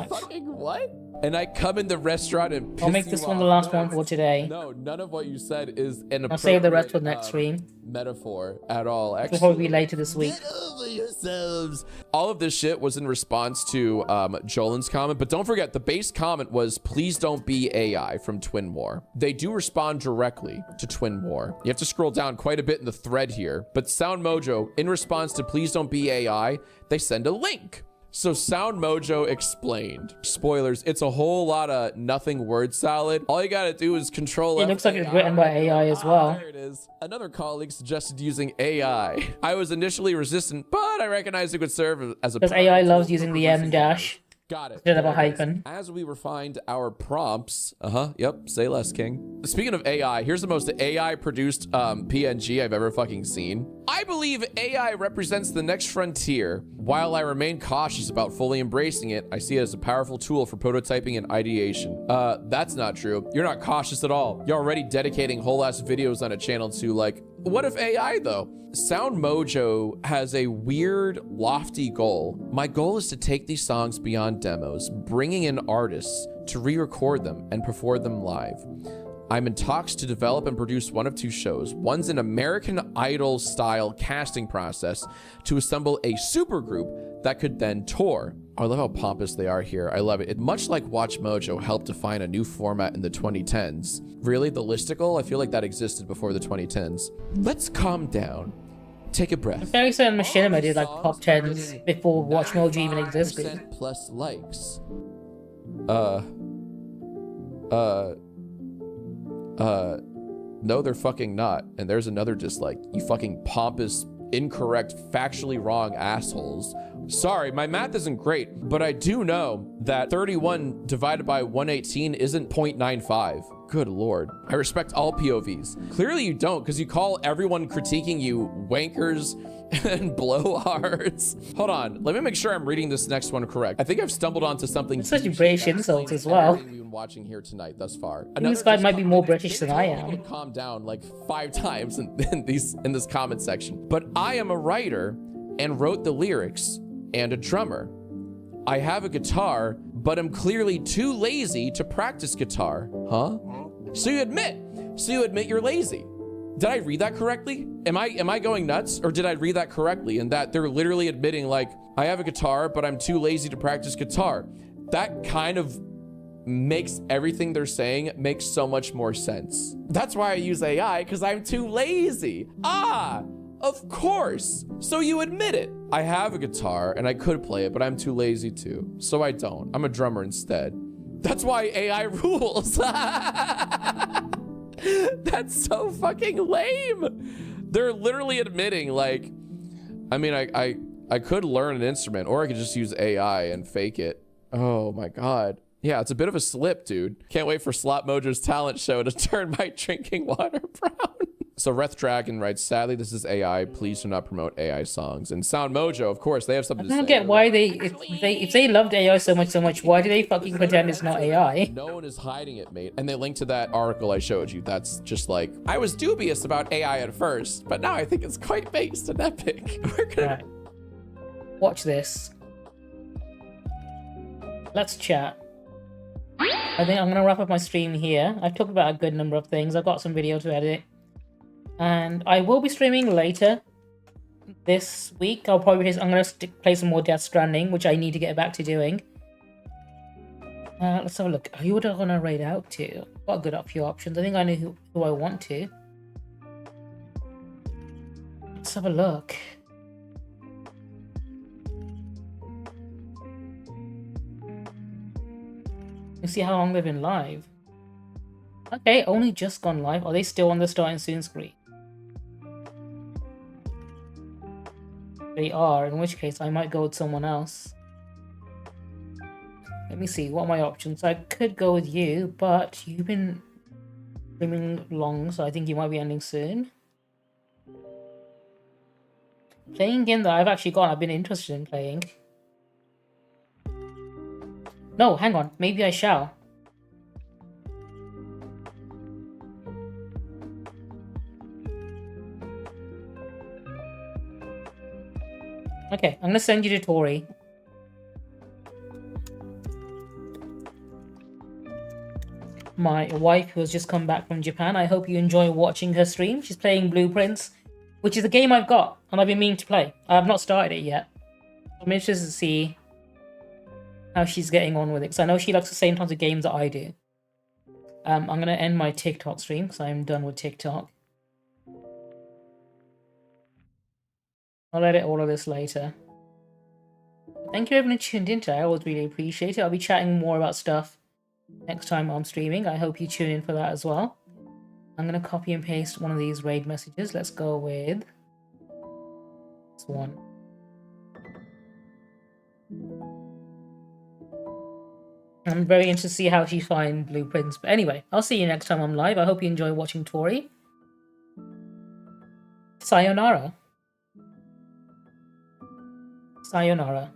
Fucking what? And I come in the restaurant and piss I'll make this you one the off. last one for today. No, none of what you said is an I'll save the rest for appropriate, next stream. metaphor at all. Actually, It'll probably be later this week. Get over yourselves. All of this shit was in response to Jolin's comment, but don't forget the base comment was "Please don't be AI" from Twin War. They do respond directly to Twin War. You have to scroll down quite a bit in the thread here, but Sound Mojo, in response to "Please don't be AI," they send a link. So Sound Mojo explained. Spoilers, it's a whole lot of nothing word salad. All you gotta do is control It looks like it's written by AI as well. There it is. Another colleague suggested using AI. I was initially resistant, but I recognized it could serve as a... Because AI loves using the M dash. Got it. Instead of a hyphen. As we refined our prompts, yep, say less, King. Speaking of AI, here's the most AI-produced PNG I've ever fucking seen. I believe AI represents the next frontier. While I remain cautious about fully embracing it, I see it as a powerful tool for prototyping and ideation. That's not true. You're not cautious at all. You're already dedicating whole-ass videos on a channel to, like, what if AI, though? Sound Mojo has a weird, lofty goal. My goal is to take these songs beyond demos, bringing in artists to re-record them and perform them live. I'm in talks to develop and produce one of two shows. One's an American Idol style casting process to assemble a supergroup that could then tour. Oh, I love how pompous they are here. I love it. Much like Watch Mojo helped define a new format in the 2010s. Really, the listicle? I feel like that existed before the 2010s. Let's calm down. Take a breath. I'm fairly certain Machinima did like top 10s before Watch Mojo even existed. Plus likes. No, they're fucking not. And there's another dislike. You fucking pompous, incorrect, factually wrong assholes. Sorry, my math isn't great, but I do know that 31 divided by 118 isn't 0.95. Good lord. I respect all POVs. Clearly you don't, because you call everyone critiquing you wankers and blowhards. Hold on, let me make sure I'm reading this next one correct. I think I've stumbled onto something. It's such a British insult as well. We've been watching here tonight thus far. This guy might be more British than I am. Calm down like 5 times in this comment section. But I am a writer and wrote the lyrics and a drummer. I have a guitar, but I'm clearly too lazy to practice guitar. Huh? So you admit you're lazy. Did I read that correctly? Am I going nuts, or did I read that correctly? And that they're literally admitting, like, I have a guitar, but I'm too lazy to practice guitar. That kind of makes everything they're saying make so much more sense. That's why I use AI, because I'm too lazy. Ah, of course. So you admit it. I have a guitar and I could play it, but I'm too lazy to. So I don't. I'm a drummer instead. That's why AI rules. That's so fucking lame. They're literally admitting, like, I mean, I could learn an instrument, or I could just use AI and fake it. Oh my God. Yeah, it's a bit of a slip, dude. Can't wait for Slot Mojo's talent show to turn my drinking water brown. So Reth Dragon writes, sadly, this is AI. Please do not promote AI songs. And Sound Mojo, of course, they have something to say. I don't get why if they loved AI so much, why do they fucking pretend it's not AI? No one is hiding it, mate. And they link to that article I showed you. That's just like, I was dubious about AI at first, but now I think it's quite based and epic. We're gonna... Right. Watch this. Let's chat. I think I'm gonna wrap up my stream here. I've talked about a good number of things. I've got some video to edit. And I will be streaming later this week. I'm gonna play some more Death Stranding, which I need to get back to doing. Let's have a look. Who would I want to raid out to? Got a good few options. I think I know who I want to. Let's have a look. Let's see how long they've been live. Okay, only just gone live. Are they still on the starting soon screen? They are, in which case I might go with someone else. Let me see, what are my options? I could go with you, but you've been streaming long, so I think you might be ending soon. Playing a game that I've been interested in playing. No, hang on, maybe I shall. Okay, I'm gonna send you to Tori. My wife who has just come back from Japan. I hope you enjoy watching her stream. She's playing Blueprints, which is a game I've got and I've been meaning to play. I have not started it yet. I'm interested to see how she's getting on with it, because I know she likes the same types of games that I do. I'm going to end my TikTok stream because I'm done with TikTok. I'll edit all of this later. Thank you everyone who tuned in today. I always really appreciate it. I'll be chatting more about stuff next time I'm streaming. I hope you tune in for that as well. I'm going to copy and paste one of these raid messages. Let's go with this one. I'm very interested to see how she finds Blueprints. But anyway, I'll see you next time I'm live. I hope you enjoy watching Tori. Sayonara. Sayonara.